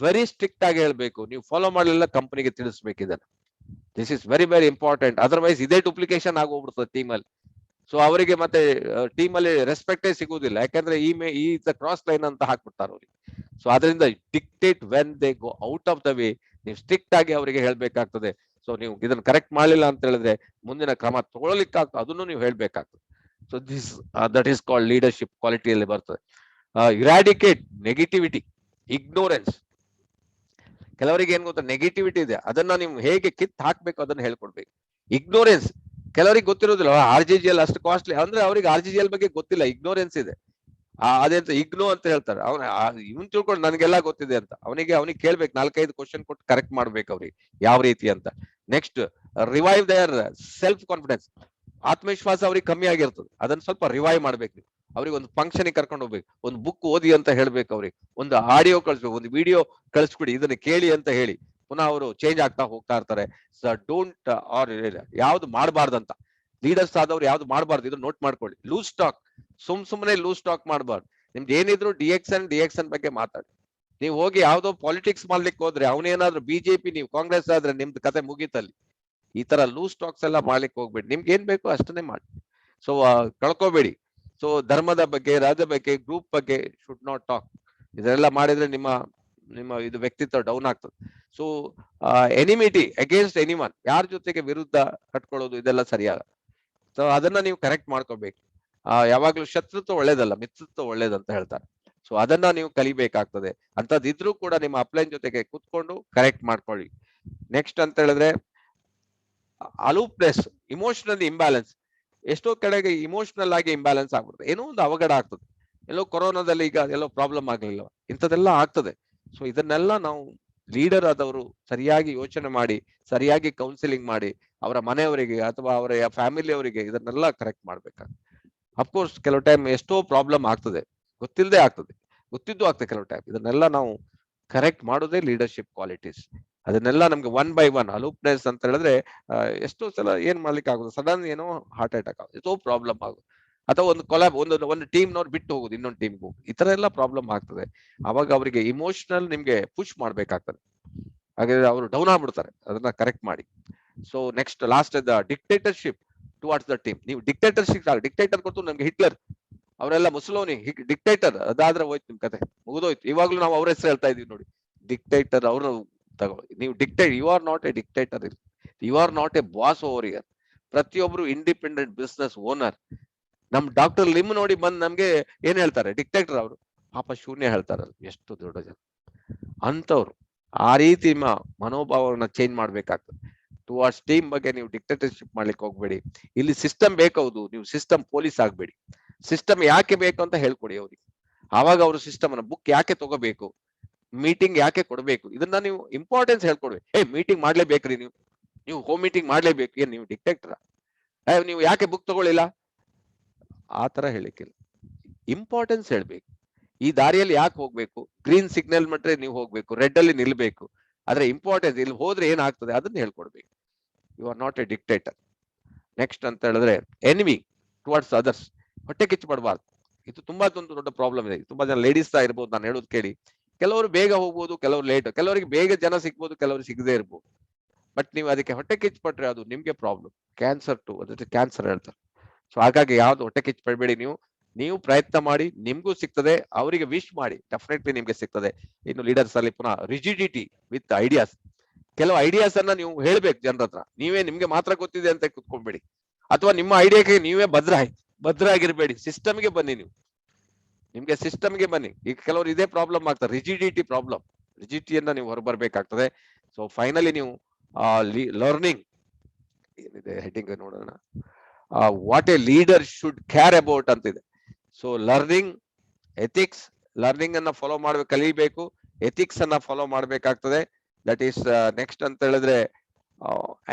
Very strict ಆಗಿ ಹೇಳ್ಬೇಕು, ನೀವು ಫಾಲೋ ಮಾಡಲಿಲ್ಲ ಕಂಪನಿಗೆ ತಿಳಿಸ್ಬೇಕು ಇದನ್ನ. This is very very important. Otherwise ಇದೇ ಡುಪ್ಲಿಕೇಶನ್ ಆಗೋಗ್ಬಿಡ್ತದೆ ಟೀಮಲ್ಲಿ. ಸೊ ಅವರಿಗೆ ಮತ್ತೆ ಟೀಮಲ್ಲಿ ರೆಸ್ಪೆಕ್ಟೇ ಸಿಗುವುದಿಲ್ಲ, ಯಾಕಂದ್ರೆ ಈ ಕ್ರಾಸ್ ಲೈನ್ ಅಂತ ಹಾಕ್ಬಿಡ್ತಾರೆ ಅವ್ರಿಗೆ. ಸೊ ಅದರಿಂದ dictate when they go out of the way, ನೀವು ಸ್ಟ್ರಿಕ್ಟ್ ಆಗಿ ಅವರಿಗೆ ಹೇಳ್ಬೇಕಾಗ್ತದೆ. ಸೊ ನೀವು ಇದನ್ನ ಕರೆಕ್ಟ್ ಮಾಡಲಿಲ್ಲ ಅಂತ ಹೇಳಿದ್ರೆ ಮುಂದಿನ ಕ್ರಮ ತಗೊಳ್ಳಿಕ್ಕಾಗ್ತದೆ, ಅದನ್ನು ನೀವು ಹೇಳ್ಬೇಕಾಗ್ತದೆ. So this that is called leadership ಕ್ವಾಲಿಟಿಯಲ್ಲಿ ಬರ್ತದೆ. Eradicate negativity, ignorance. ಕೆಲವರಿಗೆ ಏನ್ ಗೊತ್ತಾ, ನೆಗೆಟಿವಿಟಿ ಇದೆ, ಅದನ್ನ ನೀವು ಹೇಗೆ ಕಿತ್ ಹಾಕ್ಬೇಕು ಅದನ್ನ ಹೇಳ್ಕೊಡ್ಬೇಕು. ಇಗ್ನೋರೆನ್ಸ್, ಕೆಲವರಿಗೆ ಗೊತ್ತಿರೋದಿಲ್ಲ RGGL ಅಷ್ಟು ಕಾಸ್ಟ್ಲಿ ಅಂದ್ರೆ ಅವ್ರಿಗೆ RGGL ಬಗ್ಗೆ ಗೊತ್ತಿಲ್ಲ, ಇಗ್ನೋರೆನ್ಸ್ ಇದೆ. ಅದೇಂತ ಇಗ್ನೋ ಅಂತ ಹೇಳ್ತಾರೆ. ಇವನ್ ತಿಳ್ಕೊಂಡು ನನಗೆಲ್ಲ ಗೊತ್ತಿದೆ ಅಂತ. ಅವನಿಗೆ ಕೇಳ್ಬೇಕು, 4-5 ಕ್ವಶನ್ ಕೊಟ್ಟು ಕರೆಕ್ಟ್ ಮಾಡ್ಬೇಕು ಅವ್ರಿಗೆ ಯಾವ ರೀತಿ ಅಂತ. Next, revive their self confidence. ಆತ್ಮವಿಶ್ವಾಸ ಅವ್ರಿಗೆ ಕಮ್ಮಿ ಆಗಿರ್ತದೆ, ಅದನ್ನ ಸ್ವಲ್ಪ ರಿವೈವ್ ಮಾಡ್ಬೇಕು ನೀವು. ಅವ್ರಿಗೆ ಒಂದು ಫಂಕ್ಷನ್ ಕರ್ಕೊಂಡು ಹೋಗ್ಬೇಕು, ಒಂದು ಬುಕ್ ಓದಿ ಅಂತ ಹೇಳ್ಬೇಕು ಅವ್ರಿಗೆ, ಒಂದು ಆಡಿಯೋ ಕಳಿಸ್ಬೇಕು, ಒಂದು ವಿಡಿಯೋ ಕಳಿಸ್ಬಿಡಿ, ಇದನ್ನ ಕೇಳಿ ಅಂತ ಹೇಳಿ. ಪುನಃ ಅವರು ಚೇಂಜ್ ಆಗ್ತಾ ಹೋಗ್ತಾ ಇರ್ತಾರೆ. ಡೋಂಟ್ ಯಾವ್ದು ಮಾಡಬಾರ್ದಂತ, ಲೀಡರ್ಸ್ ಆದವ್ರು ಯಾವ್ದು ಮಾಡಬಾರ್ದು, ಇದನ್ನ ನೋಟ್ ಮಾಡ್ಕೊಳ್ಳಿ. ಲೂಸ್ ಸ್ಟಾಕ್, ಸುಮ್ಮನೆ ಲೂಸ್ ಸ್ಟಾಕ್ ಮಾಡಬಾರ್ದು. ನಿಮ್ದು ಏನಿದ್ರು ಡಿಎಕ್ಸನ್ ಬಗ್ಗೆ ಮಾತಾಡಿ. ನೀವು ಹೋಗಿ ಯಾವ್ದೋ ಪಾಲಿಟಿಕ್ಸ್ ಮಾಡ್ಲಿಕ್ಕೆ ಹೋದ್ರೆ, ಅವನೇನಾದ್ರೂ BJP, ನೀವು ಕಾಂಗ್ರೆಸ್ ಆದ್ರೆ ನಿಮ್ದು ಕತೆ ಮುಗೀತಲ್ಲಿ. ಈ ತರ ಲೂಸ್ ಸ್ಟಾಕ್ಸ್ ಎಲ್ಲ ಮಾಡ್ಲಿಕ್ಕೆ ಹೋಗ್ಬೇಡಿ, ನಿಮ್ಗೆ ಏನ್ ಬೇಕು ಅಷ್ಟನ್ನೇ ಮಾಡಿ. ಸೊ ಕಳ್ಕೋಬೇಡಿ. ಸೊ ಧರ್ಮದ ಬಗ್ಗೆ, ರಾಜ್ಯ ಬಗ್ಗೆ, ಗ್ರೂಪ್ ಬಗ್ಗೆ ಶುಡ್ ನಾಟ್ ಟಾಕ್. ಇದೆಲ್ಲ ಮಾಡಿದ್ರೆ ನಿಮ್ಮ ಇದು ವ್ಯಕ್ತಿತ್ವ ಡೌನ್ ಆಗ್ತದೆ. ಸೊ ಎನಿಮಿಟಿ ಅಗೇನ್ಸ್ಟ್ ಎನಿವನ್, ಯಾರ ಜೊತೆಗೆ ವಿರುದ್ಧ ಕಟ್ಕೊಳ್ಳೋದು, ಇದೆಲ್ಲ ಸರಿಯಾಗ. ಸೊ ಅದನ್ನ ನೀವು ಕರೆಕ್ಟ್ ಮಾಡ್ಕೋಬೇಕು. ಯಾವಾಗ್ಲೂ ಶತ್ರುತ್ವ ಒಳ್ಳೇದಲ್ಲ, ಮಿತ್ರತ್ವ ಒಳ್ಳೇದಂತ ಹೇಳ್ತಾರೆ. ಸೊ ಅದನ್ನ ನೀವು ಕಲಿಬೇಕಾಗ್ತದೆ. ಅಂತದಿದ್ರು ಕೂಡ ನಿಮ್ಮ ಅಪ್ಲೈನ್ ಜೊತೆಗೆ ಕುತ್ಕೊಂಡು ಕರೆಕ್ಟ್ ಮಾಡ್ಕೊಳ್ಳಿ. ನೆಕ್ಸ್ಟ್ ಅಂತ ಹೇಳಿದ್ರೆ ಅಲೂಪ್ನೆಸ್, ಇಮೋಷನಲ್ ಇಂಬ್ಯಾಲೆನ್ಸ್. ಎಷ್ಟೋ ಕಡೆಗೆ ಇಮೋಷನಲ್ ಆಗಿ ಇಂಬ್ಯಾಲೆನ್ಸ್ ಆಗ್ಬಿಡುತ್ತೆ, ಏನೋ ಒಂದು ಅವಘಡ ಆಗ್ತದೆ. ಎಲ್ಲೋ ಕೊರೋನಾದಲ್ಲಿ ಈಗ ಎಲ್ಲೋ ಪ್ರಾಬ್ಲಮ್ ಆಗ್ಲಿಲ್ಲ, ಇಂಥದೆಲ್ಲ ಆಗ್ತದೆ. ಸೊ ಇದನ್ನೆಲ್ಲ ನಾವು ಲೀಡರ್ ಆದವರು ಸರಿಯಾಗಿ ಯೋಚನೆ ಮಾಡಿ, ಸರಿಯಾಗಿ ಕೌನ್ಸಿಲಿಂಗ್ ಮಾಡಿ, ಅವರ ಮನೆಯವರಿಗೆ ಅಥವಾ ಅವರ ಫ್ಯಾಮಿಲಿ ಅವರಿಗೆ ಇದನ್ನೆಲ್ಲ ಕರೆಕ್ಟ್ ಮಾಡ್ಬೇಕಾಗ್ತದೆ. ಅಫ್ಕೋರ್ಸ್ ಕೆಲವು ಟೈಮ್ ಎಷ್ಟೋ ಪ್ರಾಬ್ಲಮ್ ಆಗ್ತದೆ, ಗೊತ್ತಿಲ್ಲದೆ ಆಗ್ತದೆ, ಗೊತ್ತಿದ್ದು ಆಗ್ತದೆ ಕೆಲವು ಟೈಮ್. ಇದನ್ನೆಲ್ಲ ನಾವು ಕರೆಕ್ಟ್ ಮಾಡೋದೇ ಲೀಡರ್ಶಿಪ್ ಕ್ವಾಲಿಟೀಸ್. ಅದನ್ನೆಲ್ಲ ನಮ್ಗೆ 1 by 1 ಅಲೂಪ್ನೆಸ್ ಅಂತ ಹೇಳಿದ್ರೆ ಎಷ್ಟೋ ಸಲ ಏನ್ ಮಾಡ್ಲಿಕ್ಕೆ ಆಗುದು, ಸಡನ್ ಏನೋ ಹಾರ್ಟ್ ಅಟ್ಯಾಕ್ ಆಗುದು, ಎಷ್ಟೋ ಪ್ರಾಬ್ಲಮ್ ಆಗುದು, ಅಥವಾ ಒಂದು ಕೊಲಾಬ್, ಒಂದು ಟೀಮ್ನವ್ರು ಬಿಟ್ಟು ಹೋಗುದು, ಇನ್ನೊಂದು ಟೀಮ್ಗೂ, ಈ ತರ ಎಲ್ಲ ಪ್ರಾಬ್ಲಮ್ ಆಗ್ತದೆ. ಅವಾಗ ಅವರಿಗೆ ಇಮೋಷನಲ್ ನಿಮ್ಗೆ ಪುಷ್ ಮಾಡ್ಬೇಕಾಗ್ತದೆ, ಹಾಗಾದ್ರೆ ಅವರು ಡೌನ್ ಆಗ್ಬಿಡ್ತಾರೆ. ಅದನ್ನ ಕರೆಕ್ಟ್ ಮಾಡಿ. So next last dictatorship towards the team. ನೀವು ಡಿಕ್ಟೇಟರ್ ಕೊಟ್ಟು ನಮ್ಗೆ ಹಿಟ್ಲರ್ ಅವರೆಲ್ಲ ಮುಸಲೋನಿ ಡಿಕ್ಟೇಟರ್, ಅದಾದ್ರೆ ಹೋಯ್ತು ನಿಮ್ ಕತೆ, ಮುಗಿದೋಯ್ತು. ಇವಾಗ್ಲೂ ನಾವು ಅವ್ರ ಹೆಸರು ಹೇಳ್ತಾ ಇದೀವಿ ನೋಡಿ, ಡಿಕ್ಟೇಟರ್. ಅವ್ರು ನೀವು you are not a dictator, you are not a boss over here. ಪ್ರತಿಯೊಬ್ರು ಇಂಡಿಪೆಂಡೆಂಟ್ ಬಿಸ್ನೆಸ್ ಓನರ್. ನಮ್ ಡಾಕ್ಟರ್ ಲಿಮ್ ನೋಡಿ ಬಂದ್ ನಮ್ಗೆ ಏನ್ ಹೇಳ್ತಾರೆ, ಡಿಕ್ಟೇಟರ್. ಅವರು ಪಾಪ ಶೂನ್ಯ ಹೇಳ್ತಾರಲ್ಲ, ಎಷ್ಟು ದೊಡ್ಡ ಜನ ಅಂತವ್ರು. ಆ ರೀತಿ ಮನೋಭಾವನ ಚೇಂಜ್ ಮಾಡ್ಬೇಕಾಗ್ತದೆ. ಟುವರ್ಡ್ಸ್ ಟೀಮ್ ಬಗ್ಗೆ ನೀವು ಡಿಕ್ಟೇಟರ್ಶಿಪ್ ಮಾಡ್ಲಿಕ್ಕೆ ಹೋಗ್ಬೇಡಿ. ಇಲ್ಲಿ ಸಿಸ್ಟಮ್ ಬೇಕೌದು, ನೀವು ಸಿಸ್ಟಮ್ ಪೊಲೀಸ್ ಆಗ್ಬೇಡಿ. ಸಿಸ್ಟಮ್ ಯಾಕೆ ಬೇಕು ಅಂತ ಹೇಳ್ಕೊಡಿ ಅವ್ರಿಗೆ. ಆವಾಗ ಅವರು ಸಿಸ್ಟಮ್ ಅನ್ನ ಬುಕ್ ಯಾಕೆ ತಗೋಬೇಕು, ಮೀಟಿಂಗ್ ಯಾಕೆ ಕೊಡ್ಬೇಕು, ಇದನ್ನ ನೀವು ಇಂಪಾರ್ಟೆನ್ಸ್ ಹೇಳ್ಕೊಡ್ಬೇಕು. ಮೀಟಿಂಗ್ ಮಾಡ್ಲೇಬೇಕ್ರಿ, ನೀವು ಹೋಮ್ ಮೀಟಿಂಗ್ ಮಾಡ್ಲೇಬೇಕು. ಏನ್ ನೀವು ಡಿಕ್ಟೇಟರ್? ನೀವು ಯಾಕೆ ಬುಕ್ ತಗೊಳ್ಳಿಲ್ಲ, ಆ ತರ ಹೇಳಿಕ್ಕಿಲ್ಲ. ಇಂಪಾರ್ಟೆನ್ಸ್ ಹೇಳ್ಬೇಕು. ಈ ದಾರಿಯಲ್ಲಿ ಯಾಕೆ ಹೋಗ್ಬೇಕು, ಗ್ರೀನ್ ಸಿಗ್ನಲ್ ಮಟ್ರೆ ನೀವು ಹೋಗ್ಬೇಕು, ರೆಡ್ ಅಲ್ಲಿ ನಿಲ್ಬೇಕು. ಆದ್ರೆ ಇಂಪಾರ್ಟೆನ್ಸ್, ಇಲ್ಲಿ ಹೋದ್ರೆ ಏನಾಗ್ತದೆ ಅದನ್ನ ಹೇಳ್ಕೊಡ್ಬೇಕು. You are not a dictator. Next ಅಂತ ಹೇಳಿದ್ರೆ ಎನಿಮಿ ಟುವರ್ಡ್ಸ್ ಅದರ್ಸ್. ಹೊಟ್ಟೆ ಕಿಚ್ಚು ಪಡಬಾರ್ದು. ಇದು ತುಂಬಾ ದೊಡ್ಡ ಪ್ರಾಬ್ಲಮ್ ಇದೆ. ತುಂಬಾ ಜನ ಲೇಡೀಸ್ ಇರ್ಬೋದು, ನಾನು ಹೇಳೋದು ಕೇಳಿ. ಕೆಲವರು ಬೇಗ ಹೋಗ್ಬೋದು, ಕೆಲವರು ಲೇಟ್, ಕೆಲವರಿಗೆ ಬೇಗ ಜನ ಸಿಗ್ಬೋದು, ಕೆಲವರು ಸಿಗದೇ ಇರ್ಬೋದು. ಬಟ್ ನೀವು ಅದಕ್ಕೆ ಹೊಟ್ಟೆ ಕಿಚ್ಚು ಪಟ್ರೆ ಅದು ನಿಮ್ಗೆ ಪ್ರಾಬ್ಲಮ್. ಕ್ಯಾನ್ಸರ್ ಅದಕ್ಕೆ ಕ್ಯಾನ್ಸರ್ ಹೇಳ್ತಾರೆ. ಸೊ ಹಾಗಾಗಿ ಯಾವ್ದು ಹೊಟ್ಟೆ ಕಿಚ್ಚು ಪಡಬೇಡಿ. ನೀವು ಪ್ರಯತ್ನ ಮಾಡಿ, ನಿಮ್ಗೂ ಸಿಗ್ತದೆ. ಅವರಿಗೆ ವಿಶ್ ಮಾಡಿ, ಡೆಫಿನೆಟ್ಲಿ ನಿಮ್ಗೆ ಸಿಗ್ತದೆ. ಇನ್ನು ಲೀಡರ್ಸ್ ಅಲ್ಲಿ ಪುನಃ ರಿಜಿಡಿಟಿ ವಿತ್ ಐಡಿಯಾಸ್. ಕೆಲವು ಐಡಿಯಾಸ್ ಅನ್ನ ನೀವು ಹೇಳ್ಬೇಕು ಜನರ ಹತ್ರ. ನಿಮ್ಗೆ ಮಾತ್ರ ಗೊತ್ತಿದೆ ಅಂತ ಕುತ್ಕೊಂಡ್ಬೇಡಿ, ಅಥವಾ ನಿಮ್ಮ ಐಡಿಯಾಗೆ ನೀವೇ ಭದ್ರಾಗಿರ್ಬೇಡಿ. ಸಿಸ್ಟಮ್ಗೆ ಬನ್ನಿ, ನಿಮ್ಗೆ ಸಿಸ್ಟಮ್ಗೆ ಬನ್ನಿ. ಈಗ ಕೆಲವರು ಇದೇ ಪ್ರಾಬ್ಲಮ್ ಆಗ್ತಾರೆ, ರಿಜಿಡಿಟಿ ಪ್ರಾಬ್ಲಮ್. ರಿಜಿಡಿಟಿಯನ್ನ ನೀವು ಹೊರಬರ್ಬೇಕಾಗ್ತದೆ. ಸೊ ಫೈನಲಿ ನೀವು ಲರ್ನಿಂಗ್ ಏನಿದೆ ಹೆಡ್ಡಿಂಗ್ ನೋಡೋಣ, what a leader should care about ಅಂತಿದೆ. So learning, ethics. ಲರ್ನಿಂಗ್ ಅನ್ನ ಫಾಲೋ ಮಾಡ್ಬೇಕು, ಕಲಿಬೇಕು. ಎಥಿಕ್ಸ್ ಅನ್ನ ಫಾಲೋ ಮಾಡ್ಬೇಕಾಗ್ತದೆ. ದಟ್ ಈಸ್ ನೆಕ್ಸ್ಟ್ ಅಂತ ಹೇಳಿದ್ರೆ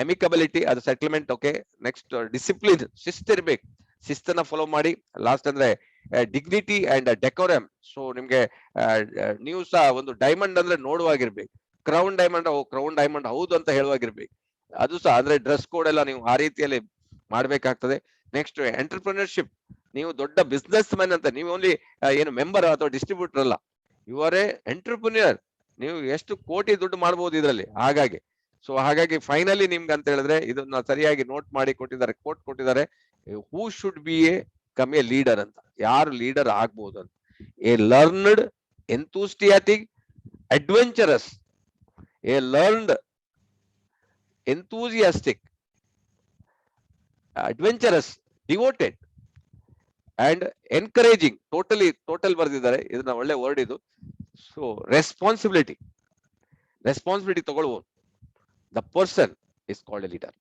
ಅಮಿಕಬಿಲಿಟಿ, ಅದು ಸೆಟಲ್ಮೆಂಟ್. ಓಕೆ. ನೆಕ್ಸ್ಟ್ ಡಿಸಿಪ್ಲಿನ್, ಶಿಸ್ತಿರ್ಬೇಕು, ಶಿಸ್ತನ್ನ ಫಾಲೋ ಮಾಡಿ. ಲಾಸ್ಟ್ ಅಂದ್ರೆ ಡಿಗ್ನಿಟಿ ಅಂಡ್ ಡೆಕೋರಮ್. ಸೊ ನಿಮ್ಗೆ ನೀವು ಸಹ ಒಂದು ಡೈಮಂಡ್ ಅಂದ್ರೆ ನೋಡುವಾಗಿರ್ಬೇಕು. ಕ್ರೌನ್ ಡೈಮಂಡ್ ಹೌದು ಅಂತ ಹೇಳುವಾಗಿರ್ಬೇಕು. ಅದು ಸಹ ಅಂದ್ರೆ ಡ್ರೆಸ್ ಕೋಡ್ ಎಲ್ಲ ನೀವು ಆ ರೀತಿಯಲ್ಲಿ ಮಾಡ್ಬೇಕಾಗ್ತದೆ. Next entrepreneurship. ನೀವು ದೊಡ್ಡ ಬಿಸ್ನೆಸ್ ಮ್ಯಾನ್ ಅಂತ, ನೀವು ಓನ್ಲಿ ಏನು ಮೆಂಬರ್ ಅಥವಾ ಡಿಸ್ಟ್ರಿಬ್ಯೂಟರ್ ಅಲ್ಲ, ಯು ಆರ್ ಎ ಎಂಟರ್ಪ್ರಿನಿಯರ್. ನೀವು ಎಷ್ಟು ಕೋಟಿ ದುಡ್ಡು ಮಾಡ್ಬೋದು ಇದರಲ್ಲಿ. ಹಾಗಾಗಿ ಫೈನಲಿ ನಿಮ್ಗೆ ಅಂತ ಹೇಳಿದ್ರೆ ಇದನ್ನ ಸರಿಯಾಗಿ ನೋಟ್ ಮಾಡಿ ಕೊಟ್ಟಿದ್ದಾರೆ, ಕೋಟ್ ಕೊಟ್ಟಿದ್ದಾರೆ, who should be a come a leader ಅಂತ, ಯಾರು ಲೀಡರ್ ಆಗ್ಬಹುದು ಅಂತ. A learned, enthusiastic, adventurous, a learned, enthusiastic, adventurous, devoted and encouraging. Total ಬರ್ದಿದ್ದಾರೆ, ಇದನ್ನ ಒಳ್ಳೆ ವರ್ಡ್ ಇದು. ಸೊ ರೆಸ್ಪಾನ್ಸಿಬಿಲಿಟಿ ತಗೊಳ್ಬಹುದು. The person is called a leader.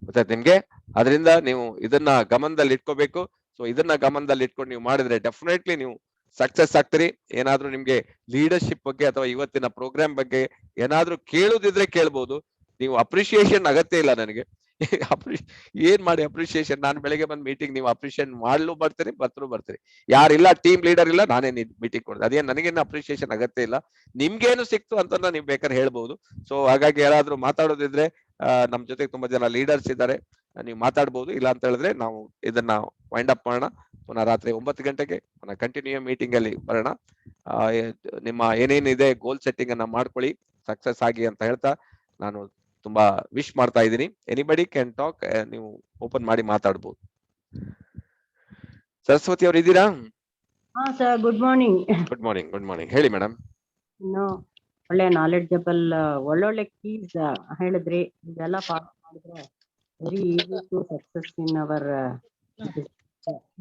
ಗೊತ್ತಾಯ್ತು ನಿಮ್ಗೆ? ಅದರಿಂದ ನೀವು ಇದನ್ನ ಗಮನದಲ್ಲಿ ಇಟ್ಕೋಬೇಕು. ಸೊ ಇದನ್ನ ಗಮನದಲ್ಲಿ ಇಟ್ಕೊಂಡು ನೀವು ಮಾಡಿದ್ರೆ ಡೆಫಿನೆಟ್ಲಿ ನೀವು ಸಕ್ಸಸ್ ಆಗ್ತೀರಿ. ಏನಾದ್ರೂ ನಿಮ್ಗೆ ಲೀಡರ್ಶಿಪ್ ಬಗ್ಗೆ ಅಥವಾ ಇವತ್ತಿನ ಪ್ರೋಗ್ರಾಮ್ ಬಗ್ಗೆ ಏನಾದ್ರೂ ಕೇಳುದಿದ್ರೆ ಕೇಳ್ಬೋದು. ನೀವು ಅಪ್ರಿಶಿಯೇಷನ್ ಅಗತ್ಯ ಇಲ್ಲ ನನಗೆ. ಏನ್ ಮಾಡಿ ಅಪ್ರಿಶಿಯೇಷನ್? ನಾನು ಬೆಳಗ್ಗೆ ಬಂದ್ ಮೀಟಿಂಗ್ ನೀವು ಅಪ್ರಿಶಿಯೇಟ್ ಮಾಡ್ಲು ಬರ್ತೀರಿ, ಬರ್ತೀರಿ. ಯಾರಿಲ್ಲ, ಟೀಮ್ ಲೀಡರ್ ಇಲ್ಲ, ನಾನೇ ಮೀಟಿಂಗ್ ಕೊಡ್ತೀನಿ. ಅದೇನ್ ನನಗೇನು ಅಪ್ರಿಶಿಯೇಷನ್ ಅಗತ್ಯ ಇಲ್ಲ. ನಿಮ್ಗೇನು ಸಿಕ್ತು ಅಂತ ನೀವು ಬೇಕಾದ್ರೆ ಹೇಳ್ಬಹುದು. ಸೊ ಹಾಗಾಗಿ ಯಾರಾದ್ರೂ ಮಾತಾಡೋದಿದ್ರೆ ನಮ್ ಜೊತೆಗೆ ತುಂಬಾ ಜನ ಲೀಡರ್ಸ್ ಇದ್ದಾರೆ, ನೀವು ಮಾತಾಡ್ಬೋದು. ಇಲ್ಲ ಅಂತ ಹೇಳಿದ್ರೆ ನಾವು ಇದನ್ನ ವೈಂಡ್ ಅಪ್ ಮಾಡೋಣ. ಪುನಃ ರಾತ್ರಿ 9 ಗಂಟೆಗೆ ಪುನಃ ಕಂಟಿನ್ಯೂ ಮೀಟಿಂಗ್ ಅಲ್ಲಿ ಬರೋಣ. ನಿಮ್ಮ ಏನೇನಿದೆ ಗೋಲ್ ಸೆಟ್ಟಿಂಗ್ ಅನ್ನ ಮಾಡ್ಕೊಳ್ಳಿ, ಸಕ್ಸಸ್ ಆಗಿ ಅಂತ ಹೇಳ್ತಾ ನಾನು ತುಂಬಾ ವಿಶ್ ಮಾಡ್ತಾ ಇದ್ದೀನಿ. ಎನಿಬಡಿ ಕ್ಯಾನ್ ಟಾಕ್, ನೀವು ಓಪನ್ ಮಾಡಿ ಮಾತಾಡ್ಬೋದು. ಸರಸ್ವತಿ ಅವ್ರು ಇದ್ದೀರಾ? Sir, good morning. Good morning ಹೇಳಿ ಮೇಡಮ್. ಒಳ್ಳೆ ನಾಲೆಡ್ಜಬಲ್, ಒಳ್ಳೊಳ್ಳೆ ಕೀಸ್ ಹೇಳಿದ್ರಿ. ಇದೆಲ್ಲ ಫಾಲೋ ಮಾಡಿದ್ರೆ very easy to success in our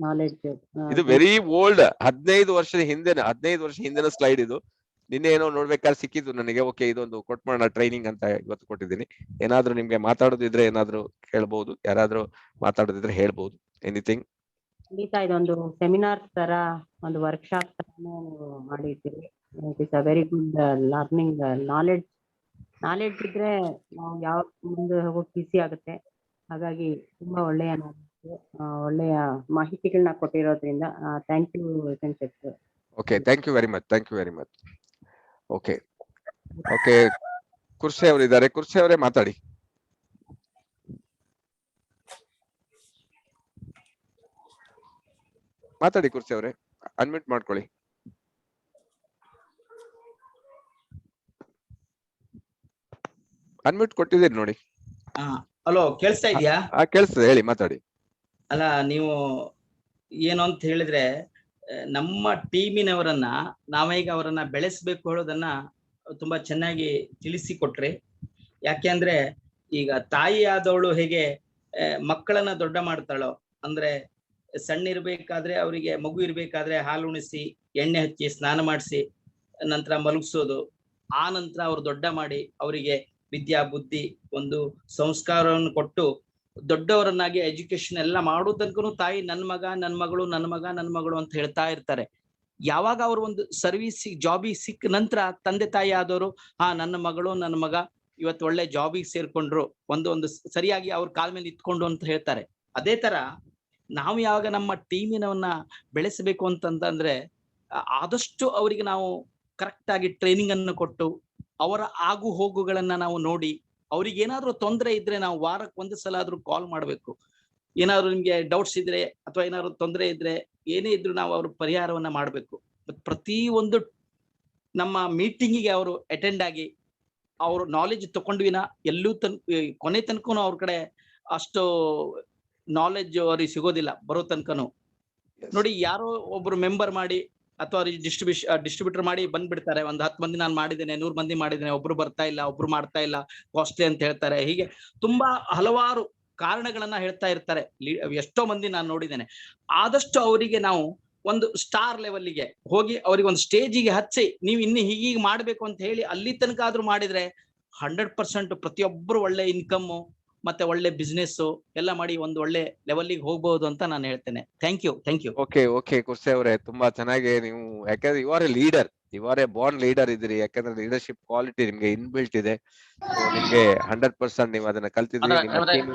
knowledge. ಇದು ವೆರಿ ಓಲ್ಡ್, 15 ವರ್ಷ ಹಿಂದಿನ ಸ್ಲೈಡ್ ಇದು. ನಿನ್ನೆ ಏನೋ ನೋಡ್ಬೇಕಾದ್ರೆ ಸಿಕ್ಕಿದ್ದು ನನಗೆ. ಓಕೆ, ಇದೊಂದು ಕೊಟ್ಮಾಡ ಟ್ರೈನಿಂಗ್ ಅಂತ ಇವತ್ತು ಕೊಟ್ಟಿದ್ದೀನಿ. ಏನಾದ್ರೂ ನಿಮ್ಗೆ ಮಾತಾಡೋದಿದ್ರೆ ಏನಾದ್ರೂ ಕೇಳ್ಬಹುದು, ಯಾರಾದ್ರೂ ಮಾತಾಡೋದಿದ್ರೆ ಹೇಳ್ಬಹುದು. ಎನಿಥಿಂಗ್? ಖಂಡಿತ ಇದೊಂದು ಸೆಮಿನಾರ್ ತರ, ಒಂದು ವರ್ಕ್ಶಾಪ್ ತರಾನೇ ನೀವು ಮಾಡಿರ್ತೀರಿ. It is a very good learning. Knowledge ಇದ್ರೆ ನಾವು ಯಾವ ಮುಂದೆ ಹೋಗೋಕೆ ಈಸಿ ಆಗುತ್ತೆ. ಹಾಗಾಗಿ ತುಂಬಾ ಒಳ್ಳೆಯ ಮಾಹಿತಿಗಳನ್ನ ಕೊಟ್ಟಿರೋದ್ರಿಂದ thank you Venkatesh. Okay, thank you very much. Okay, ಕುರ್ಸೆ ಅವರು ಇದ್ದಾರೆ. ಕುರ್ಸೆ ಅವರೇ ಮಾತಾಡಿ. ಕುರ್ಸೆ ಅವರೇ, ಅನ್ಮ್ಯೂಟ್ ಮಾಡ್ಕೊಳ್ಳಿ. ಅನ್ಮ್ಯೂಟ್ ಕೊಟ್ಟಿದ್ದೀರಿ ನೋಡಿ. ಹಲೋ, ಕೇಳಿಸ್ತಾ ಇದೆಯಾ? ಕೇಳಿಸ್ತದೆ, ಹೇಳಿ, ಮಾತಾಡಿ. ಅಲ್ಲ, ನೀವು ಏನು ಅಂತ ಹೇಳಿದ್ರೆ, ನಮ್ಮ ಟೀಮಿನವರನ್ನ ನಾವೀಗ ಅವರನ್ನ ಬೆಳೆಸ್ಬೇಕು ಹೇಳೋದನ್ನ ತುಂಬಾ ಚೆನ್ನಾಗಿ ತಿಳಿಸಿಕೊಟ್ರಿ. ಯಾಕೆಂದ್ರೆ ಈಗ ತಾಯಿ ಆದವಳು ಹೇಗೆ ಮಕ್ಕಳನ್ನ ದೊಡ್ಡ ಮಾಡ್ತಾಳೋ, ಅಂದ್ರೆ ಸಣ್ಣ ಇರ್ಬೇಕಾದ್ರೆ ಅವರಿಗೆ, ಮಗು ಇರ್ಬೇಕಾದ್ರೆ ಹಾಲು ಉಣಿಸಿ, ಎಣ್ಣೆ ಹಚ್ಚಿ, ಸ್ನಾನ ಮಾಡಿಸಿ, ನಂತರ ಮಲಗಿಸೋದು, ಆ ನಂತರ ಅವ್ರು ದೊಡ್ಡ ಮಾಡಿ ಅವರಿಗೆ ವಿದ್ಯಾ ಬುದ್ಧಿ ಒಂದು ಸಂಸ್ಕಾರವನ್ನು ಕೊಟ್ಟು ದೊಡ್ಡವರನ್ನಾಗಿ ಎಜುಕೇಶನ್ ಎಲ್ಲ ಮಾಡೋ ತನಕನು ತಾಯಿ ನನ್ ಮಗಳು ಅಂತ ಹೇಳ್ತಾ ಇರ್ತಾರೆ. ಯಾವಾಗ ಅವ್ರು ಒಂದು ಸರ್ವಿಸ್ ಜಾಬಿಗೆ ಸಿಕ್ಕ ನಂತರ ತಂದೆ ತಾಯಿ ಆದವರು ನನ್ನ ಮಗ ಇವತ್ತು ಒಳ್ಳೆ ಜಾಬಿಗೆ ಸೇರ್ಕೊಂಡ್ರು, ಒಂದು ಸರಿಯಾಗಿ ಅವ್ರ ಕಾಲ ಮೇಲೆ ಇತ್ಕೊಂಡು ಅಂತ ಹೇಳ್ತಾರೆ. ಅದೇ ತರ ನಾವು ಯಾವಾಗ ನಮ್ಮ ಟೀಮಿನವನ್ನ ಬೆಳೆಸಬೇಕು ಅಂತಂದ್ರೆ ಆದಷ್ಟು ಅವರಿಗೆ ನಾವು ಕರೆಕ್ಟ್ ಆಗಿ ಟ್ರೈನಿಂಗ್ ಅನ್ನು ಕೊಟ್ಟು ಅವರ ಆಗು ಹೋಗುಗಳನ್ನ ನಾವು ನೋಡಿ, ಅವ್ರಿಗೆ ಏನಾದ್ರೂ ತೊಂದರೆ ಇದ್ರೆ ನಾವು ವಾರಕ್ಕೆ ಒಂದು ಸಲ ಆದ್ರೂ ಕಾಲ್ ಮಾಡ್ಬೇಕು. ಏನಾದ್ರು ನಿಮ್ಗೆ ಡೌಟ್ಸ್ ಇದ್ರೆ ಅಥವಾ ಏನಾದ್ರು ತೊಂದರೆ ಇದ್ರೆ ಏನೇ ಇದ್ರು ನಾವು ಅವ್ರ ಪರಿಹಾರವನ್ನ ಮಾಡ್ಬೇಕು. ಪ್ರತಿ ಒಂದು ನಮ್ಮ ಮೀಟಿಂಗಿಗೆ ಅವರು ಅಟೆಂಡ್ ಆಗಿ ಅವ್ರ ನಾಲೆಜ್ ತಕೊಂಡ್ವಿನ ಎಲ್ಲೂ ಕೊನೆ ತನಕನು ಅವ್ರ ಕಡೆ ಅಷ್ಟು ನಾಲೆಜ್ ಅವ್ರಿಗೆ ಸಿಗೋದಿಲ್ಲ ಬರೋ ತನಕನು. ನೋಡಿ, ಯಾರೋ ಒಬ್ರು ಮೆಂಬರ್ ಮಾಡಿ ಅಥವಾ ಡಿಸ್ಟ್ರಿಬ್ಯೂಟರ್ ಮಾಡಿ ಬಂದ್ಬಿಡ್ತಾರೆ. ಒಂದು 10 ಮಂದಿ ನಾನು ಮಾಡಿದ್ದೇನೆ, 100 ಮಂದಿ ಮಾಡಿದ್ದೇನೆ, ಒಬ್ರು ಬರ್ತಾ ಇಲ್ಲ, ಒಬ್ರು ಮಾಡ್ತಾ ಇಲ್ಲ, ಕಾಸ್ಟ್ಲಿ ಅಂತ ಹೇಳ್ತಾರೆ. ಹೀಗೆ ತುಂಬಾ ಹಲವಾರು ಕಾರಣಗಳನ್ನ ಹೇಳ್ತಾ ಇರ್ತಾರೆ. ಎಷ್ಟೋ ಮಂದಿ ನಾನು ನೋಡಿದ್ದೇನೆ. ಆದಷ್ಟು ಅವರಿಗೆ ನಾವು ಒಂದು ಸ್ಟಾರ್ ಲೆವೆಲ್ಗೆ ಹೋಗಿ ಅವ್ರಿಗೆ ಒಂದು ಸ್ಟೇಜಿಗೆ ಹಚ್ಚಿ, ನೀವು ಇನ್ನು ಹೀಗೀಗ ಮಾಡ್ಬೇಕು ಅಂತ ಹೇಳಿ ಅಲ್ಲಿ ತನಕ ಆದ್ರೂ ಮಾಡಿದ್ರೆ 100% ಪ್ರತಿಯೊಬ್ಬರು ಒಳ್ಳೆ ಇನ್ಕಮ್ ಮತ್ತೆ ಒಳ್ಳೆ ಬಿಸ್ನೆಸ್ ಎಲ್ಲ ಮಾಡಿ ಒಂದು ಒಳ್ಳೆ ಲೆವೆಲ್ಗೆ ಹೋಗ್ಬಹುದು ಅಂತ ನಾನು ಹೇಳ್ತೇನೆ. Thank you. ಓಕೆ ಕುರ್ಸೆ ಅವರೇ, ತುಂಬಾ ಚೆನ್ನಾಗಿ ನೀವು, ಯಾಕಂದ್ರೆ you are a leader, you are a born leader ಇದ್ರಿ. ಯಾಕಂದ್ರೆ ಲೀಡರ್ಶಿಪ್ ಕ್ವಾಲಿಟಿ ನಿಮ್ಗೆ ಇನ್ಬಿಲ್ಟ್ ಇದೆ. ನಿಮ್ಗೆ 100% ನೀವು ಅದನ್ನ ಕಲ್ತಿದ್ರಿ, ನಿಮ್ಮ ಟೀಮ್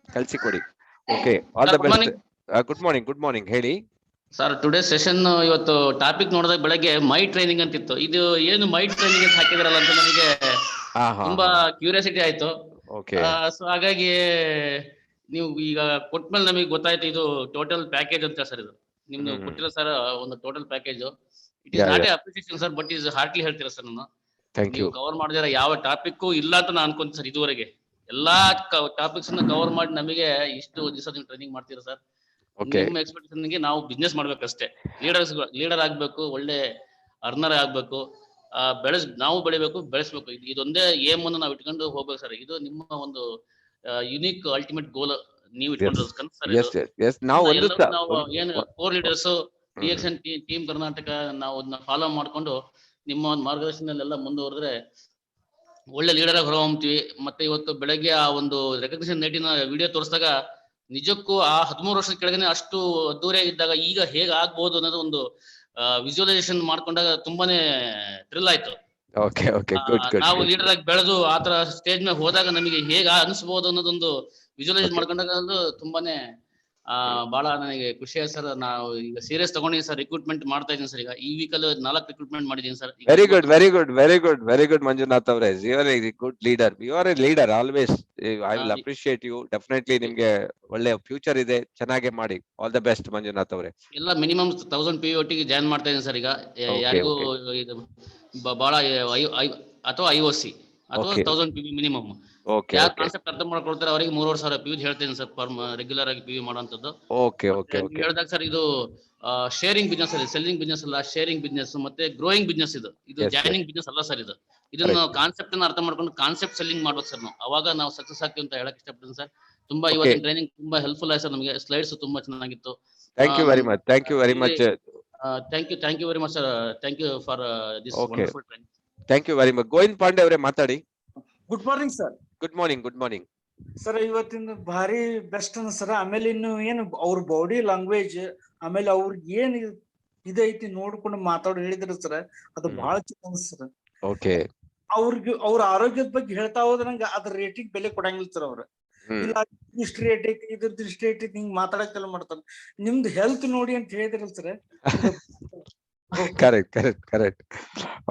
ಕಲ್ಸಿಕೊಡಿ. Okay, all the best. Good morning ಹೇಳಿ ಸರ್. ಟುಡೇ ಸೆಷನ್ ಇವತ್ತು ಟಾಪಿಕ್ ನೋಡಿದಾಗ ಬೆಳಗ್ಗೆ ಮೈ ಟ್ರೈನಿಂಗ್ ಅಂತಿತ್ತು. ಇದು ಏನು ಮೈ ಟ್ರೈನಿಂಗ್ ಅಂತ ಹಾಕಿದ್ರಲ್ಲ ಅಂತ ನನಗೆ ತುಂಬಾ ಕ್ಯೂರಿಯಾಸಿಟಿ ಆಯ್ತು. ಸೊ ಹಾಗಾಗಿ ನೀವು ಈಗ ಕೊಟ್ಮೇಲೆ ನಮಗೆ ಗೊತ್ತಾಯ್ತು ಇದು ಟೋಟಲ್ ಪ್ಯಾಕೇಜ್ ಅಂತ ಸರ್. ಇದು ನಿಮ್ದು ಹ್ಮ್. ಕೊಟ್ಟಿರೋ ಸರ್ ಒಂದು total package. It is Yeah, not yeah. A appreciation sir, but is heartly ಹೇಳ್ತೀರಾ ಸರ್ ನಾನು. Thank ನೀವು you. ಕವರ್ ಮಾಡಿದಿರ ಯಾವ ಟಾಪಿಕ್ ಇಲ್ಲ ಅಂತ ನಾನು ಅನ್ಕೊಂತೀನಿ ಸರ್. ಇದುವರೆಗೆ ಎಲ್ಲಾ ಟಾಪಿಕ್ಸ್ ಅನ್ನ ಕವರ್ ಮಾಡಿ ನಮಗೆ ಇಷ್ಟು ದಿವಸ ನೀವು ಟ್ರೈನಿಂಗ್ ಮಾಡ್ತೀರಾ ಸರ್. Okay. ನಿಮ್ಮ ಎಕ್ಸ್ಪೆಕ್ಟೇಷನ್ ಗೆ ನಾವು ಬಿಸ್ನೆಸ್ ಮಾಡ್ಬೇಕಷ್ಟೇ. ಲೀಡರ್ ಆಗ್ಬೇಕು, ಒಳ್ಳೆ ಅರ್ನರ್ ಆಗ್ಬೇಕು, ನಾವು ಬೆಳಿಬೇಕು, ಬೆಳೆಸ್ಬೇಕು. ಇದೊಂದೇ ಏಮ್ ಅನ್ನು ನಾವು ಇಟ್ಕೊಂಡು ಹೋಗ್ಬೇಕು ಸರ್. ಇದು ನಿಮ್ಮ ಒಂದು ಯುನಿಕ್ ಅಲ್ಟಿಮೇಟ್ ಗೋಲ್ ನೀವು ಇಟ್ಕೊಂಡಿರೋದು ಕನಸು ಸರ್ Yes, ಇದು. yes, yes. ನಾವು ಒಂದು ನಾವು ಏನು core leaders Dixon team Karnataka ನಾವು ಅದನ್ನ ಫಾಲೋ ಮಾಡ್ಕೊಂಡು ನಿಮ್ಮ ಒಂದು ಮಾರ್ಗದರ್ಶನದಲ್ಲೆಲ್ಲ ಮುಂದುವರೆದ್ರೆ ಒಳ್ಳೆ ಲೀಡರ್ ಆಗಿ ಹೊರಹೊಮ್ತೀವಿ. ಮತ್ತೆ ಇವತ್ತು ಬೆಳಗ್ಗೆ ಆ ಒಂದು ರೆಕಗ್ನಿಷನ್ ನೈಟಿನ ವಿಡಿಯೋ ತೋರಿಸಿದಾಗ ನಿಜಕ್ಕೂ ಆ 13 ವರ್ಷದ ಕೆಳಗನೆ ಅಷ್ಟು ಅದ್ದೂರಿಯಾಗಿದ್ದಾಗ ಈಗ ಹೇಗೆ ಆಗ್ಬಹುದು ಅನ್ನೋದು ಒಂದು ವಿಜುವಲೈಸೇಷನ್ ಮಾಡ್ಕೊಂಡಾಗ ತುಂಬಾನೇ ಥ್ರಿಲ್ ಆಯ್ತು. Okay, okay, good, good. ನಾವು good. ಲೀಡರ್ ಆಗಿ ಬೆಳೆದು ಆತರ ಸ್ಟೇಜ್ ಮೇಲೆ ಹೋದಾಗ ನಮಗೆ ಹೇಗೆ ಅನಿಸ್ಬೋದು ಅನ್ನೋದೊಂದು ವಿಜುವಲೈಸ್ Okay. ಮಾಡ್ಕೊಂಡಾಗ ಅದು ತುಂಬಾನೇ ಬಹಳ ನನಗೆ ಖುಷಿ ಆಯ್ತು ಸರ್. ನಾವು ಈಗ ಸೀರಿಯಸ್ ತಗೊಂಡಿದ್ದೀನಿ ಸರ್. ರಿಕ್ರೂಟ್ಮೆಂಟ್ ಮಾಡ್ತಾ ಇದ್ದೀನಿ ಸರ್. ಈಗ ಈ ವೀಕಲ್ಲಿ 4 ರಿಕ್ರೂಟ್ಮೆಂಟ್ ಮಾಡಿದ್ದೀನಿ sir. Very good, very good, very good, very good, Manjunath avre. You are a good leader. You are a leader always. I will appreciate you. Definitely ನಿಮ್ಗೆ ಒಳ್ಳೆ ಫ್ಯೂಚರ್ ಇದೆ. ಚೆನ್ನಾಗಿ ಮಾಡಿ. All the best, Manjunath avre. ಎಲ್ಲ ಮಿನಿಮಮ್ 1000 POT ಗೆ ಜಾಯಿನ್ ಮಾಡ್ತಾ ಇದ್ದೀನಿ ಸರ್. ಈಗ ಯಾರಿಗೂ ಇದು ಬಹಳ ಅಥವಾ IOC ಅಥವಾ 1000 PV ಮಿನಿಮಮ್. ಯಾವ ಕಾನ್ಸೆಪ್ಟ್ ಅರ್ಥ ಮಾಡ್ಕೊಳ್ತಾರೆ ಅವರಿಗೆ 3,500 PV ಹೇಳ್ತೀನಿ ಸರ್. ರೆಗ್ಯುಲರ್ ಆಗಿ PV ಮಾಡುವಂತದ್ದು. Okay, okay, okay. ಹೇಳಿದಾಗ ಸರ್ ಇದು ಶೇರಿಂಗ್ ಬಿಸ್ನೆಸ್ ಅಲ್ಲಿ, ಸೆಲ್ಲಿಂಗ್ ಬಿಸ್ನೆಸ್ ಅಲ್ಲ, ಶೇರಿಂಗ್ ಬಿಸ್ನೆಸ್ ಮತ್ತೆ ಗ್ರೋಯಿಂಗ್ ಬಿಸ್ನೆಸ್ ಇದು ಜಾಯ್ನಿಂಗ್ ಬಿಸ್ನೆಸ್ ಅಲ್ಲ ಸರ್. ಇದನ್ನ ಕಾನ್ಸೆಪ್ಟ್ ಅನ್ನ ಅರ್ಥ ಮಾಡ್ಕೊಂಡು ಕಾನ್ಸೆಪ್ಟ್ ಸೆಲ್ಲಿಂಗ್ ಮಾಡ್ಬೇಕು ಸರ್ ನಾವು. ಅವಾಗ ನಾವು ಸಕ್ಸಸ್ ಆಗ್ತೀವಿ ಅಂತ ಹೇಳಕ್ ಇಷ್ಟಪಡ್ತೀನಿ ಸರ್. ತುಂಬಾ ಇವತ್ತಿನ ಟ್ರೈನಿಂಗ್ ತುಂಬಾ ಹೆಲ್ಪ್ಫುಲ್ ಆಯ್ತು ಸರ್. ನಮಗೆ ಸ್ಲೈಡ್ಸ್ ತುಂಬಾ ಚೆನ್ನಾಗಿತ್ತು. Thank you very much. Thank you very much. Thank you very much sir. Thank you for this wonderful training. Thank you very much. Govind Pandey ಅವರೇ ಮಾತಾಡಿ. Good morning sir. Good morning, good morning sir. ಇವತ್ತಿನ ಭಾರಿ ಬೆಸ್ಟ್ ಅನ್ನ ಸರ್. ಆಮೇಲೆ ಇನ್ನು ಏನು ಅವ್ರ ಬಾಡಿ ಲ್ಯಾಂಗ್ವೇಜ್, ಆಮೇಲೆ ಅವ್ರಿಗೆ ಏನ್ ಇದೈತಿ ನೋಡ್ಕೊಂಡು ಮಾತಾಡೋ ಹೇಳಿದ್ರು ಸರ್. ಅದು ಬಹಳ ಚೆನ್ನಾಗಿ ಸರ್. ಓಕೆ. ಅವ್ರಿಗೆ ಅವ್ರ ಆರೋಗ್ಯದ ಬಗ್ಗೆ ಹೇಳ್ತಾ ಹೋದ್ರಂಗ ಅದ್ರ ರೇಟಿಂಗ್ ಬೆಲೆ ಕೊಡಂಗಿಲ್ಲ ಸರ್. ಅವ್ರ ಇಲ್ಲ ಇಷ್ಟು ರೇಟ್ ಐತಿ, ಇದ್ರದ್ದು ಇಷ್ಟು ರೇಟ್ ಐತಿ ಹಿಂಗ್ ಮಾತಾಡಕ್ಕೆಲ್ಲ ಮಾಡ್ತಾರ. ನಿಮ್ದು ಹೆಲ್ತ್ ನೋಡಿ ಅಂತ ಹೇಳಿದ್ರಲ್ಲ sir. Correct, correct, correct.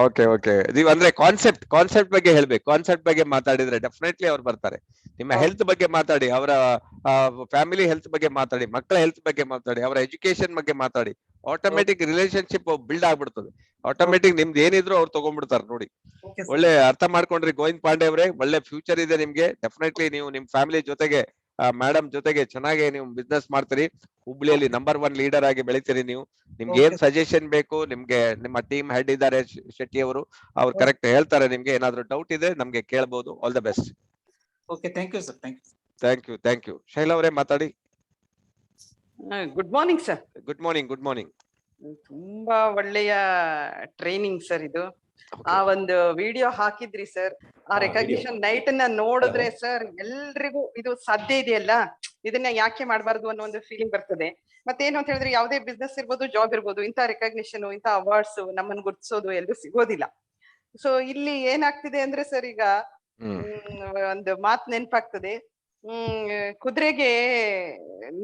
Okay, okay. ನೀವು ಅಂದ್ರೆ ಕಾನ್ಸೆಪ್ಟ್ ಬಗ್ಗೆ ಹೇಳ್ಬೇಕು. ಕಾನ್ಸೆಪ್ಟ್ ಬಗ್ಗೆ ಮಾತಾಡಿದ್ರೆ ಡೆಫಿನೆಟ್ಲಿ ಅವ್ರು ಬರ್ತಾರೆ. ನಿಮ್ಮ ಹೆಲ್ತ್ ಬಗ್ಗೆ ಮಾತಾಡಿ, ಅವರ ಫ್ಯಾಮಿಲಿ ಹೆಲ್ತ್ ಬಗ್ಗೆ ಮಾತಾಡಿ, ಮಕ್ಕಳ ಹೆಲ್ತ್ ಬಗ್ಗೆ ಮಾತಾಡಿ, ಅವರ ಎಜುಕೇಶನ್ ಬಗ್ಗೆ ಮಾತಾಡಿ. ಆಟೋಮೆಟಿಕ್ ರಿಲೇಶನ್ಶಿಪ್ ಬಿಲ್ಡ್ ಆಗ್ಬಿಡ್ತದೆ. ಆಟೋಮೆಟಿಕ್ ನಿಮ್ದು ಏನಿದ್ರು ಅವ್ರು ತಗೊಂಡ್ಬಿಡ್ತಾರೆ ನೋಡಿ. ಒಳ್ಳೆ ಅರ್ಥ ಮಾಡ್ಕೊಂಡ್ರಿ ಗೋವಿಂದ್ ಪಾಂಡೆ ಅವರೇ. ಒಳ್ಳೆ ಫ್ಯೂಚರ್ ಇದೆ ನಿಮ್ಗೆ. ಡೆಫಿನೆಟ್ಲಿ ನೀವು ನಿಮ್ ಫ್ಯಾಮಿಲಿ ಜೊತೆಗೆ ಮೇಡಮ್ ಜೊತೆಗೆ ಚೆನ್ನಾಗಿ ನೀವು ಬಿಸ್ನೆಸ್ ಮಾಡ್ತೀರಿ. ಹುಬ್ಳಿಯಲ್ಲಿ ನಂಬರ್ 1 ಲೀಡರ್ ಆಗಿ ಬೆಳಿತೀರಿ ನೀವು. ನಿಮ್ಗೆ ಏನ್ ಸಜೆಷನ್ ಬೇಕು, ನಿಮ್ಗೆ ನಿಮ್ಮ ಟೀಮ್ ಹೆಡ್ ಇದ್ದಾರೆ ಶೆಟ್ಟಿ ಅವರು, ಅವ್ರು ಕರೆಕ್ಟ್ ಹೇಳ್ತಾರೆ. ನಿಮ್ಗೆ ಏನಾದ್ರು ಡೌಟ್ ಇದೆ ನಮ್ಗೆ ಕೇಳಬಹುದು. All the best. Okay, thank you sir. Thank you. Shaila ಅವರೇ ಮಾತಾಡಿ. Good morning sir. Good morning, good morning. ತುಂಬಾ ಒಳ್ಳೆಯ ಟ್ರೈನಿಂಗ್ ಸರ್ ಇದು. ಆ ಒಂದು ವಿಡಿಯೋ ಹಾಕಿದ್ರಿ ಸರ್. ಆ ರೆಕಗ್ನಿಷನ್ ನೈಟ್ ನ ನೋಡಿದ್ರೆ ಸರ್ ಎಲ್ರಿಗೂ ಇದು ಸಾಧ್ಯ ಇದೆಯಲ್ಲ, ಇದನ್ನ ಯಾಕೆ ಮಾಡಬಾರ್ದು ಅನ್ನೋ ಒಂದು ಫೀಲಿಂಗ್ ಬರ್ತದೆ. ಮತ್ತೇನು ಅಂತ ಹೇಳಿದ್ರೆ ಯಾವುದೇ ಬಿಸ್ನೆಸ್ ಇರ್ಬೋದು, ಜಾಬ್ ಇರ್ಬೋದು, ಇಂಥ ರೆಕಗ್ನಿಷನ್, ಇಂಥ ಅವಾರ್ಡ್ಸ್ ನಮ್ಮನ್ನು ಗುರ್ತಿಸೋದು ಎಲ್ಲೂ ಸಿಗೋದಿಲ್ಲ. ಸೊ ಇಲ್ಲಿ ಏನಾಗ್ತಿದೆ ಅಂದ್ರೆ ಸರ್, ಈಗ ಒಂದು ಮಾತ್ ನೆನಪಾಗ್ತದೆ. ಕುದುರೆಗೆ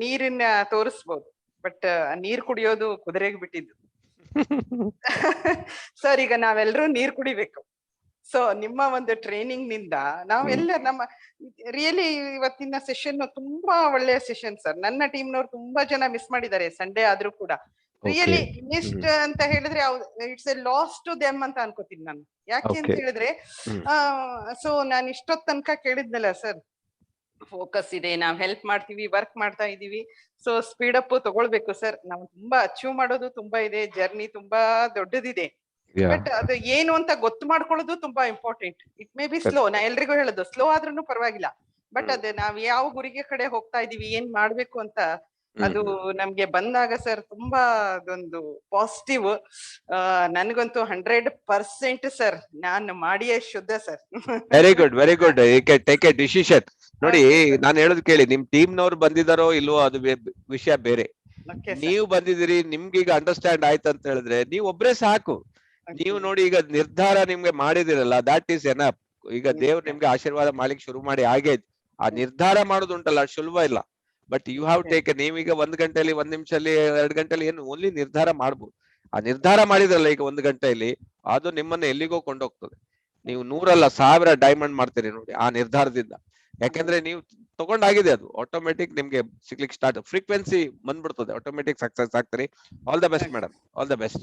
ನೀರನ್ನ ತೋರಿಸ್ಬೋದು, ಬಟ್ ನೀರ್ ಕುಡಿಯೋದು ಕುದುರೆಗೆ ಬಿಟ್ಟಿದ್ದು. ಸರ್ ಈಗ ನಾವೆಲ್ಲರೂ ನೀರ್ ಕುಡಿಬೇಕು. ಸೊ ನಿಮ್ಮ ಒಂದು ಟ್ರೈನಿಂಗ್ ನಿಂದ ನಾವೆಲ್ಲ ನಮ್ಮ ರಿಯಲಿ ಇವತ್ತಿನ ಸೆಷನ್ ತುಂಬಾ ಒಳ್ಳೆಯ ಸೆಷನ್ ಸರ್. ನನ್ನ ಟೀಮ್ನವ್ರು ತುಂಬಾ ಜನ ಮಿಸ್ ಮಾಡಿದ್ದಾರೆ ಸಂಡೇ ಆದ್ರೂ ಕೂಡ. ರಿಯಲಿ ಮಿಸ್ಡ್ ಅಂತ ಹೇಳಿದ್ರೆ it's a loss to them ಅಂತ ಅನ್ಕೋತೀನಿ ನಾನು. ಯಾಕೆ ಅಂತ ಹೇಳಿದ್ರೆ ಸೊ ನಾನು ಇಷ್ಟೊತ್ ತನಕ ಕೇಳಿದ್ನಲ್ಲ ಸರ್, ಫೋಕಸ್ ಇದೆ, ನಾವ್ ಹೆಲ್ಪ್ ಮಾಡ್ತೀವಿ, ವರ್ಕ್ ಮಾಡ್ತಾ ಇದೀವಿ. ಸೊ ಸ್ಪೀಡ್ ಅಪ್ ತಗೊಳ್ಬೇಕು ಸರ್. ನಾವು ತುಂಬಾ ಅಚೀವ್ ಮಾಡೋದು ತುಂಬಾ ಇದೆ, ಜರ್ನಿ ತುಂಬಾ ದೊಡ್ಡದಿದೆ. ಬಟ್ ಅದು ಏನು ಅಂತ ಗೊತ್ತು ಮಾಡ್ಕೊಳ್ಳೋದು ತುಂಬಾ important. It may be slow, ನಾ ಎಲ್ರಿಗೂ ಹೇಳೋದು ಸ್ಲೋ ಆದ್ರೂ ಪರವಾಗಿಲ್ಲ. ಬಟ್ ಅದೇ ನಾವ್ ಯಾವ ಗುರಿಗೆ ಕಡೆ ಹೋಗ್ತಾ ಇದೀವಿ, ಏನ್ ಮಾಡ್ಬೇಕು ಅಂತ ಅದು ನಮ್ಗೆ ಬಂದಾಗ ಸರ್ ತುಂಬಾ ಅದೊಂದು ಪಾಸಿಟಿವ್. ನನ್ಗಂತೂ 100% ಸರ್, ನಾನು ಮಾಡಿಯೇ ಶುದ್ಧ sir. Very good, very good. Take A decision. ನೋಡಿ, ನಾನು ಹೇಳೋದು ಕೇಳಿ. ನಿಮ್ ಟೀಮ್ ನವ್ರು ಬಂದಿದಾರೋ ಇಲ್ವೋ ಅದು ವಿಷಯ ಬೇರೆ. ನೀವು ಬಂದಿದ್ದೀರಿ, ನಿಮ್ಗೆ ಈಗ ಅಂಡರ್ಸ್ಟ್ಯಾಂಡ್ ಆಯ್ತು ಅಂತ ಹೇಳಿದ್ರೆ ನೀವು ಒಬ್ರೇ ಸಾಕು. ನೀವು ನೋಡಿ ಈಗ ನಿರ್ಧಾರ ನಿಮ್ಗೆ ಮಾಡಿದಿರಲ್ಲ, ದಾಟ್ ಈಸ್ ಎನಫ್. ಈಗ ದೇವ್ರು ನಿಮ್ಗೆ ಆಶೀರ್ವಾದ ಮಾಡ್ಲಿಕ್ಕೆ ಶುರು ಮಾಡಿ ಹಾಗೆ. ಆ ನಿರ್ಧಾರ ಮಾಡೋದು ಉಂಟಲ್ಲ, ಸುಲಭ ಇಲ್ಲ. But you have take. ನೀವೀಗ 1 ಗಂಟೆಯಲ್ಲಿ, 1 ನಿಮಿಷದಲ್ಲಿ, 2 ಗಂಟೆಯಲ್ಲಿ ಏನು ಓನ್ಲಿ ನಿರ್ಧಾರ ಮಾಡ್ಬೋದು. ಆ ನಿರ್ಧಾರ ಮಾಡಿದ್ರಲ್ಲ ಈಗ 1 ಗಂಟೆಯಲ್ಲಿ, ಅದು ನಿಮ್ಮನ್ನ ಎಲ್ಲಿಗೋ ಕೊಂಡೋಗ್ತದೆ. ನೀವು 100 ಅಲ್ಲ 1000 ಡೈಮಂಡ್ ಮಾಡ್ತೀರಿ ನೋಡಿ ಆ ನಿರ್ಧಾರದಿಂದ. ಯಾಕಂದ್ರೆ ನೀವು ತಗೊಂಡಾಗಿದೆ ಅದು ಆಟೋಮೆಟಿಕ್ ನಿಮ್ಗೆ ಸಿಗ್ಲಿಕ್ಕೆ ಸ್ಟಾರ್ಟ್ ಫ್ರೀಕ್ವೆನ್ಸಿ ಬಂದ್ಬಿಡ್ತದೆ, ಆಟೋಮೆಟಿಕ್ ಸಕ್ಸಸ್ ಆಗ್ತೀರಿ. All the best madam, all the best.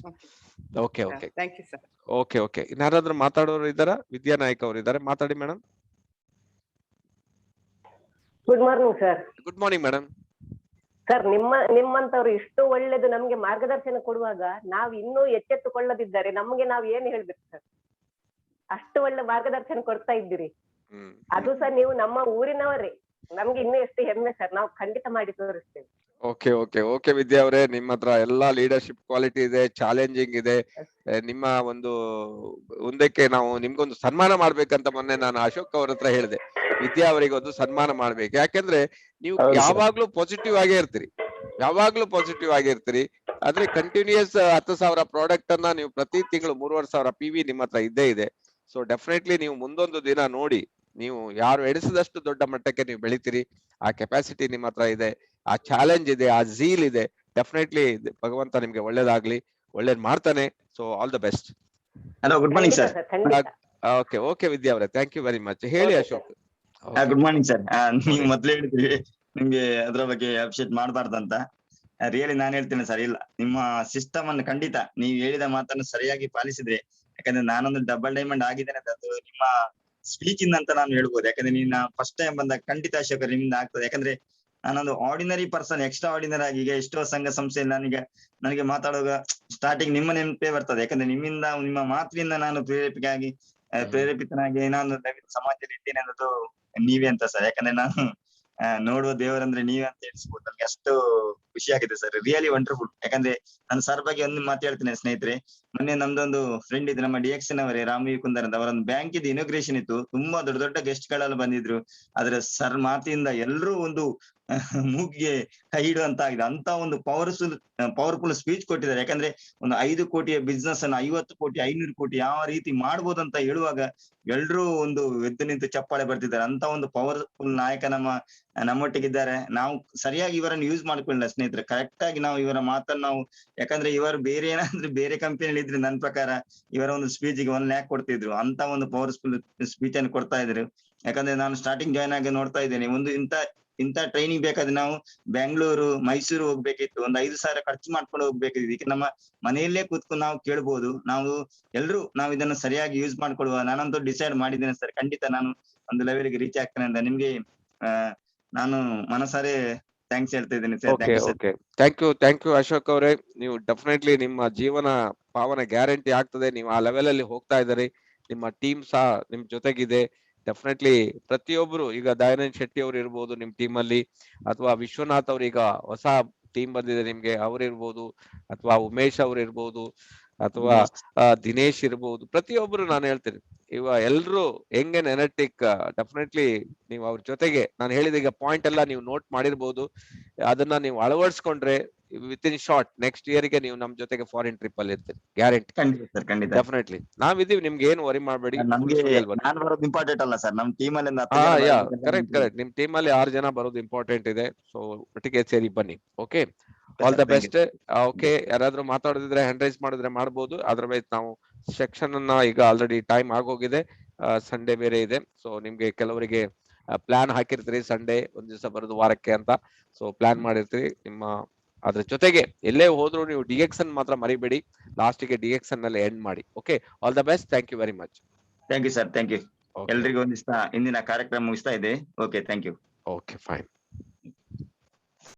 Okay okay thank you sir. Okay okay ಇನ್ನಾರಾದ್ರೂ ಮಾತಾಡೋರು ಇದ್ದಾರಾ? ವಿದ್ಯಾ ನಾಯ್ಕ ಅವರು ಇದ್ದಾರೆ, ಮಾತಾಡಿ madam. Good morning sir. Good morning madam. Sir, ನಿಮ್ಮಂತವ್ರು ಇಷ್ಟು ಒಳ್ಳೇದು ನಮ್ಗೆ ಮಾರ್ಗದರ್ಶನ ಕೊಡುವಾಗ ನಾವು ಇನ್ನೂ ಎಚ್ಚೆತ್ತುಕೊಳ್ಳದಿದ್ದರೆ ನಮ್ಗೆ ನಾವು ಏನ್ ಹೇಳ್ಬೇಕು ಸರ್? ಅಷ್ಟು ಒಳ್ಳೆ ಮಾರ್ಗದರ್ಶನ ಕೊಡ್ತಾ ಇದ್ದೀರಿ. ಅದು ಸರ್ ನೀವು ನಮ್ಮ ಊರಿನವರೇ, ನಮ್ಗೆ ಇನ್ನೂ ಎಷ್ಟು ಹೆಮ್ಮೆ ಸರ್. ನಾವು ಖಂಡಿತ ಮಾಡಿ ತೋರಿಸ್ತೇವೆ. ಓಕೆ ಓಕೆ ಓಕೆ ವಿದ್ಯಾ ಅವರೇ, ನಿಮ್ಮ ಹತ್ರ ಎಲ್ಲಾ ಲೀಡರ್ಶಿಪ್ ಕ್ವಾಲಿಟಿ ಇದೆ, ಚಾಲೆಂಜಿಂಗ್ ಇದೆ. ನಿಮ್ಮ ಒಂದು ಮುಂದಕ್ಕೆ ನಾವು ನಿಮ್ಗೊಂದು ಸನ್ಮಾನ ಮಾಡ್ಬೇಕಂತ ಮೊನ್ನೆ ನಾನು ಅಶೋಕ್ ಅವ್ರ ಹತ್ರ ಹೇಳಿದೆ, ವಿದ್ಯಾ ಅವರಿಗೆ ಒಂದು ಸನ್ಮಾನ ಮಾಡ್ಬೇಕು. ಯಾಕಂದ್ರೆ ನೀವು ಯಾವಾಗ್ಲೂ ಪಾಸಿಟಿವ್ ಆಗೇ ಇರ್ತೀರಿ, ಯಾವಾಗ್ಲೂ ಪಾಸಿಟಿವ್ ಆಗಿರ್ತೀರಿ. ಆದ್ರೆ ಕಂಟಿನ್ಯೂಸ್ 10,000 ಪ್ರಾಡಕ್ಟ್ ಅನ್ನ ನೀವು ಪ್ರತಿ ತಿಂಗಳು 3,500 PV ನಿಮ್ಮ ಹತ್ರ ಇದ್ದೇ ಇದೆ. ಸೊ ಡೆಫಿನೆಟ್ಲಿ ನೀವು ಮುಂದೊಂದು ದಿನ ನೋಡಿ, ನೀವು ಯಾರು ಎಣಿಸಿದಷ್ಟು ದೊಡ್ಡ ಮಟ್ಟಕ್ಕೆ ನೀವು ಬೆಳಿತೀರಿ. ಆ ಕೆಪಾಸಿಟಿ ನಿಮ್ಮ ಹತ್ರ ಇದೆ, ಆ ಚಾಲೆಂಜ್ ಇದೆ, ಆ ಝೀಲ್ ಇದೆ. ಡೆಫಿನೆಟ್ಲಿ ಭಗವಂತ ನಿಮ್ಗೆ ಒಳ್ಳೇದಾಗ್ಲಿ, ಒಳ್ಳೇದ್ ಮಾಡ್ತಾನೆ. So all the best. Hello, good morning sir. Okay okay Vidya ಅವರೇ, ಥ್ಯಾಂಕ್ ಯು ವೆರಿ ಮಚ್. ಹೇಳಿ ಅಶೋಕ್. Good morning sir. ನೀವು ಮೊದ್ಲೇ ಹೇಳಿದ್ರಿ ನಿಮ್ಗೆ ಅದ್ರ ಬಗ್ಗೆ ಅಪ್ಡೇಟ್ ಮಾಡಬಾರ್ದಂತ. ರಿಯಲಿ ನಾನು ಹೇಳ್ತೇನೆ ಸರ್, ಇಲ್ಲ, ನಿಮ್ಮ ಸಿಸ್ಟಮ್ ಅನ್ನು ಖಂಡಿತ ನೀವು ಹೇಳಿದ ಮಾತನ್ನು ಸರಿಯಾಗಿ ಪಾಲಿಸಿದ್ರೆ, ಯಾಕಂದ್ರೆ ನಾನೊಂದು ಡಬಲ್ ಡೈಮಂಡ್ ಆಗಿದ್ದೇನೆ ಅದು ನಿಮ್ಮ ಸ್ಪೀಚ್ ಇಂದ ಅಂತ ನಾನು ಹೇಳ್ಬೋದು. ಯಾಕಂದ್ರೆ ನೀನು ಫಸ್ಟ್ ಟೈಮ್ ಬಂದಾಗ ಖಂಡಿತ ಅಶೋಕ ನಿಮ್ಮಿಂದ ಆಗ್ತದೆ. ಯಾಕಂದ್ರೆ ನಾನೊಂದು ಆರ್ಡಿನರಿ ಪರ್ಸನ್, ಎಕ್ಸ್ಟ್ರಾ ಆರ್ಡಿನರಿ ಆಗಿ ಈಗ ಎಷ್ಟೋ ಸಂಘ ಸಂಸ್ಥೆಯಲ್ಲಿ ನನಗೆ ಮಾತಾಡುವಾಗ ಸ್ಟಾರ್ಟಿಂಗ್ ನಿಮ್ಮ ನೆನಪೇ ಬರ್ತದೆ. ಯಾಕಂದ್ರೆ ನಿಮ್ಮಿಂದ, ನಿಮ್ಮ ಮಾತಿನಿಂದ ನಾನು ಪ್ರೇರೇಪಿತನಾಗಿ ನಾನು ಸಮಾಜದಲ್ಲಿ ಇದ್ದೇನೆ ಅನ್ನೋದು ನೀವೇ ಅಂತ ಸರ್. ಯಾಕಂದ್ರೆ ನಾನು ನೋಡುವ ದೇವರಂದ್ರೆ ನೀವೇ ಅಂತ ಎಣಿಸ್ಬೋದು. ನನ್ಗೆ ಅಷ್ಟು ಖುಷಿ ಆಗಿದೆ ಸರ್, ರಿಯಲಿ ವಂಡರ್ಫುಲ್. ಯಾಕಂದ್ರೆ ನಾನು ಸರ್ ಬಗ್ಗೆ ಒಂದು ಮಾತು ಹೇಳ್ತೇನೆ ಸ್ನೇಹಿತರೆ. ಮೊನ್ನೆ ನಮ್ದೊಂದು ಫ್ರೆಂಡ್ ಇದ್ರು, ನಮ್ಮ DXN ಅವರೇ, ರಾಮವಿ ಕುಂದರ್ ಅಂತ, ಅವರೊಂದು ಬ್ಯಾಂಕ್ ಇದು ಇನಾಗ್ರೇಷನ್ ಇತ್ತು. ತುಂಬಾ ದೊಡ್ಡ ದೊಡ್ಡ ಗೆಸ್ಟ್ ಗಳೆಲ್ಲ ಬಂದಿದ್ರು. ಆದ್ರೆ ಸರ್ ಮಾತಿಂದ ಎಲ್ಲರೂ ಒಂದು ಮೂಗಿಗೆ ಕೈ ಇಡುವಂತ ಆಗಿದೆ. ಅಂತ ಒಂದು ಪವರ್ಫುಲ್ ಸ್ಪೀಚ್ ಕೊಟ್ಟಿದ್ದಾರೆ. ಯಾಕಂದ್ರೆ ಒಂದು 5 ಕೋಟಿಯ ಬಿಸ್ನೆಸ್ ಅನ್ನು 50 ಕೋಟಿ 500 ಕೋಟಿ ಯಾವ ರೀತಿ ಮಾಡ್ಬೋದಂತ ಹೇಳುವಾಗ ಎಲ್ರೂ ಒಂದು ಎದ್ದು ನಿಂತು ಚಪ್ಪಾಳೆ ಬರ್ತಿದ್ದಾರೆ. ಅಂತ ಒಂದು ಪವರ್ಫುಲ್ ನಾಯಕ ನಮ್ಮೊಟ್ಟಿಗಿದ್ದಾರೆ. ನಾವು ಸರಿಯಾಗಿ ಇವರನ್ನು ಯೂಸ್ ಮಾಡ್ಕೊಳ್ಳಿಲ್ಲ ಸ್ನೇಹಿತರೆ. ಕರೆಕ್ಟ್ ಆಗಿ ನಾವು ಇವರ ಮಾತನ್ನು ನಾವು, ಯಾಕಂದ್ರೆ ಇವರು ಬೇರೆ ಏನಾದ್ರು ಬೇರೆ ಕಂಪನಿಯಲ್ಲಿ ಇದ್ರೆ ನನ್ನ ಪ್ರಕಾರ ಇವರ ಒಂದು ಸ್ಪೀಚ್ಗೆ 1 lakh ಕೊಡ್ತಿದ್ರು. ಅಂತ ಒಂದು ಪವರ್ಫುಲ್ ಸ್ಪೀಚ್ ಅನ್ನು ಕೊಡ್ತಾ ಇದ್ರು. ಯಾಕಂದ್ರೆ ನಾನು ಸ್ಟಾರ್ಟಿಂಗ್ ಜಾಯ್ನ್ ಆಗಿ ನೋಡ್ತಾ ಇದ್ದೇನೆ, ಒಂದು ಇಂತ ಟ್ರೈನಿಂಗ್ ಬೇಕಾದ್ರೆ ನಾವು ಬೆಂಗಳೂರು, ಮೈಸೂರು ಹೋಗ್ಬೇಕಿತ್ತು. ಒಂದು 5,000 ಖರ್ಚು ಮಾಡ್ಕೊಂಡು ಹೋಗ್ಬೇಕಿತ್ತು. ಈಗ ನಮ್ಮ ಮನೆಯಲ್ಲೇ ಕೂತ್ಕೊಂಡು ನಾವು ಕೇಳ್ಬೋದು. ನಾವು ಇದನ್ನು ಸರಿಯಾಗಿ ಯೂಸ್ ಮಾಡ್ಕೊಳ್ಳುವ. ನಾನಂತೂ ಡಿಸೈಡ್ ಮಾಡಿದ್ದೇನೆ ಸರ್, ಖಂಡಿತ ನಾನು ಒಂದು ಲೆವೆಲ್ಗೆ ರೀಚ್ ಆಗ್ತೇನೆ ಅಂತ. ನಿಮ್ಗೆ ನಾನು ಮನಸಾರೆ ಥ್ಯಾಂಕ್ಸ್ ಹೇಳ್ತಾ ಇದ್ದೇನೆ ಸರ್. ಥ್ಯಾಂಕ್ ಯು ಅಶೋಕ್ ಅವರೇ. ನೀವು ಡೆಫಿನೆಟ್ಲಿ ನಿಮ್ಮ ಜೀವನ ಪಾವನ ಗ್ಯಾರಂಟಿ ಆಗ್ತದೆ. ನೀವು ಆ ಲೆವೆಲ್ ಅಲ್ಲಿ ಹೋಗ್ತಾ ಇದ್ದೀರಿ. ನಿಮ್ಮ ಟೀಮ್ ಸಹ ನಿಮ್ ಜೊತೆಗಿದೆ. ಡೆಫಿನೆಟ್ಲಿ ಪ್ರತಿಯೊಬ್ರು, ಈಗ ದಯಾನಂದ್ ಶೆಟ್ಟಿ ಅವ್ರು ಇರ್ಬೋದು ನಿಮ್ ಟೀಮ್ ಅಲ್ಲಿ, ಅಥವಾ ವಿಶ್ವನಾಥ್ ಅವ್ರು ಈಗ ಹೊಸ ಟೀಮ್ ಬಂದಿದೆ ನಿಮ್ಗೆ, ಅವ್ರು ಇರ್ಬೋದು, ಅಥವಾ ಉಮೇಶ್ ಅವ್ರು ಇರ್ಬೋದು, ಅಥವಾ ದಿನೇಶ್ ಇರ್ಬೋದು. ಪ್ರತಿಯೊಬ್ರು ನಾನು ಹೇಳ್ತೀನಿ, ಎಲ್ರು ಯಂಗ್ ಅಂಡ್ ಎನರ್ಜಿಟಿಕ್. ಡೆಫಿನೆಟ್ಲಿ ನೀವು ಅವ್ರ ಜೊತೆಗೆ, ನಾನು ಹೇಳಿದ ಈಗ ಪಾಯಿಂಟ್ ಎಲ್ಲ ನೀವು ನೋಟ್ ಮಾಡಿರ್ಬೋದು. ಅದನ್ನ ನೀವು ಅಳವಡಿಸ್ಕೊಂಡ್ರೆ within short next year ಗೆ ನೀವು ನಮ್ ಜೊತೆಗೆ ಫಾರಿನ್ ಟ್ರಿಪ್ ಅಲ್ಲಿ ಇರ್ತೀರಿ, ಗ್ಯಾರಂಟಿ. ಡೆಫಿನೆಟ್ಲಿ ನಾವಿದೀವಿ, ನಿಮ್ಗೆ ಏನು ವರಿ ಮಾಡ್ಬೇಡಿ. ಇಂಪಾರ್ಟೆಂಟ್ ಅಲ್ಲ ಸರ್, ನಮ್ ಟೀಮ್ ಅಲ್ಲಿ ಕರೆಕ್ಟ್ ನಿಮ್ ಟೀಮ್ ಅಲ್ಲಿ 6 ಜನ ಬರೋದು ಇಂಪಾರ್ಟೆಂಟ್ ಇದೆ. ಸೊ ಒಟ್ಟಿಗೆ ಸೇರಿ ಬನ್ನಿ. Okay, all the best. Okay, ಯಾರಾದ್ರೂ ಮಾತಾಡೋದಿದ್ರೆ ಹ್ಯಾಂಡ್ ರೈಸ್ ಮಾಡಿದ್ರೆ ಮಾಡ್ಬೋದು. ಅದರ್ವೈಸ್ ನಾವು ಸೆಕ್ಷನ್ ಅನ್ನ, ಈಗ ಆಲ್ರೆಡಿ ಟೈಮ್ ಆಗೋಗಿದೆ, ಸಂಡೇ ಬೇರೆ ಇದೆ. ಸೊ ನಿಮ್ಗೆ ಕೆಲವರಿಗೆ ಪ್ಲಾನ್ ಹಾಕಿರ್ತೀರಿ ಸಂಡೇ ಒಂದ್ ದಿವಸ ಬರೋದು ವಾರಕ್ಕೆ ಅಂತ. ಸೊ ಪ್ಲಾನ್ ಮಾಡಿರ್ತೀರಿ ನಿಮ್ಮ. ಅದ್ರ ಜೊತೆಗೆ ಎಲ್ಲೇ ಹೋದ್ರು ನೀವು DXN ಮಾತ್ರ ಮರಿಬೇಡಿ. ಲಾಸ್ಟ್ ಗೆ DXN ನಲ್ಲಿ ಎಂಡ್ ಮಾಡಿ. Okay, all the best. Thank you very much. Thank you sir, thank you. ಎಲ್ರಿಗೂ ಒಂದಿಷ್ಟ ಇಂದಿನ ಕಾರ್ಯಕ್ರಮ ಮುಗಿಸ್ತಾ ಇದೆ. Okay, thank you. Okay, fine.